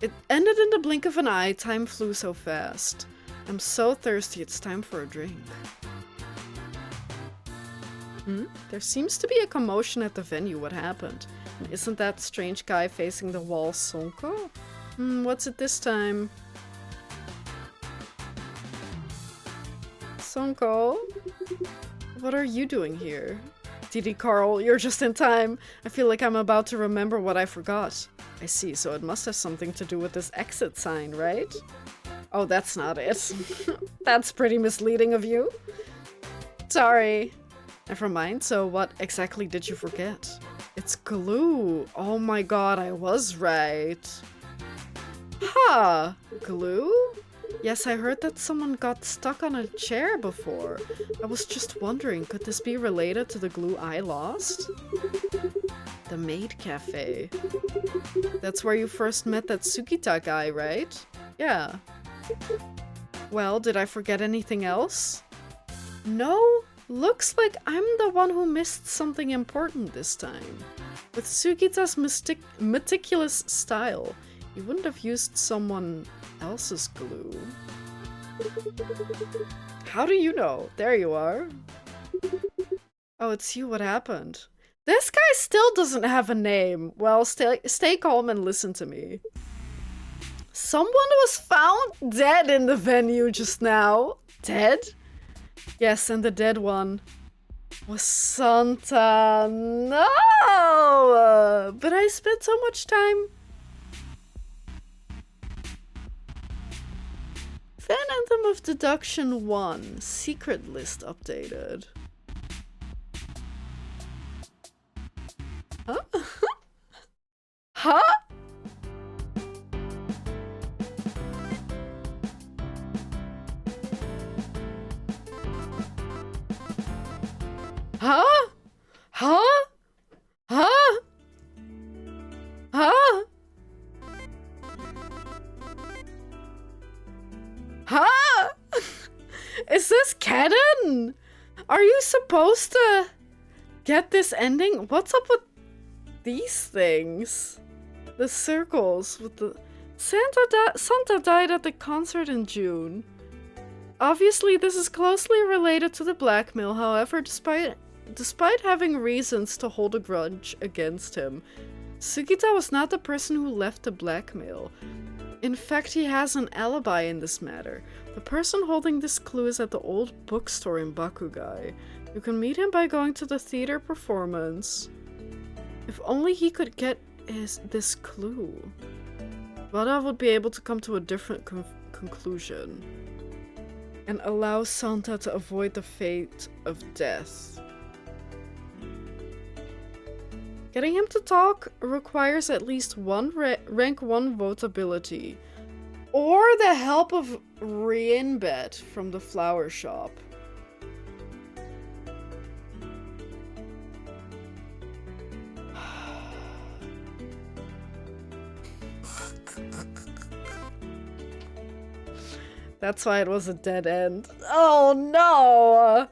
It ended in the blink of an eye. Time flew so fast. I'm so thirsty. It's time for a drink. There seems to be a commotion at the venue. What happened? And isn't that strange guy facing the wall Sonko? What's it this time? Sonko? What are you doing here? Didi Carl, you're just in time. I feel like I'm about to remember what I forgot. I see, so it must have something to do with this exit sign, right? Oh, that's not it. That's pretty misleading of you. Sorry. Never mind, so what exactly did you forget? It's glue. Oh my god, I was right. Huh. Glue? Yes, I heard that someone got stuck on a chair before. I was just wondering, could this be related to the glue I lost? The Maid Cafe. That's where you first met that Tsukita guy, right? Yeah. Well, did I forget anything else? No? Looks like I'm the one who missed something important this time. With Tsukita's meticulous style, you wouldn't have used someone else's glue. How do you know? There you are. Oh, it's you. What happened? This guy still doesn't have a name. Well, stay calm and listen to me. Someone was found dead in the venue just now. Dead? Yes, and the dead one was Santa. No! But I spent so much time. Anthem of Deduction 1. Secret list updated. Huh? Huh? Huh? Huh? Huh? Huh? Huh? Is this canon? Are you supposed to get this ending? What's up with these things? The circles with the... Santa died at the concert in June. Obviously, this is closely related to the blackmail. However, despite having reasons to hold a grudge against him, Sugita was not the person who left the blackmail. In fact, he has an alibi in this matter. The person holding this clue is at the old bookstore in Bakugai. You can meet him by going to the theater performance. If only he could get this clue. Wada would be able to come to a different conclusion. And allow Santa to avoid the fate of death. Getting him to talk requires at least one rank 1 votability. Or the help of Rienbet from the flower shop. That's why it was a dead end. Oh no!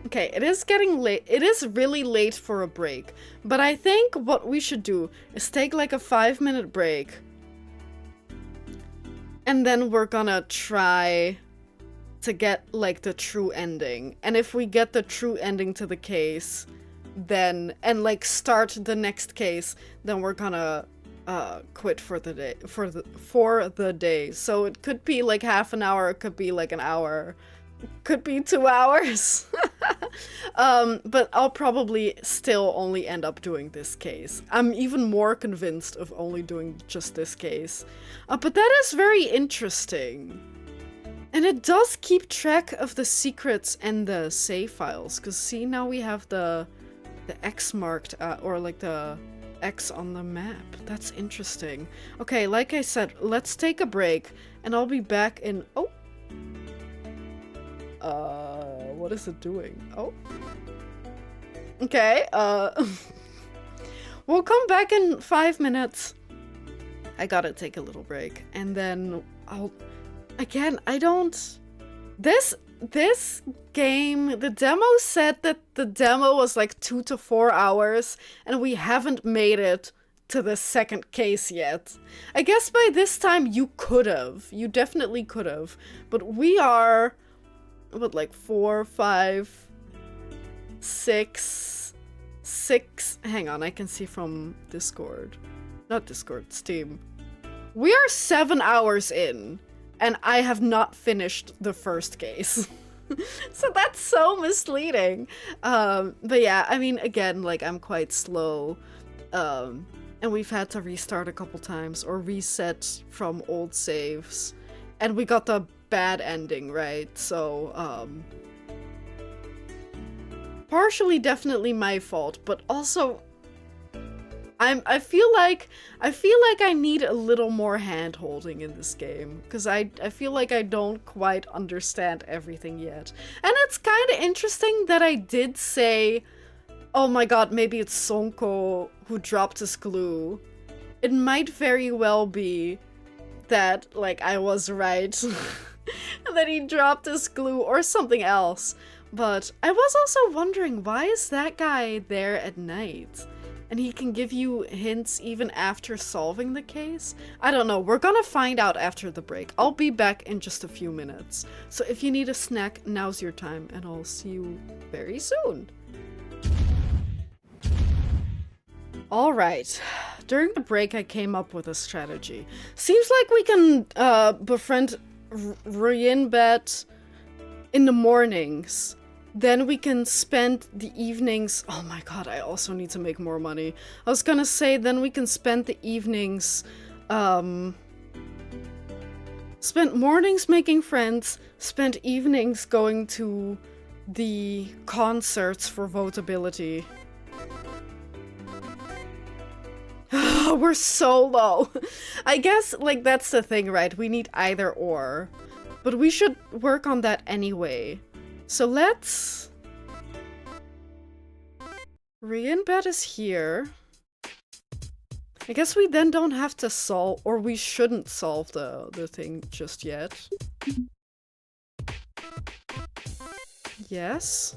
Okay, it is getting late. It is really late for a break. But I think what we should do is take like a 5-minute break. And then we're gonna try to get like the true ending. And if we get the true ending to the case, then, and like start the next case, then we're gonna quit for the day, for the day. So it could be like half an hour, it could be like an hour, could be 2 hours. But I'll probably still only end up doing this case. I'm even more convinced of only doing just this case. But that is very interesting. And it does keep track of the secrets and the save files. Because see, now we have the X marked, or like the X on the map. That's interesting. Okay, like I said, let's take a break. And I'll be back in... Oh! What is it doing? Oh. Okay, we'll come back in 5 minutes. I gotta take a little break. And then I'll... Again, I don't This game, the demo said that the demo was like 2 to 4 hours, and we haven't made it to the second case yet. I guess by this time you could have. You definitely could have. But we are, what, like 4, 5, 6, hang on, I can see from Discord. Not Discord, Steam. We are 7 hours in, and I have not finished the first case. So that's so misleading. But yeah, I mean, again, like, I'm quite slow. And we've had to restart a couple times, or reset from old saves. And we got the bad ending, right? So, partially definitely my fault, but also I feel like I need a little more hand-holding in this game, because I feel like I don't quite understand everything yet. And it's kind of interesting that I did say, oh my god, maybe it's Sonko who dropped his glue. It might very well be that, like, I was right. And that he dropped his glue or something else. But I was also wondering, why is that guy there at night? And he can give you hints even after solving the case? I don't know, we're gonna find out after the break. I'll be back in just a few minutes. So if you need a snack, now's your time, and I'll see you very soon. Alright, during the break I came up with a strategy. Seems like we can befriend Ryinbet in the mornings. Then we can spend the evenings... Oh my god, I also need to make more money. I was gonna say, then we can spend the evenings... Spend mornings making friends, spend evenings going to the concerts for votability. We're so low. I guess, like, that's the thing, right? We need either or. But we should work on that anyway. So let's... Ryinbet is here. I guess we then don't have to solve, or we shouldn't solve the thing just yet. Yes.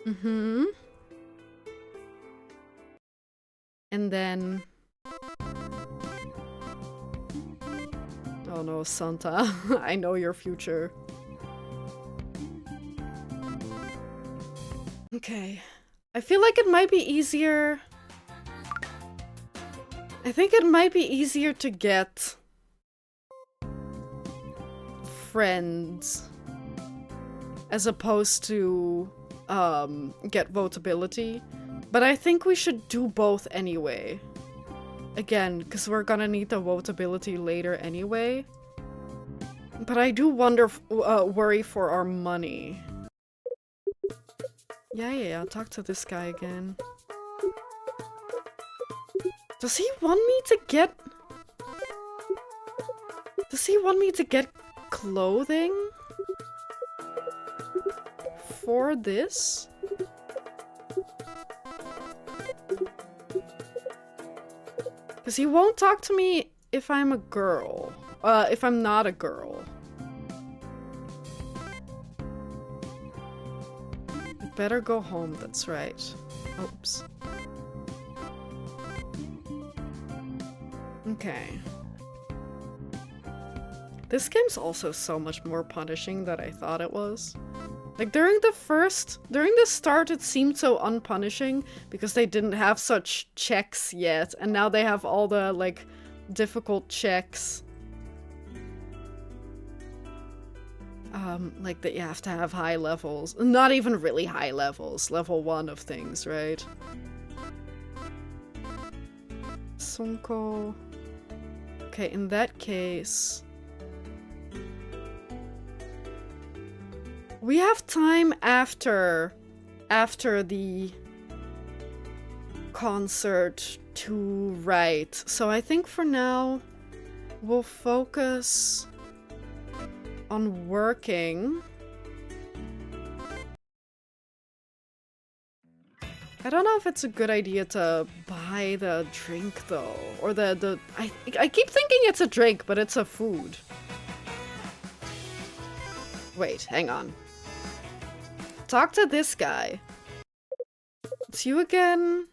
Mm-hmm. And then... Oh no, Santa. I know your future. Okay. I feel like it might be easier... I think it might be easier to get... friends. As opposed to... get votability. But I think we should do both anyway. Again, because we're gonna need the votability later anyway. But I do worry for our money. Yeah, talk to this guy again. Does he want me to get... Does he want me to get clothing? For this? Because he won't talk to me if I'm a girl. If I'm not a girl. I'd better go home, that's right. Oops. Okay. This game's also so much more punishing than I thought it was. Like, during the start it seemed so unpunishing because they didn't have such checks yet, and now they have all the, like, difficult checks. Like that you have to have high levels. Not even really high levels. Level 1 of things, right? Sonko. Okay, in that case... We have time after the concert to write. So I think for now we'll focus on working. I don't know if it's a good idea to buy the drink though, or I keep thinking it's a drink, but it's a food. Wait, hang on. Talk to this guy. It's you again?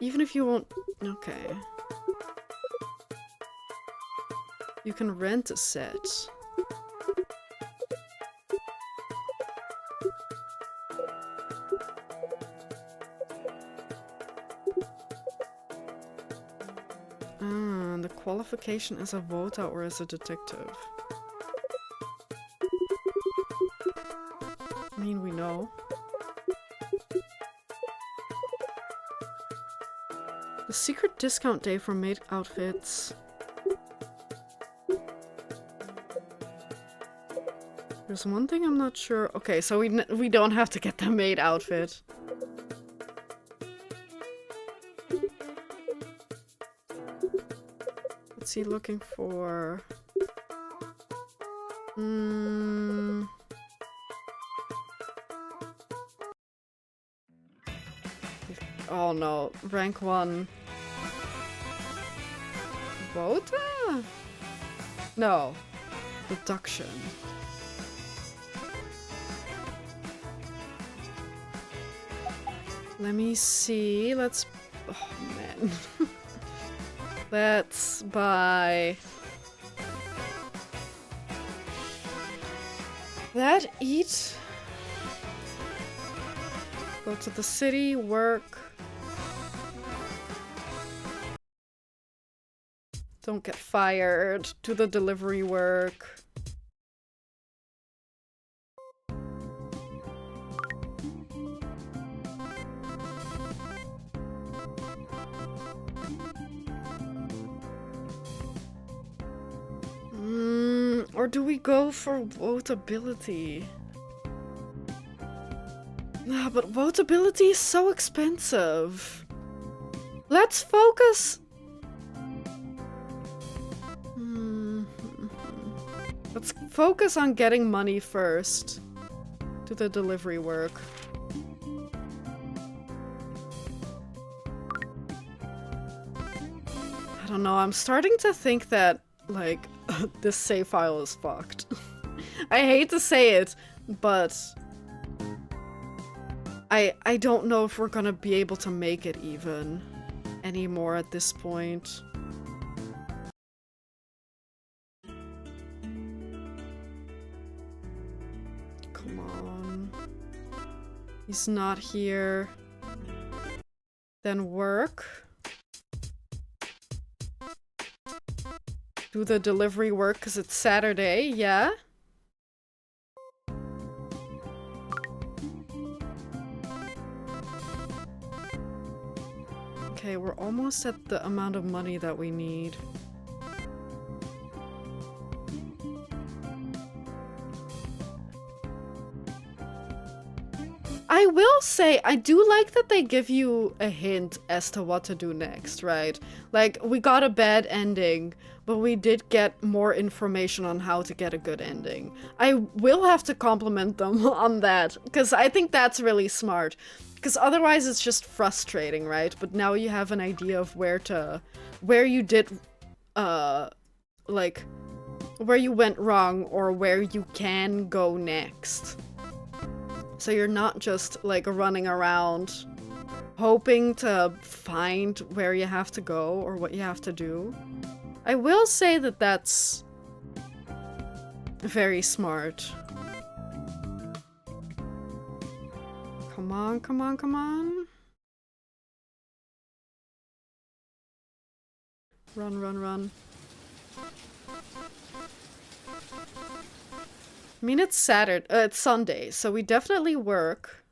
Even if you won't... Okay. You can rent a set. Ah, the qualification as a voter or as a detective. I mean, we know. The secret discount day for maid outfits. There's one thing I'm not sure. Okay, so we don't have to get the maid outfit. What's he looking for? Oh no, rank 1. Voter? No. Deduction. Let me see. Let's... Oh man. Let's buy... that, eat. Go to the city, work. Don't get fired. Do the delivery work. Or do we go for votability? Nah, but votability is so expensive. Let's focus... Let's focus on getting money first. Do the delivery work. I don't know, I'm starting to think that, like, this save file is fucked. I hate to say it, but... I don't know if we're gonna be able to make it even anymore at this point. Come on. He's not here. Then work. Do the delivery work because it's Saturday, yeah? Okay, we're almost at the amount of money that we need. I will say, I do like that they give you a hint as to what to do next, right? Like, we got a bad ending, but we did get more information on how to get a good ending. I will have to compliment them on that, because I think that's really smart. Because otherwise it's just frustrating, right? But now you have an idea of where you did, like, where you went wrong or where you can go next. So you're not just, like, running around hoping to find where you have to go or what you have to do. I will say that that's very smart. Come on, come on, come on. Run, run, run. I mean, it's Saturday, it's Sunday, so we definitely work.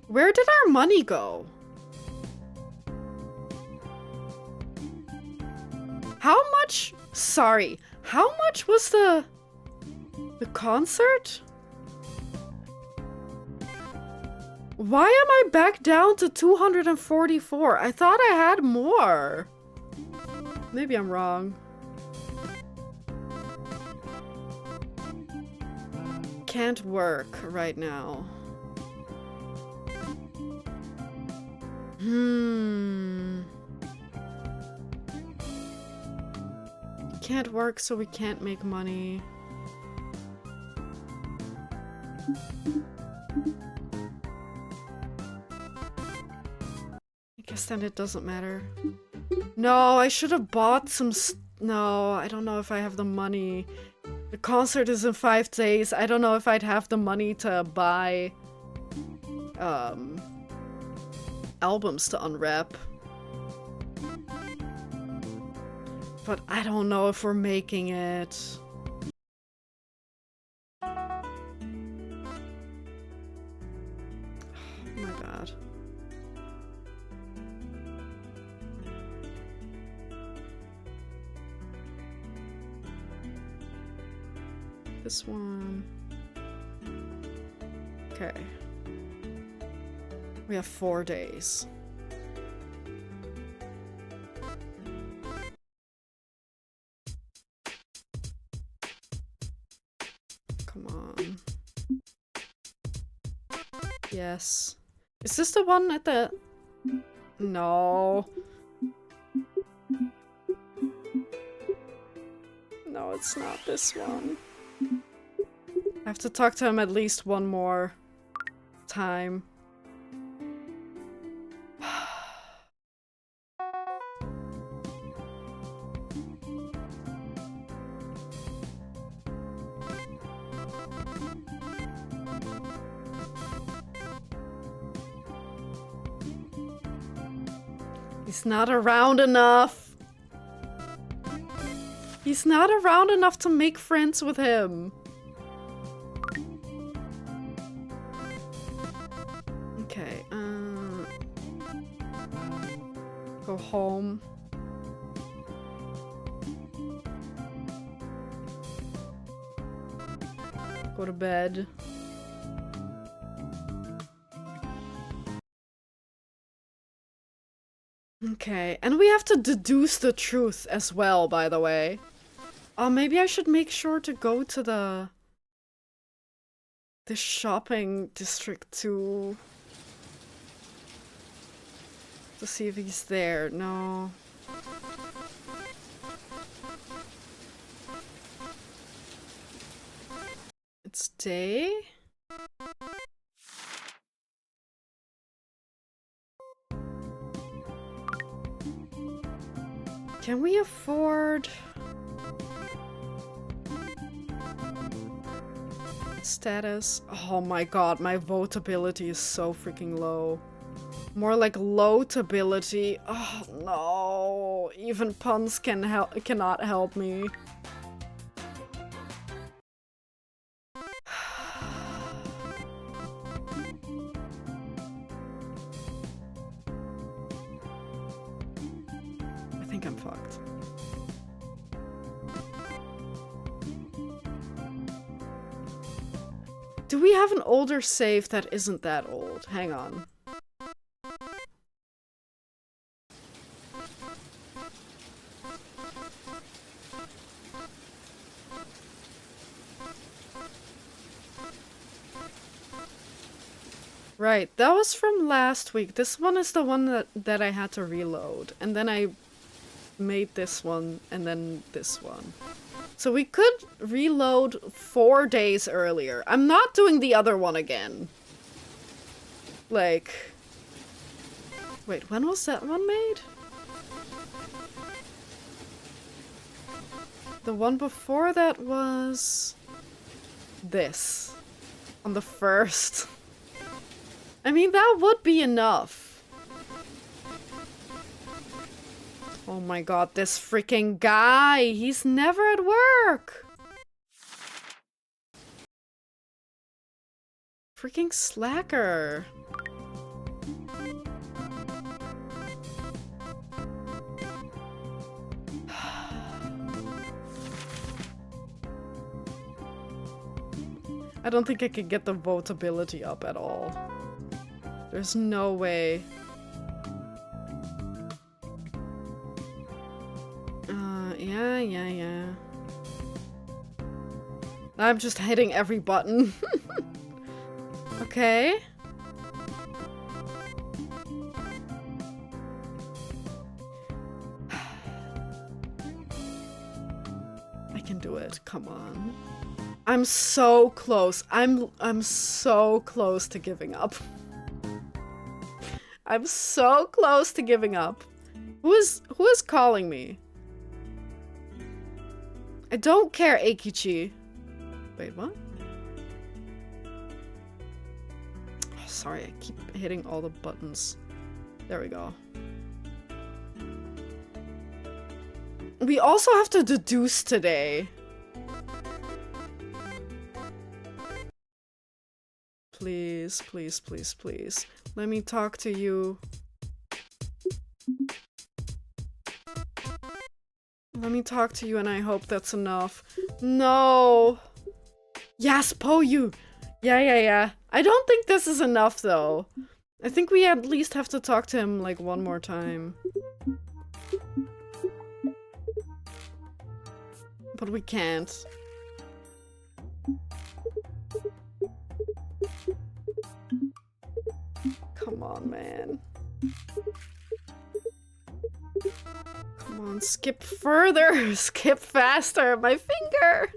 Where did our money go? How much? Sorry, how much was the concert? Why am I back down to 244? I thought I had more. Maybe I'm wrong. can't work right now. Can't work, so we can't make money. I guess then it doesn't matter. No, I should have bought some no, I don't know if I have the money. The concert is in 5 days. I don't know if I'd have the money to buy albums to unwrap. But I don't know if we're making it. Oh my god. This one. Okay. We have 4 days. Come on. Yes. Is this the one at the... No. No, it's not this one. I have to talk to him at least one more time. He's not around enough. He's not around enough to make friends with him. Okay, go home. Go to bed. Okay, and we have to deduce the truth as well, by the way. Maybe I should make sure to go to the shopping district to see if he's there. No. It's day? Can we afford status? Oh my god, my votability is so freaking low. More like low-tability. Oh no, even puns cannot help me. I think I'm fucked. Do we have an older save that isn't that old? Hang on. Right, that was from last week. This one is the one that I had to reload. And then I made this one, and then this one. So we could reload 4 days earlier. I'm not doing the other one again. Like... Wait, when was that one made? The one before that was... this. On the 1st. I mean, that would be enough. Oh my god, this freaking guy! He's never at work! Freaking slacker. I don't think I could get the votability up at all. There's no way. Yeah. I'm just hitting every button. Okay. I can do it. Come on. I'm so close. I'm so close to giving up. I'm so close to giving up. Who is calling me? I don't care, Eikichi. Wait, what? Oh, sorry, I keep hitting all the buttons. There we go. We also have to deduce today. Please, please, please, please. Let me talk to you. Let me talk to you and I hope that's enough. No! Yes, Poyu! Yeah. I don't think this is enough though. I think we at least have to talk to him like one more time. But we can't. Come on, man. Come on, skip further! Skip faster! My finger!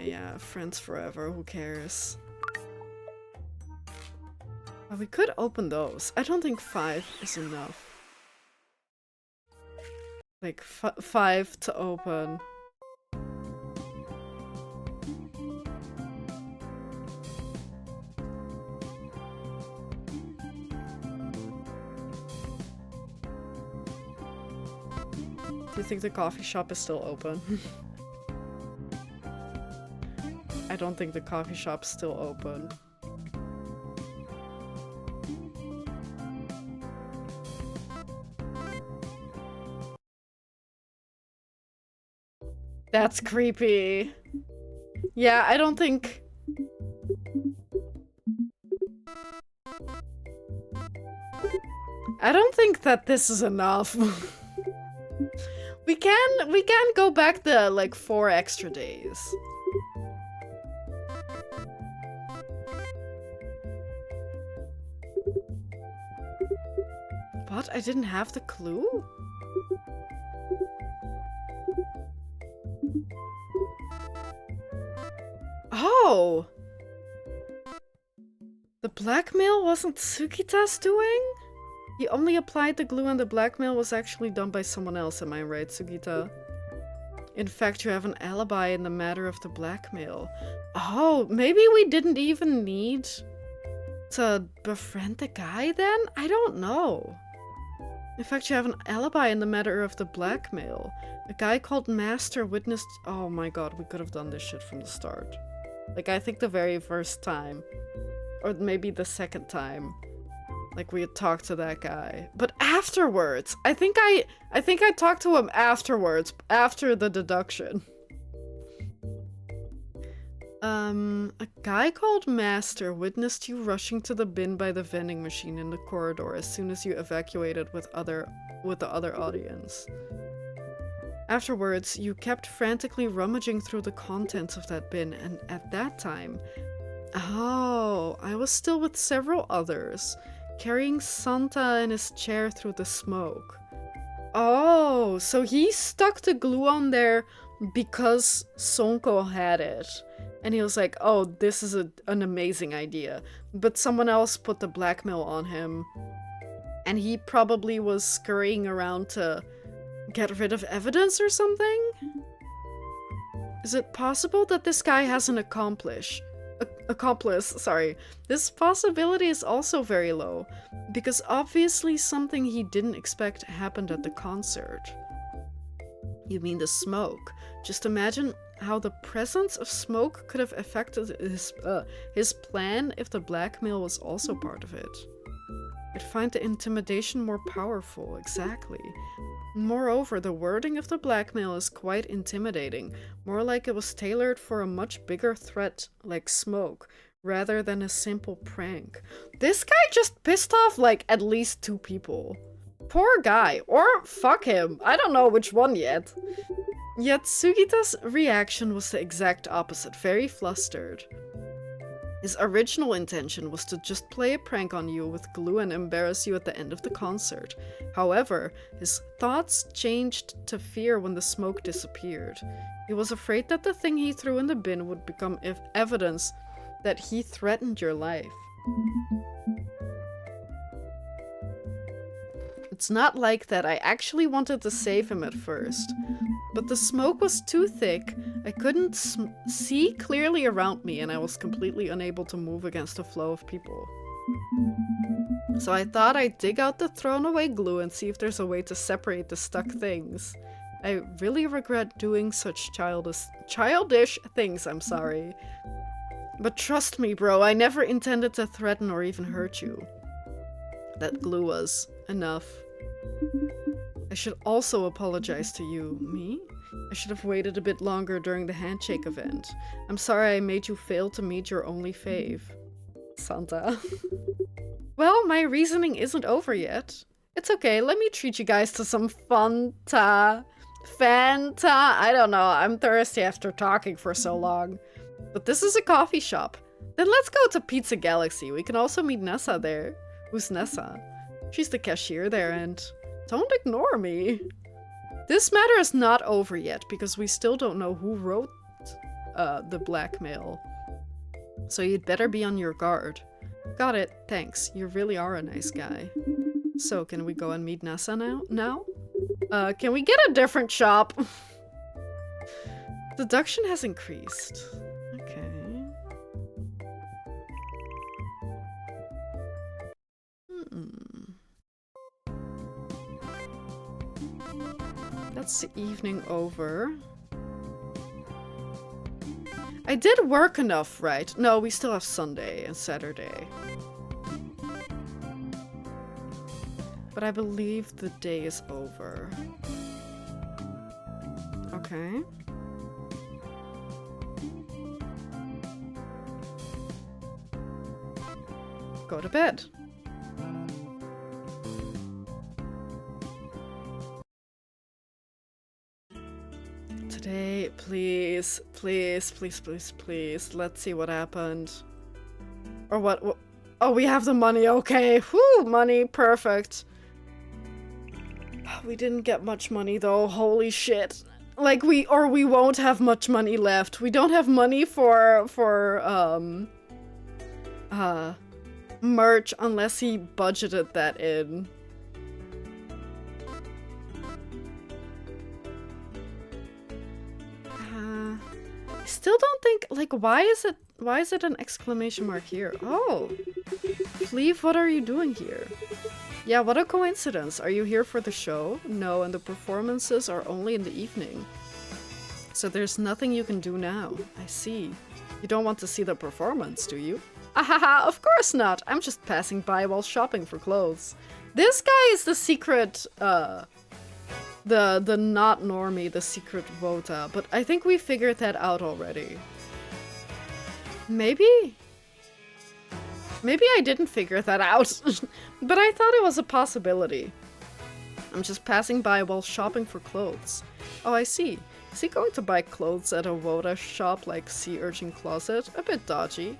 Yeah. Friends forever, who cares? We could open those. I don't think 5 is enough. Like, 5 to open. Do you think the coffee shop is still open? I don't think the coffee shop's still open. That's creepy. Yeah, I don't think... I don't think that this is enough. We can go back the, like, 4 extra days. What? I didn't have the clue? Oh! The blackmail wasn't Tsukita's doing? He only applied the glue and the blackmail was actually done by someone else, am I right, Sugita? In fact, you have an alibi in the matter of the blackmail. Oh, maybe we didn't even need to befriend the guy then? I don't know. In fact, you have an alibi in the matter of the blackmail. A guy called Master witnessed... Oh my god, we could have done this shit from the start. Like, I think the very first time. Or maybe the second time. Like, we had talked to that guy. But afterwards! I think I talked to him afterwards. After the deduction. A guy called Master witnessed you rushing to the bin by the vending machine in the corridor as soon as you evacuated with the other audience. Afterwards, you kept frantically rummaging through the contents of that bin, and at that time... Oh, I was still with several others, carrying Santa in his chair through the smoke. Oh, so he stuck the glue on there because Sonko had it. And he was like, oh, this is an amazing idea. But someone else put the blackmail on him. And he probably was scurrying around to get rid of evidence or something? Is it possible that this guy has an accomplice? Sorry. This possibility is also very low. Because obviously something he didn't expect happened at the concert. You mean the smoke? Just imagine how the presence of smoke could have affected his plan if the blackmail was also part of it. I'd find the intimidation more powerful, exactly. Moreover, the wording of the blackmail is quite intimidating, more like it was tailored for a much bigger threat, like smoke, rather than a simple prank. This guy just pissed off like at least 2 people. Poor guy. Or fuck him. I don't know which one yet. Yet Sugita's reaction was the exact opposite, very flustered. His original intention was to just play a prank on you with glue and embarrass you at the end of the concert. However, his thoughts changed to fear when the smoke disappeared. He was afraid that the thing he threw in the bin would become evidence that he threatened your life. It's not like that. I actually wanted to save him at first. But the smoke was too thick, I couldn't see clearly around me, and I was completely unable to move against the flow of people. So I thought I'd dig out the thrown away glue and see if there's a way to separate the stuck things. I really regret doing such childish things, I'm sorry. But trust me, bro, I never intended to threaten or even hurt you. That glue was enough. I should also apologize to you. Me? I should have waited a bit longer during the handshake event. I'm sorry I made you fail to meet your only fave. Santa. Well, my reasoning isn't over yet. It's okay, let me treat you guys to some Fanta. I don't know, I'm thirsty after talking for so long. But this is a coffee shop. Then let's go to Pizza Galaxy. We can also meet Nessa there. Who's Nessa? She's the cashier there, and don't ignore me. This matter is not over yet, because we still don't know who wrote the blackmail. So you'd better be on your guard. Got it, thanks. You really are a nice guy. So, can we go and meet Nessa now? Can we get a different shop? Deduction has increased. Okay. That's the evening over. I did work enough, right? No, we still have Sunday and Saturday. But I believe the day is over. Okay. Go to bed. Today, please, please, please, please, please. Let's see what happened. Or what? Oh, we have the money. Okay. Whew, money. Perfect. We didn't get much money though. Holy shit. Like we won't have much money left. We don't have money for merch unless he budgeted that in. I still don't think, like, why is it an exclamation mark here? Oh. Cleve, what are you doing here? Yeah, what a coincidence. Are you here for the show? No, and the performances are only in the evening. So there's nothing you can do now. I see. You don't want to see the performance, do you? Ahaha, of course not. I'm just passing by while shopping for clothes. This guy is the secret, the not normie, the secret Vota, but I think we figured that out already. Maybe? Maybe I didn't figure that out, but I thought it was a possibility. I'm just passing by while shopping for clothes. Oh, I see. Is he going to buy clothes at a Vota shop like Sea Urchin Closet? A bit dodgy.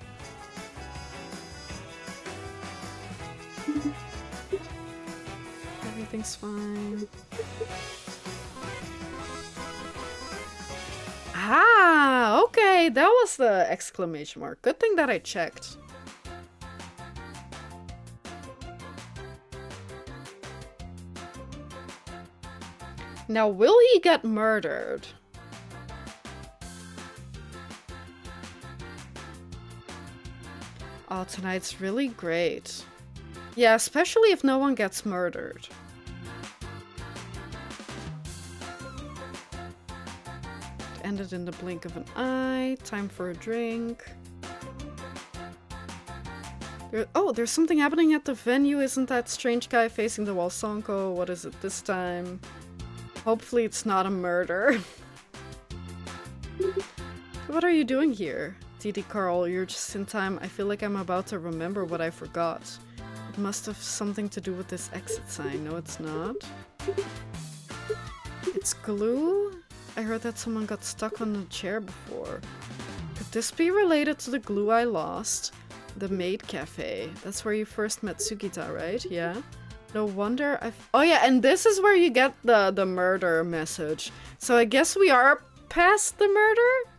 Everything's fine. Ah, okay, that was the exclamation mark. Good thing that I checked. Now, will he get murdered? Oh, tonight's really great. Yeah, especially if no one gets murdered. Ended in the blink of an eye. Time for a drink. There's something happening at the venue. Isn't that strange guy facing the wall Sonko? What is it this time? Hopefully it's not a murder. What are you doing here? TD Carl, you're just in time. I feel like I'm about to remember what I forgot. It must have something to do with this exit sign. No, it's not. It's glue? I heard that someone got stuck on a chair before. Could this be related to the glue I lost? The Maid Cafe. That's where you first met Sugita, right? Yeah. No wonder I've... Oh yeah, and this is where you get the murder message. So I guess we are past the murder?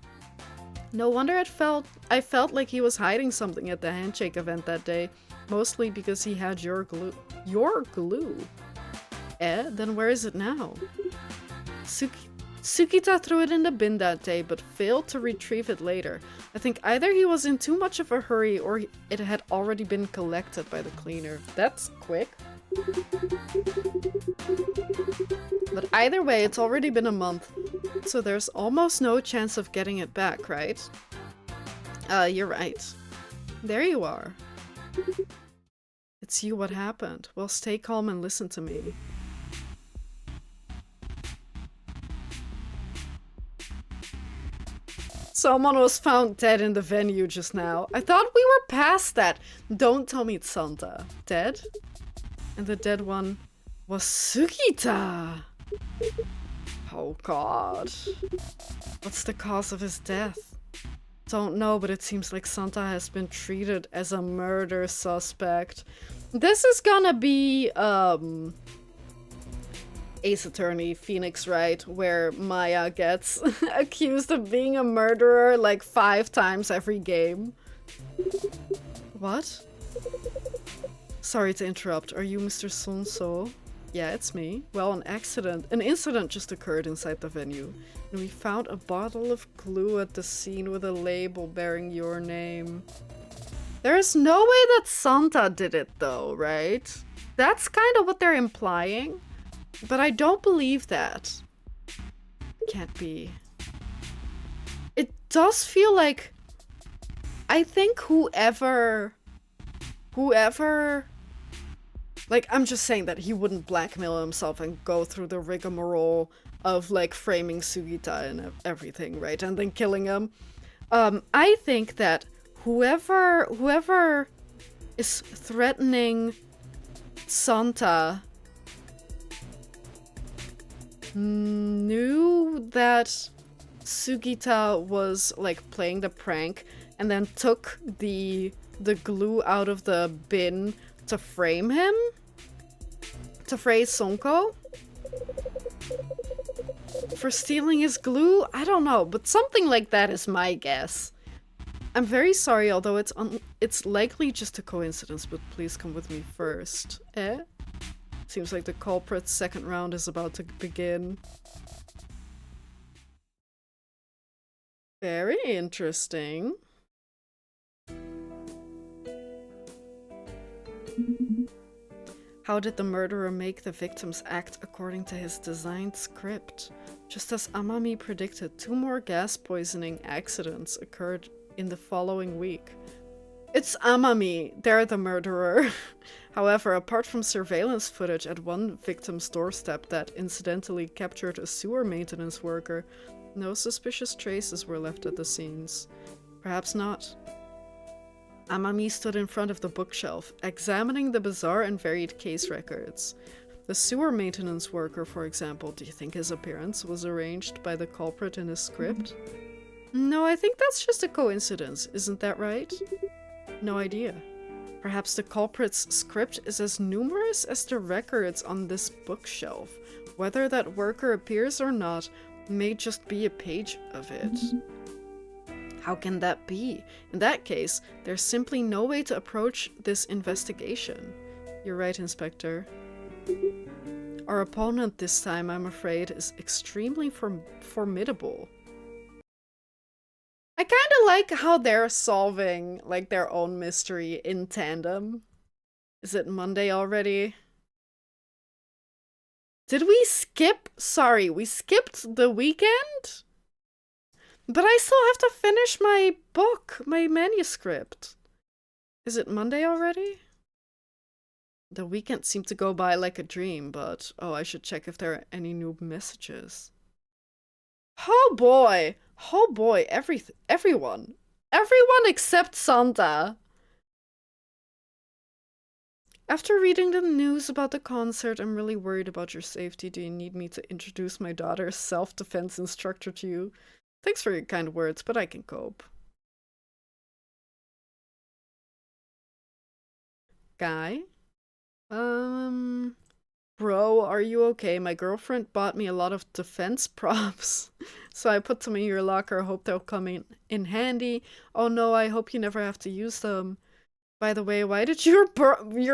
No wonder I felt like he was hiding something at the handshake event that day. Mostly because he had your glue. Your glue? Eh? Then where is it now? Sugita threw it in the bin that day, but failed to retrieve it later. I think either he was in too much of a hurry or it had already been collected by the cleaner. That's quick. But either way, it's already been a month, so there's almost no chance of getting it back, right? You're right. There you are. It's you, what happened? Well, stay calm and listen to me. Someone was found dead in the venue just now. I thought we were past that. Don't tell me it's Santa. Dead? And the dead one was Sugita. Oh god. What's the cause of his death? Don't know, but it seems like Santa has been treated as a murder suspect. This is gonna be, Ace Attorney, Phoenix Wright, where Maya gets accused of being a murderer like 5 times every game. What? Sorry to interrupt. Are you Mr. Sonso? Yeah, it's me. Well, an incident just occurred inside the venue, and we found a bottle of glue at the scene with a label bearing your name. There's no way that Santa did it though, right? That's kind of what they're implying, but I don't believe that. Can't be. It does feel like... I think whoever... Like, I'm just saying that he wouldn't blackmail himself and go through the rigmarole of, like, framing Sugita and everything, right? And then killing him. I think that whoever is threatening Santa knew that Sugita was, like, playing the prank and then took the glue out of the bin to frame him? To frame Sonko? For stealing his glue? I don't know, but something like that is my guess. I'm very sorry, although it's likely just a coincidence, but please come with me first. Eh? Seems like the culprit's second round is about to begin. Very interesting. How did the murderer make the victims act according to his designed script? Just as Amami predicted, 2 more gas poisoning accidents occurred in the following week. It's Amami, they're the murderer. However, apart from surveillance footage at one victim's doorstep that incidentally captured a sewer maintenance worker, no suspicious traces were left at the scenes. Perhaps not. Amami stood in front of the bookshelf, examining the bizarre and varied case records. The sewer maintenance worker, for example, do you think his appearance was arranged by the culprit in his script? No, I think that's just a coincidence, isn't that right? No idea. Perhaps the culprit's script is as numerous as the records on this bookshelf. Whether that worker appears or not may just be a page of it. How can that be? In that case, there's simply no way to approach this investigation. You're right, Inspector. Our opponent this time, I'm afraid, is extremely formidable. I kind of like how they're solving, like, their own mystery in tandem. Is it Monday already? Did we skip? Sorry, we skipped the weekend? But I still have to finish my book, my manuscript. Is it Monday already? The weekend seemed to go by like a dream, but... Oh, I should check if there are any new messages. Oh boy! Oh boy, everyone. Everyone except Santa. After reading the news about the concert, I'm really worried about your safety. Do you need me to introduce my daughter's self-defense instructor to you? Thanks for your kind words, but I can cope. Guy? Bro, are you okay? My girlfriend bought me a lot of defense props. So I put some in your locker, hope they'll come in handy. Oh no, I hope you never have to use them. By the way, why did your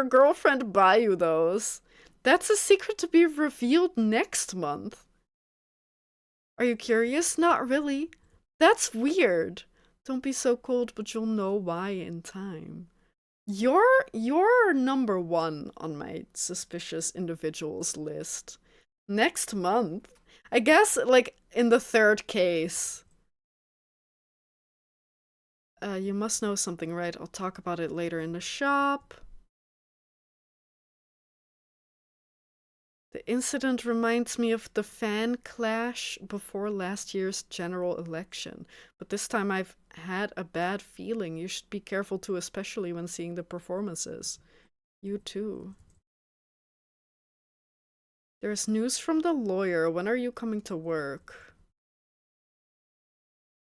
girlfriend buy you those? That's a secret to be revealed next month. Are you curious? Not really. That's weird. Don't be so cold, but you'll know why in time. You're number one on my suspicious individuals list. Next month? I guess, like, in the third case. You must know something, right? I'll talk about it later in the shop. The incident reminds me of the fan clash before last year's general election. But this time I've had a bad feeling. You should be careful too, especially when seeing the performances. You too. There's news from the lawyer. When are you coming to work?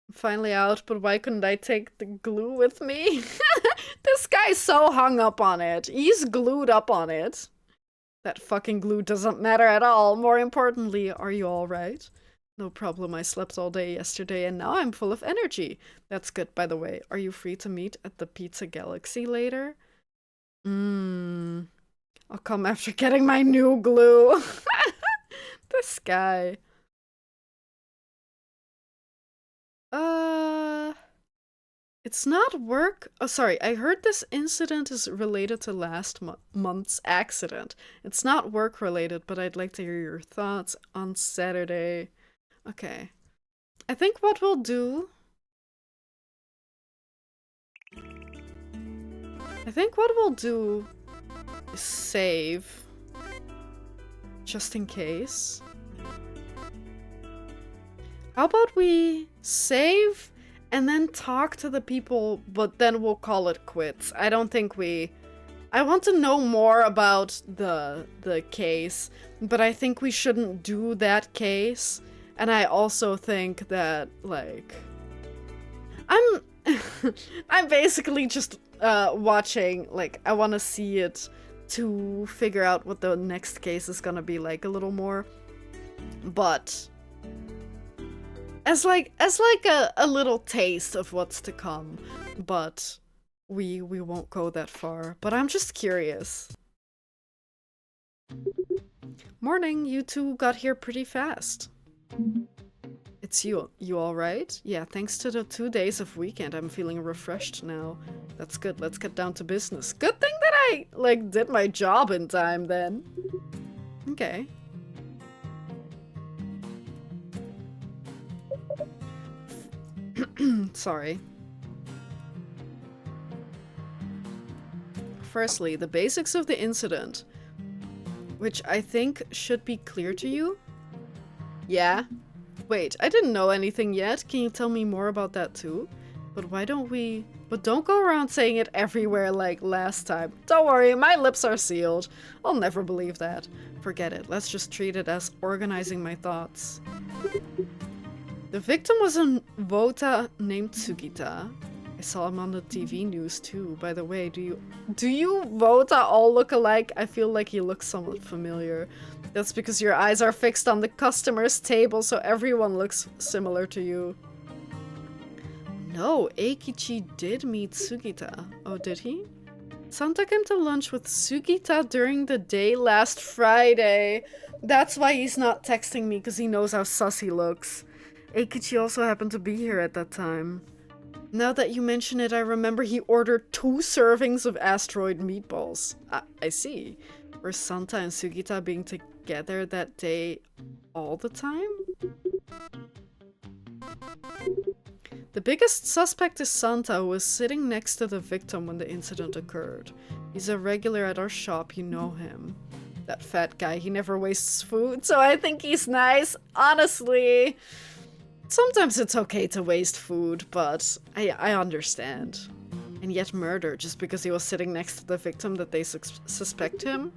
I'm finally out, but why couldn't I take the glue with me? This guy's so hung up on it. He's glued up on it. That fucking glue doesn't matter at all. More importantly, are you alright? No problem, I slept all day yesterday and now I'm full of energy. That's good, by the way. Are you free to meet at the Pizza Galaxy later? I'll come after getting my new glue. This guy. It's not work. Oh, sorry. I heard this incident is related to last month's accident. It's not work related, but I'd like to hear your thoughts on Saturday. Okay. I think what we'll do. Is save. Just in case. How about we save and then talk to the people, but then we'll call it quits. I don't think we... I want to know more about the case, but I think we shouldn't do that case. And I also think that, like... I'm basically just watching, like, I want to see it to figure out what the next case is gonna be like a little more. But... As like a little taste of what's to come, but we won't go that far. But I'm just curious. Morning, you two got here pretty fast. It's you. You alright? Yeah, thanks to the 2 days of weekend, I'm feeling refreshed now. That's good, let's get down to business. Good thing that I, like, did my job in time then. Okay. Sorry. Firstly, the basics of the incident, which I think should be clear to you. Yeah? Wait, I didn't know anything yet. Can you tell me more about that too? But why don't we... But don't go around saying it everywhere like last time. Don't worry, my lips are sealed. I'll never believe that. Forget it. Let's just treat it as organizing my thoughts. The victim was a Vota named Sugita. I saw him on the TV news too. By the way, do you Vota all look alike? I feel like he looks somewhat familiar. That's because your eyes are fixed on the customer's table, so everyone looks similar to you. No, Eikichi did meet Sugita. Oh, did he? Santa came to lunch with Sugita during the day last Friday. That's why he's not texting me, because he knows how sus he looks. Eikichi also happened to be here at that time. Now that you mention it, I remember he ordered 2 servings of asteroid meatballs. I see. Were Santa and Sugita being together that day all the time? The biggest suspect is Santa, who was sitting next to the victim when the incident occurred. He's a regular at our shop, you know him. That fat guy, he never wastes food, so I think he's nice, honestly. Sometimes it's okay to waste food, but I understand. And yet murder just because he was sitting next to the victim that they suspect him?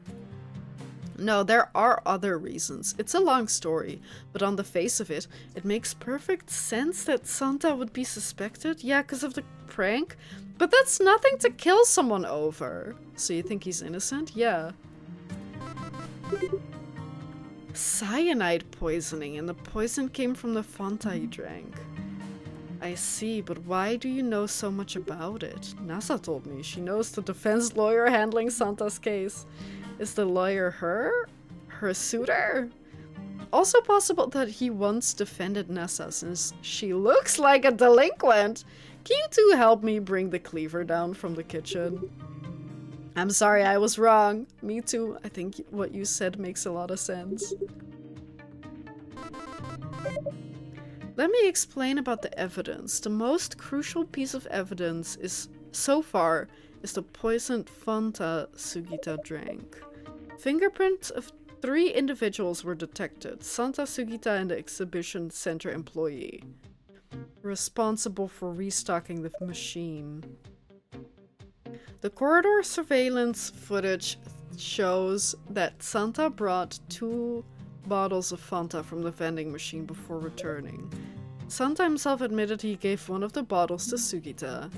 No, there are other reasons. It's a long story, but on the face of it, it makes perfect sense that Santa would be suspected. Yeah, because of the prank. But that's nothing to kill someone over. So you think he's innocent? Yeah. Cyanide poisoning, and the poison came from the Fanta he drank. I see, but why do you know so much about it? NASA told me. She knows the defense lawyer handling Santa's case. Is the lawyer her? Her suitor? Also possible that he once defended Nessa since she looks like a delinquent. Can you two help me bring the cleaver down from the kitchen? I'm sorry, I was wrong. Me too. I think what you said makes a lot of sense. Let me explain about the evidence. The most crucial piece of evidence is, so far, is the poisoned Fanta Sugita drank. Fingerprints of 3 individuals were detected. Santa, Sugita, and the exhibition center employee. Responsible for restocking the machine. The corridor surveillance footage shows that Santa brought 2 bottles of Fanta from the vending machine before returning. Santa himself admitted he gave one of the bottles to Sugita.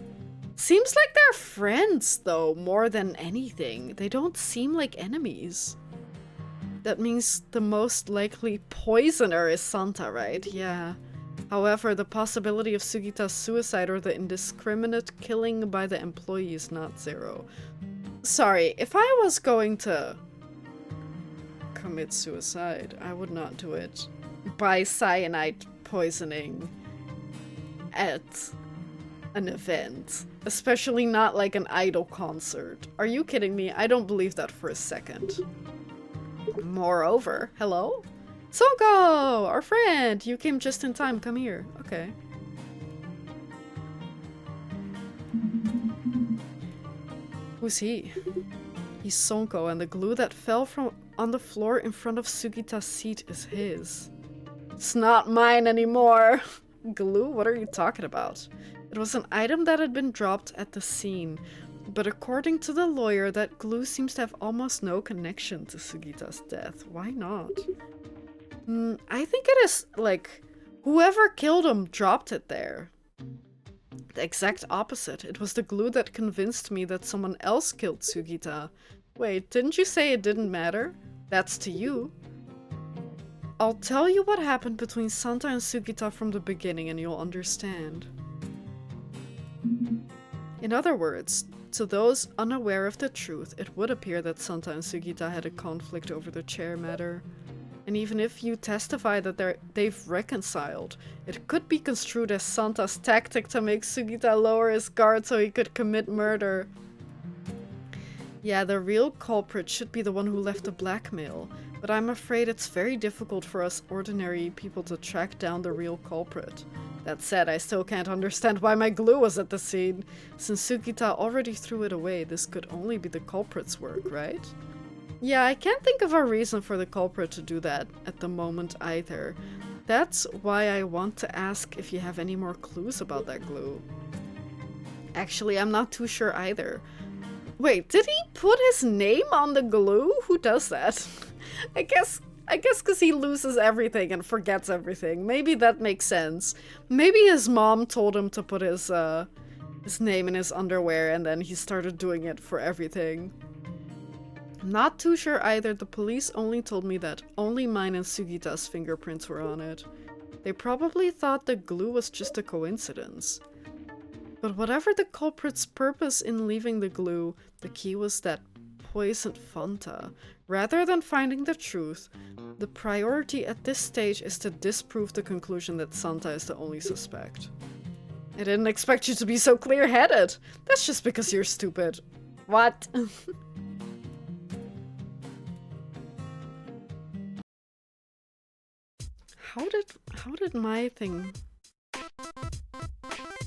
Seems like they're friends, though, more than anything. They don't seem like enemies. That means the most likely poisoner is Santa, right? Yeah. However, the possibility of Sugita's suicide or the indiscriminate killing by the employee is not 0. Sorry, if I was going to commit suicide, I would not do it by cyanide poisoning at an event. Especially not like an idol concert. Are you kidding me? I don't believe that for a second. Moreover, hello? Sonko! Our friend! You came just in time. Come here. Okay. Who's he? He's Sonko, and the glue that fell from on the floor in front of Sugita's seat is his. It's not mine anymore! Glue? What are you talking about? It was an item that had been dropped at the scene, but according to the lawyer, that glue seems to have almost no connection to Sugita's death. Why not? I think it is, like, whoever killed him dropped it there. The exact opposite. It was the glue that convinced me that someone else killed Sugita. Wait, didn't you say it didn't matter? That's to you. I'll tell you what happened between Santa and Sugita from the beginning and you'll understand. In other words, to those unaware of the truth, it would appear that Santa and Sugita had a conflict over the chair matter. And even if you testify that they've reconciled, it could be construed as Santa's tactic to make Sugita lower his guard so he could commit murder. Yeah, the real culprit should be the one who left the blackmail, but I'm afraid it's very difficult for us ordinary people to track down the real culprit. That said, I still can't understand why my glue was at the scene. Since Sugita already threw it away, this could only be the culprit's work, right? Yeah, I can't think of a reason for the culprit to do that at the moment either. That's why I want to ask if you have any more clues about that glue. Actually, I'm not too sure either. Wait, did he put his name on the glue? Who does that? I guess because he loses everything and forgets everything. Maybe that makes sense. Maybe his mom told him to put his name in his underwear and then he started doing it for everything. I'm not too sure either. The police only told me that only mine and Sugita's fingerprints were on it. They probably thought the glue was just a coincidence. But whatever the culprit's purpose in leaving the glue, the key was that poisoned Fanta. Rather than finding the truth, the priority at this stage is to disprove the conclusion that Santa is the only suspect. I didn't expect you to be so clear-headed. That's just because you're stupid. What? How did my thing...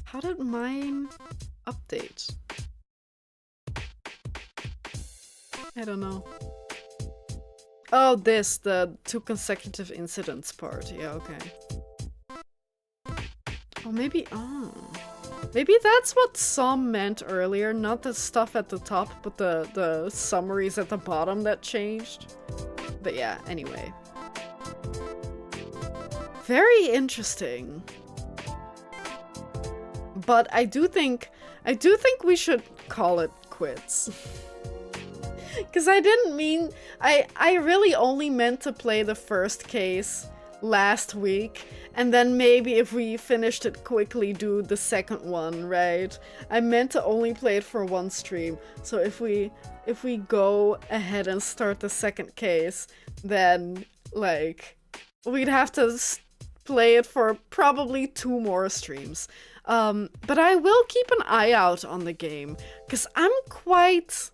How did mine update? I don't know. Oh, the 2 consecutive incidents part. Yeah, okay. Oh, maybe, maybe that's what some meant earlier, not the stuff at the top, but the summaries at the bottom that changed. But yeah, anyway. Very interesting. But I do think we should call it quits. Because I didn't mean, I really only meant to play the first case last week, and then maybe if we finished it quickly, do the second one, right? I meant to only play it for one stream, so if we go ahead and start the second case, then, like, we'd have to play it for probably 2 more streams. But I will keep an eye out on the game, because I'm quite...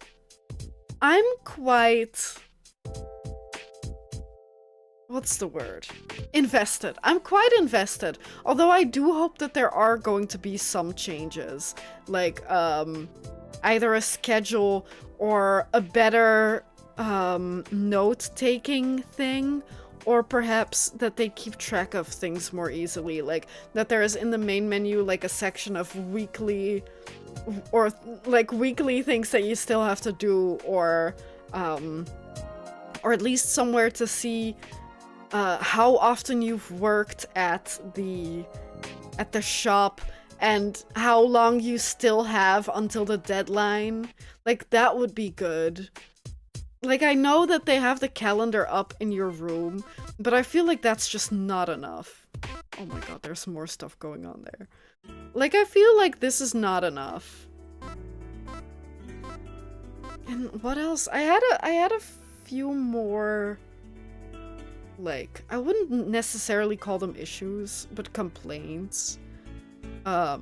What's the word? Invested. I'm quite invested. Although I do hope that there are going to be some changes. Like, either a schedule or a better, note-taking thing. Or perhaps that they keep track of things more easily. Like, that there is in the main menu, like, a section of weekly... Or, like, weekly things that you still have to do. Or at least somewhere to see... how often you've worked at the shop and how long you still have until the deadline. Like, that would be good. Like, I know that they have the calendar up in your room, but I feel like that's just not enough. Oh my god, there's more stuff going on there. Like, I feel like this is not enough. And what else? I had a few more... Like, I wouldn't necessarily call them issues, but complaints. But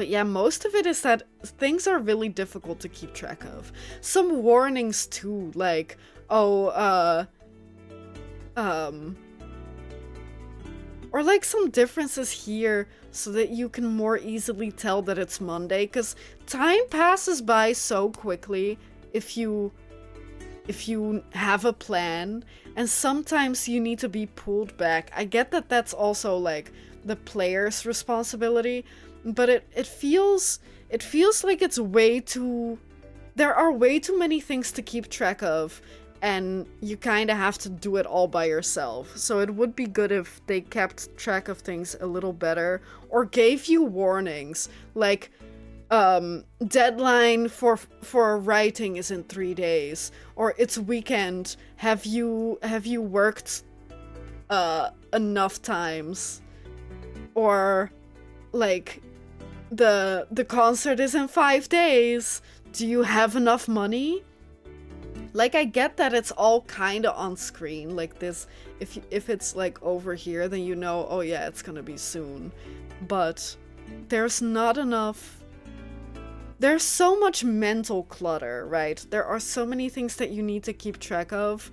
yeah, most of it is that things are really difficult to keep track of. Some warnings too, like, oh, or like some differences here so that you can more easily tell that it's Monday, because time passes by so quickly if you have a plan, and sometimes you need to be pulled back. I get that that's also, like, the player's responsibility, but it feels like it's way too... There are way too many things to keep track of, and you kinda have to do it all by yourself. So it would be good if they kept track of things a little better, or gave you warnings, like... deadline for writing is in 3 days, or it's weekend, have you worked enough times, or like the concert is in 5 days, do you have enough money? Like, I get that it's all kinda on screen, like this, if it's like over here, then you know, oh yeah, it's gonna be soon, but there's not enough. There's so much mental clutter, right? There are so many things that you need to keep track of,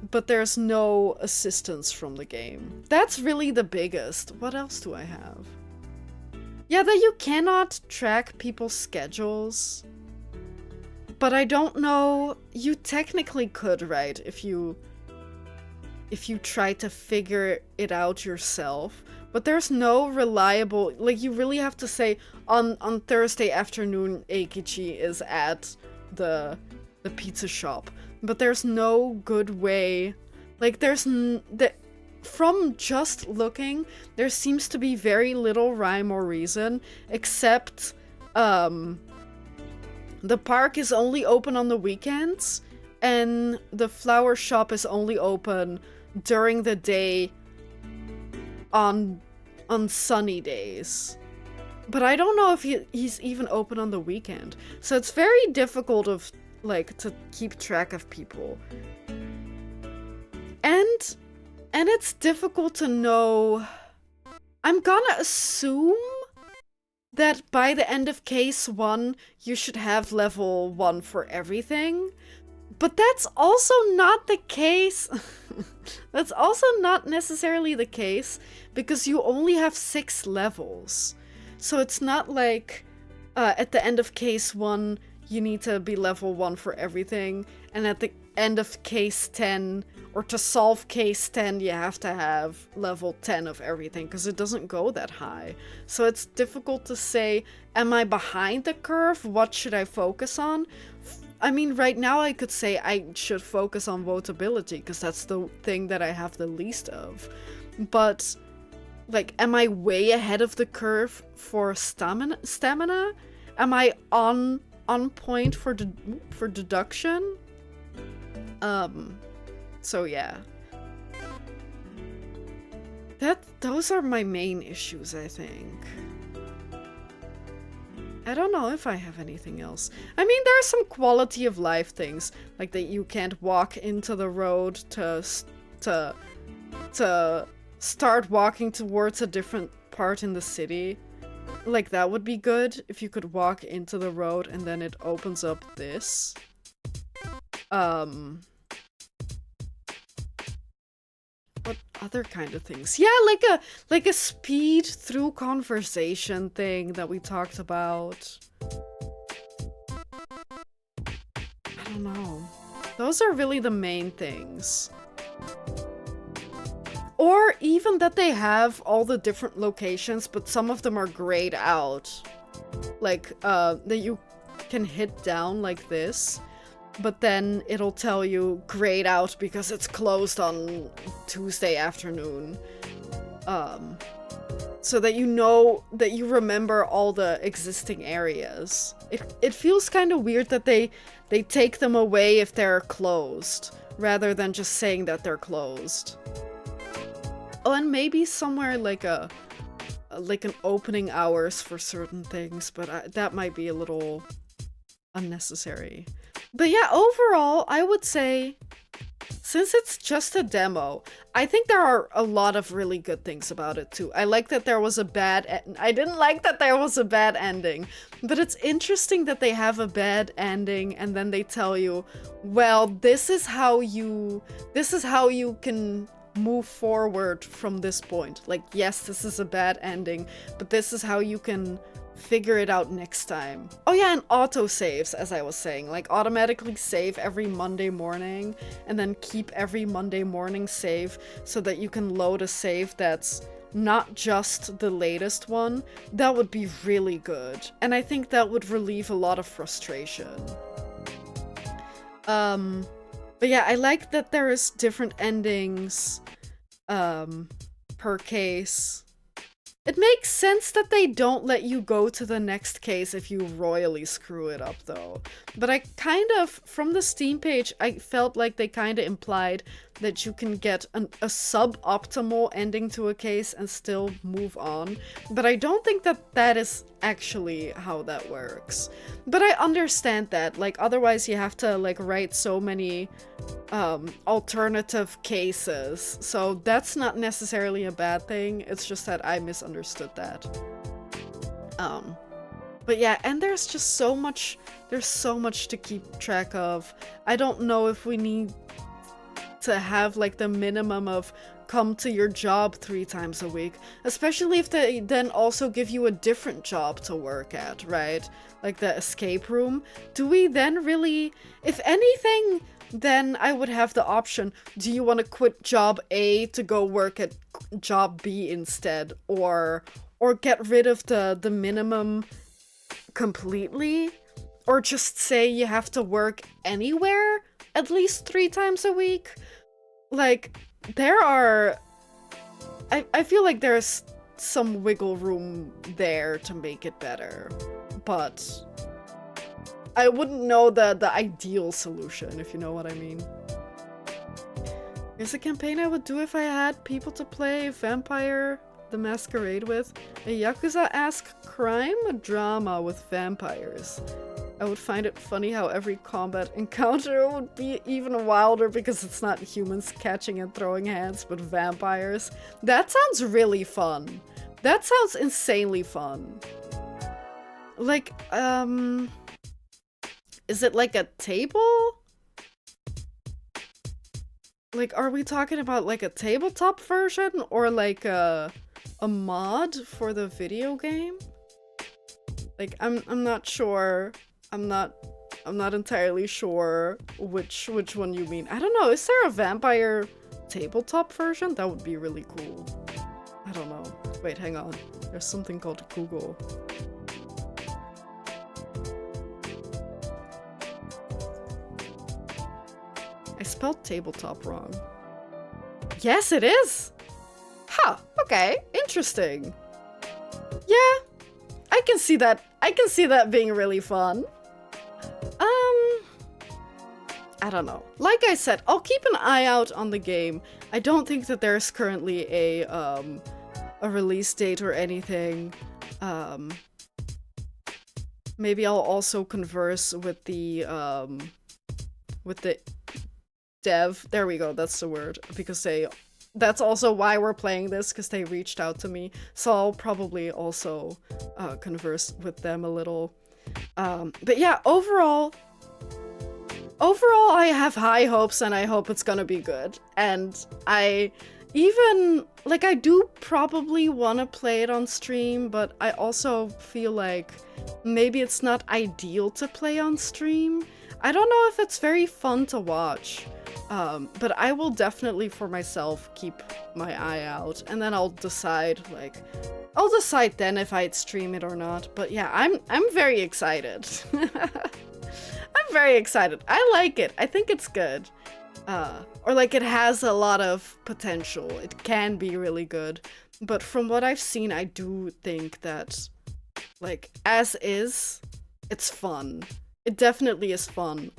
but there's no assistance from the game. That's really the biggest. What else do I have? Yeah, that you cannot track people's schedules. But I don't know... You technically could, right? If you try to figure it out yourself. But there's no reliable... Like, you really have to say, on Thursday afternoon, Eikichi is at the pizza shop. But there's no good way... Like, from just looking, there seems to be very little rhyme or reason, except, the park is only open on the weekends, and the flower shop is only open during the day on sunny days. But I don't know if he's even open on the weekend. So it's very difficult to keep track of people. And it's difficult to know... I'm gonna assume that by the end of case 1, you should have level 1 for everything. But that's also not the case. That's also not necessarily the case, because you only have 6 levels. So it's not like at the end of case 1, you need to be level 1 for everything, and at the end of case 10, or to solve case 10, you have to have level 10 of everything, because it doesn't go that high. So it's difficult to say, am I behind the curve? What should I focus on? I mean, right now I could say I should focus on votability, because that's the thing that I have the least of. But, like, am I way ahead of the curve for stamina? Am I on point for deduction? So yeah. Those are my main issues, I think. I don't know if I have anything else. I mean, there are some quality of life things, like that you can't walk into the road to start walking towards a different part in the city. Like, that would be good if you could walk into the road and then it opens up this. What other kind of things? Yeah, like a speed through conversation thing that we talked about. I don't know. Those are really the main things. Or even that they have all the different locations, but some of them are grayed out. Like, that you can hit down like this, but then it'll tell you grayed out because it's closed on Tuesday afternoon. So that you know, that you remember all the existing areas. It feels kind of weird that they take them away if they're closed, rather than just saying that they're closed. Oh, and maybe somewhere like an opening hours for certain things, but that might be a little unnecessary. But yeah, overall, I would say, since it's just a demo, I think there are a lot of really good things about it too. I like that there was a I didn't like that there was a bad ending, but it's interesting that they have a bad ending and then they tell you, well, this is how you can move forward from this point. Like, yes, this is a bad ending, but this is how you can figure it out next time. Oh yeah, and auto saves, as I was saying, like automatically save every Monday morning and then keep every Monday morning save so that you can load a save that's not just the latest one. That would be really good, and I think that would relieve a lot of frustration. But yeah, I like that there is different endings per case. It makes sense that they don't let you go to the next case if you royally screw it up, though. But I kind of, from the Steam page, I felt like they kind of implied that you can get a suboptimal ending to a case and still move on. But I don't think that that is actually how that works. But I understand that, like, otherwise you have to, like, write so many alternative cases. So that's not necessarily a bad thing, it's just that I misunderstood that. But yeah, and there's just so much to keep track of. I don't know if we need to have like the minimum of come to your job 3 times a week, especially if they then also give you a different job to work at, right? Like the escape room. Do we then really, if anything, then I would have the option, do you want to quit job A to go work at job B instead, or get rid of the minimum completely, or just say you have to work anywhere at least 3 times a week? Like, there are... I feel like there's some wiggle room there to make it better, but I wouldn't know the ideal solution, if you know what I mean. Here's a campaign I would do if I had people to play Vampire the Masquerade with. A Yakuza-esque crime drama with vampires. I would find it funny how every combat encounter would be even wilder because it's not humans catching and throwing hands, but vampires. That sounds really fun. That sounds insanely fun. Like, is it like a table? Like, are we talking about like a tabletop version or like a mod for the video game? Like, I'm not sure. I'm not I'm not entirely sure which one you mean. I don't know, is there a vampire tabletop version? That would be really cool. I don't know. Wait, hang on. There's something called Google. I spelled tabletop wrong. Yes, it is! Huh, okay, interesting. Yeah, I can see that. I can see that being really fun. I don't know. Like I said, I'll keep an eye out on the game. I don't think that there's currently a release date or anything. Maybe I'll also converse with the dev. There we go, that's the word. Because that's also why we're playing this, because they reached out to me. So I'll probably also converse with them a little. But yeah, overall, I have high hopes and I hope it's gonna be good. And I do probably want to play it on stream, but I also feel like maybe it's not ideal to play on stream. I don't know if it's very fun to watch. But I will definitely for myself keep my eye out, and then I'll decide then if I'd stream it or not. But yeah, I'm very excited. I'm very excited. I like it. I think it's good. Or like it has a lot of potential. It can be really good. But from what I've seen, I do think that like as is, it's fun. It definitely is fun.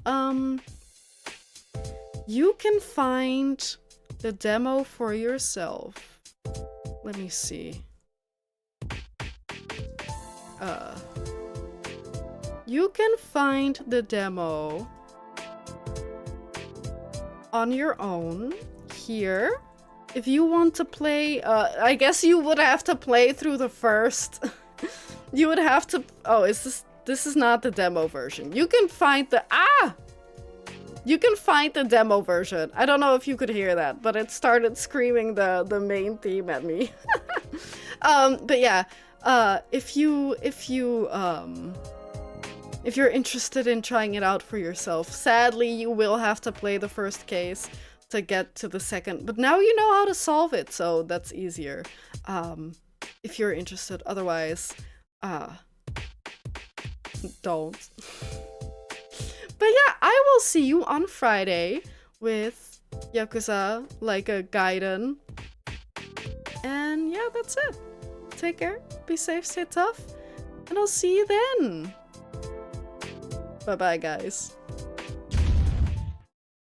You can find the demo for yourself. Let me see. You can find the demo on your own here. If you want to play, I guess you would have to play through the first. You would have to. Oh, this is not the demo version. You can find the You can find the demo version. I don't know if you could hear that, but it started screaming the main theme at me. But yeah, if you're interested in trying it out for yourself, sadly you will have to play the first case to get to the second. But now you know how to solve it, so that's easier. If you're interested, otherwise, don't. But yeah, I will see you on Friday with Yakuza Like a Gaiden. And yeah, that's it. Take care, be safe, stay tough, and I'll see you then. Bye-bye, guys.